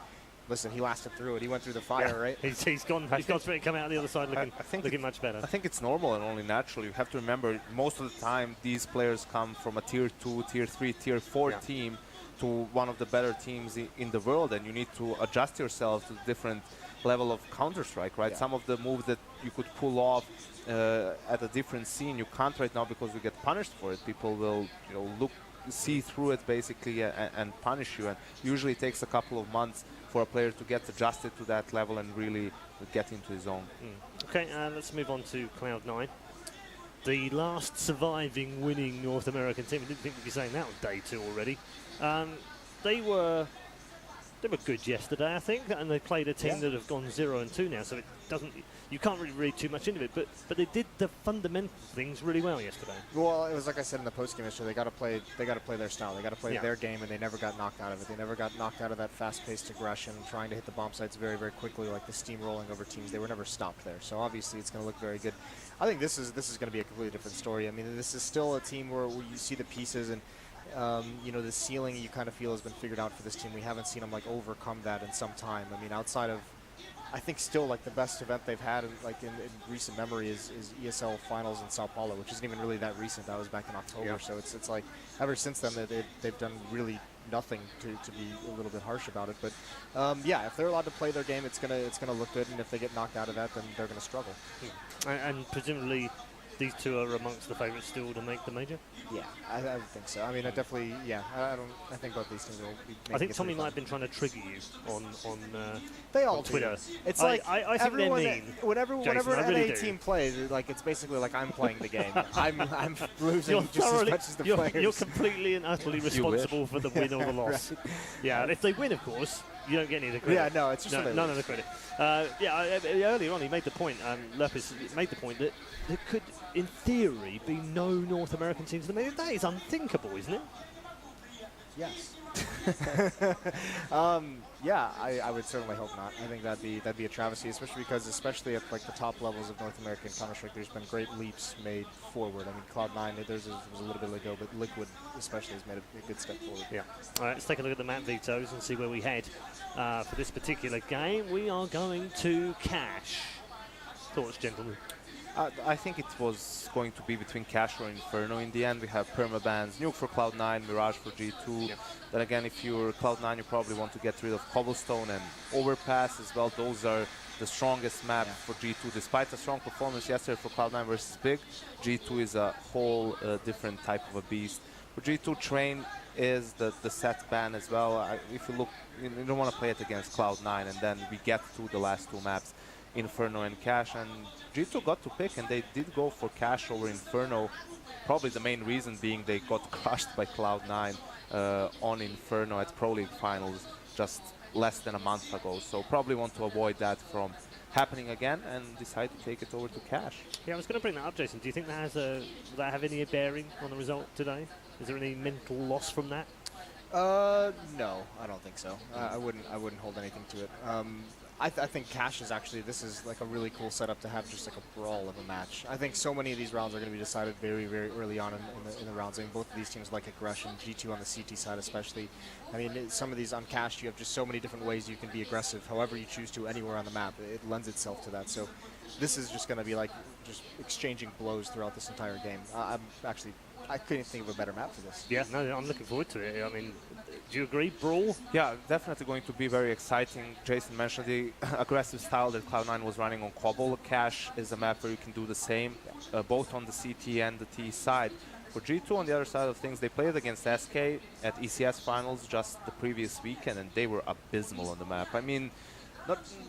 listen, he lasted through it. He went through the fire, right? He's gone through it, come out the other side looking much better. I think it's normal and only natural. You have to remember, most of the time, these players come from a tier 2, tier 3, tier 4 team to one of the better teams in the world, and you need to adjust yourself to the different level of Counter-Strike, right? Some of the moves that you could pull off at a different scene, you can't right now because you get punished for it. People will, you know, see through it basically and punish you, and usually it takes a couple of months for a player to get adjusted to that level and really get into his own. Okay, let's move on to Cloud9. The last surviving winning North American team. I didn't think we'd be saying that on day 2 already. They were good yesterday, I think, and they played a team that have gone 0-2 now, so it doesn't. You can't really read too much into it, but they did the fundamental things really well yesterday. Well, it was like I said in the post game yesterday. They got to play their style. They got to play their game, and they never got knocked out of it. They never got knocked out of that fast-paced aggression, trying to hit the bomb sites very, very quickly, like the steamrolling over teams. They were never stopped there. So obviously, it's going to look very good. I think this is going to be a completely different story. I mean, this is still a team where you see the pieces and. You know, the ceiling you kind of feel has been figured out for this team. We haven't seen them like overcome that in some time. I mean, outside of, I think still like the best event they've had in recent memory is ESL finals in Sao Paulo, which isn't even really that recent. That was back in October. So it's like ever since then they've done really nothing to be a little bit harsh about it. But yeah, if they're allowed to play their game, it's gonna look good. And if they get knocked out of that, then they're gonna struggle. And presumably, these two are amongst the favourites still to make the major? Yeah, I think so. I mean, I definitely, yeah. I think both these teams will be making I think Tommy might have been trying to trigger you on they all on Twitter. It's like I think they're mean. Whenever Jason, an NA team plays, it's basically like I'm playing the game. I'm losing just as much as the players. You're completely and utterly responsible for the win or the loss. Right. Yeah, and if they win, of course, you don't get any of the credit. Yeah, no, it's just none of the credit. Earlier on, he made the point. Lepis made the point that there could, in theory, be no North American teams. That is unthinkable, isn't it? Yes. Yeah, I would certainly hope not. I think that'd be a travesty, especially at like the top levels of North American Counter-Strike, there's been great leaps made forward. I mean, Cloud9, theirs was a little bit ago, but Liquid especially has made a good step forward. Yeah. All right, let's take a look at the map vetoes and see where we head for this particular game. We are going to Cash. Thoughts, gentlemen? I think it was going to be between Cash or Inferno. In the end, we have permabans, Nuke for Cloud9, Mirage for G2. Yep. Then again, if you're Cloud9, you probably want to get rid of Cobblestone and Overpass as well. Those are the strongest maps for G2. Despite a strong performance yesterday for Cloud9 versus Big, G2 is a whole different type of a beast. For G2, Train is the set ban as well. If you look, you don't want to play it against Cloud9, and then we get to the last two maps, Inferno and Cash, and G2 got to pick, and they did go for Cash over Inferno. Probably the main reason being they got crushed by Cloud9 on Inferno at Pro League Finals just less than a month ago. So probably want to avoid that from happening again and decide to take it over to Cash. Yeah, I was going to bring that up, Jason. Do you think that will that have any bearing on the result today? Is there any mental loss from that? No, I don't think so. I wouldn't hold anything to it. I think Cash is actually, this is like a really cool setup to have just like a brawl of a match. I think so many of these rounds are going to be decided very, very early on in the rounds. I mean, both of these teams like aggression, G2 on the CT side especially. I mean, some of these on Cash, you have just so many different ways you can be aggressive, however you choose to, anywhere on the map. It lends itself to that. So this is just going to be like just exchanging blows throughout this entire game. I couldn't think of a better map for this. Yeah, no, I'm looking forward to it. I mean, do you agree, Brawl? Yeah, definitely going to be very exciting. Jason mentioned the aggressive style that Cloud9 was running on Cobble. Cash is a map where you can do the same, both on the CT and the T side. For G2, on the other side of things, they played against SK at ECS Finals just the previous weekend, and they were abysmal on the map. I mean,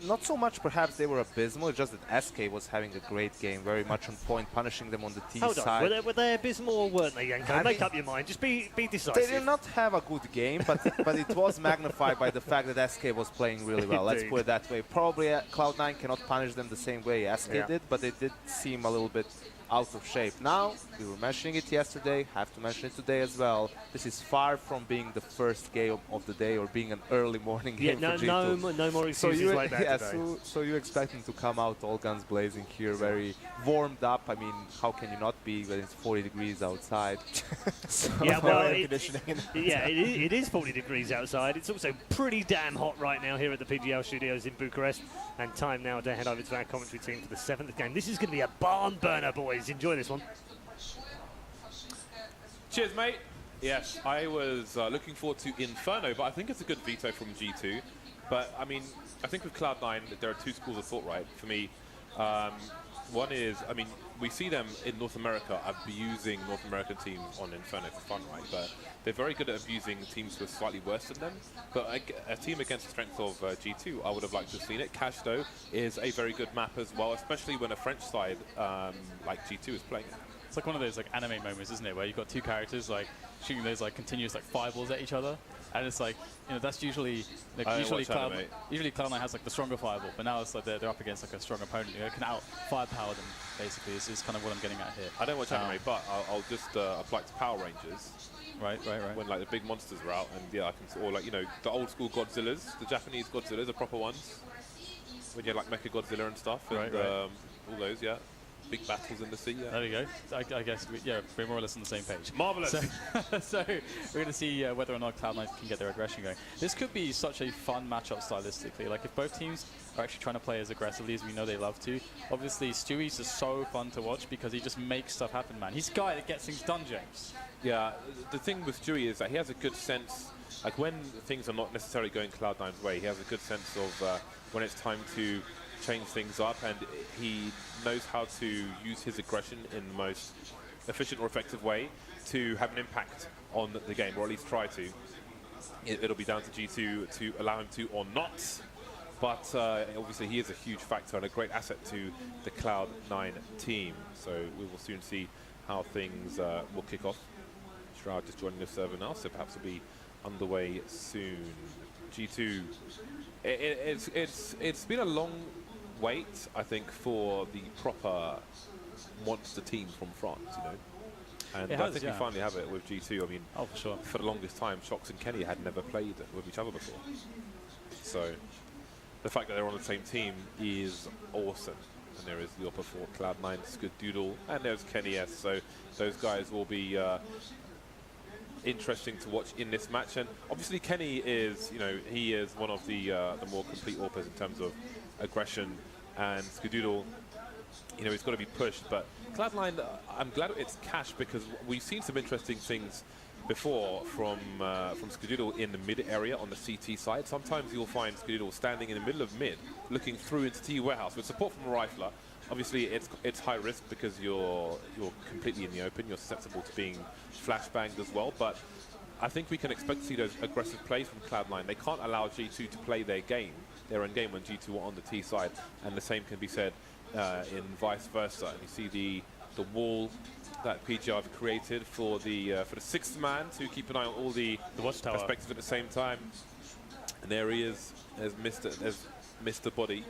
not so much perhaps they were abysmal, it's just that SK was having a great game, very much on point, punishing them on the T side. Hold on, were they abysmal or weren't they, Yanko? Make up your mind, just be decisive. They did not have a good game, but it was magnified by the fact that SK was playing really well. Let's put it that way. Probably Cloud9 cannot punish them the same way SK did, but they did seem a little bit out of shape. Now, we were mentioning it yesterday, have to mention it today as well. This is far from being the first game of the day or being an early morning game for G2. No more excuses like that today. So you expect them to come out all guns blazing here, very warmed up. I mean, how can you not be when it's 40 degrees outside? Yeah, well, it is 40 degrees outside. It's also pretty damn hot right now here at the PGL studios in Bucharest. And time now to head over to our commentary team for the 7th game. This is going to be a barn burner, boys. Enjoy this one. Cheers, mate. Yes, I was looking forward to Inferno, but I think it's a good veto from G2. But, I mean, I think with Cloud9, there are two schools of thought, right? For me, one is, I mean, we see them in North America abusing North American teams on Inferno for fun, right? But they're very good at abusing teams who are slightly worse than them. But a team against the strength of G2, I would have liked to have seen it. Cash, though, is a very good map as well, especially when a French side like G2 is playing it. It's like one of those like anime moments, isn't it, where you've got two characters like shooting those like continuous like fireballs at each other, and it's like, you know, that's usually like, usually Cloud9 has like the stronger fireball, but now it's like they're up against like a strong opponent who can out firepower them. Basically, is kind of what I'm getting at here. I don't watch anime, but I'll just apply it to Power Rangers. Right. When like the big monsters are out, and yeah, I can, or like, you know, the old school Godzillas, the Japanese Godzillas, the proper ones. When you have like Mecha Godzilla and stuff, and all those, yeah. Big battles in the sea, yeah. There we go. I guess, we're more or less on the same page. Marvellous. So we're going to see whether or not Cloud9 can get their aggression going. This could be such a fun matchup stylistically. Like, if both teams are actually trying to play as aggressively as we know they love to, obviously Stewie's is so fun to watch because he just makes stuff happen, man. He's a guy that gets things done, James. Yeah, the thing with Stewie is that he has a good sense, like when things are not necessarily going Cloud9's way, he has a good sense of when it's time to change things up, and he knows how to use his aggression in the most efficient or effective way to have an impact on the game, or at least try to. It'll be down to G2 to allow him to or not, but obviously he is a huge factor and a great asset to the Cloud9 team, so we will soon see how things will kick off. Shroud just joining the server now, so perhaps it'll be underway soon. G2, it's been a long wait, I think, for the proper monster team from France, you know. And I think we finally have it with G2. I mean, for sure. For the longest time, Shox and Kenny had never played with each other before. So the fact that they're on the same team is awesome. And there is the upper for Cloud9, Skadoodle, and there's Kenny S. So those guys will be interesting to watch in this match. And obviously Kenny is, you know, he is one of the more complete AWPers in terms of aggression, and Skadoodle, you know, he's got to be pushed. But Cloud9, I'm glad it's Cash because we've seen some interesting things before from Skadoodle in the mid area on the CT side. Sometimes you'll find Skadoodle standing in the middle of mid, looking through into T warehouse with support from a rifler, Obviously, it's high risk because you're completely in the open. You're susceptible to being flashbanged as well. But I think we can expect to see those aggressive plays from Cloud9. They can't allow G2 to play their own game when G2 are on the T side, and the same can be said in vice versa. And you see the wall that PGR have created for the sixth man to keep an eye on all the watchtower perspectives at the same time. And there he is, as Mr. Body,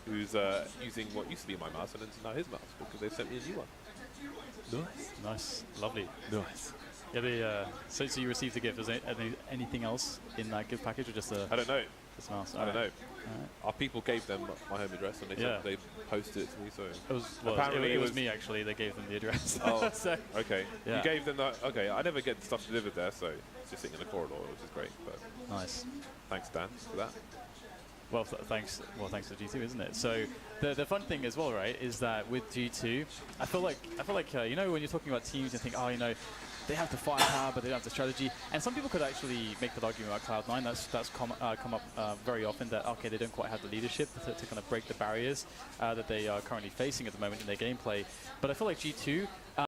who's using what used to be my mouse and it's now his mouse because they sent me a new one. Nice, lovely. Nice. Yeah, so you received the gift. Is there anything else in that gift package, or just a? I don't know. Just an mouse. I don't know. Our people gave them my home address and they said they posted it to me. So apparently it was me actually. They gave them the address. Oh, so, okay. Yeah. You gave them that. Okay, I never get stuff delivered there, so it's just sitting in the corridor, which is great. But nice. Thanks, Dan, for that. Well, thanks to G2, isn't it? So the fun thing as well, right, is that with G2, I feel like you know, when you're talking about teams, you think, oh, you know, they have the firepower, but they don't have the strategy. And some people could actually make that argument about Cloud9. That's come up very often, that okay, they don't quite have the leadership to kind of break the barriers that they are currently facing at the moment in their gameplay. But I feel like G2.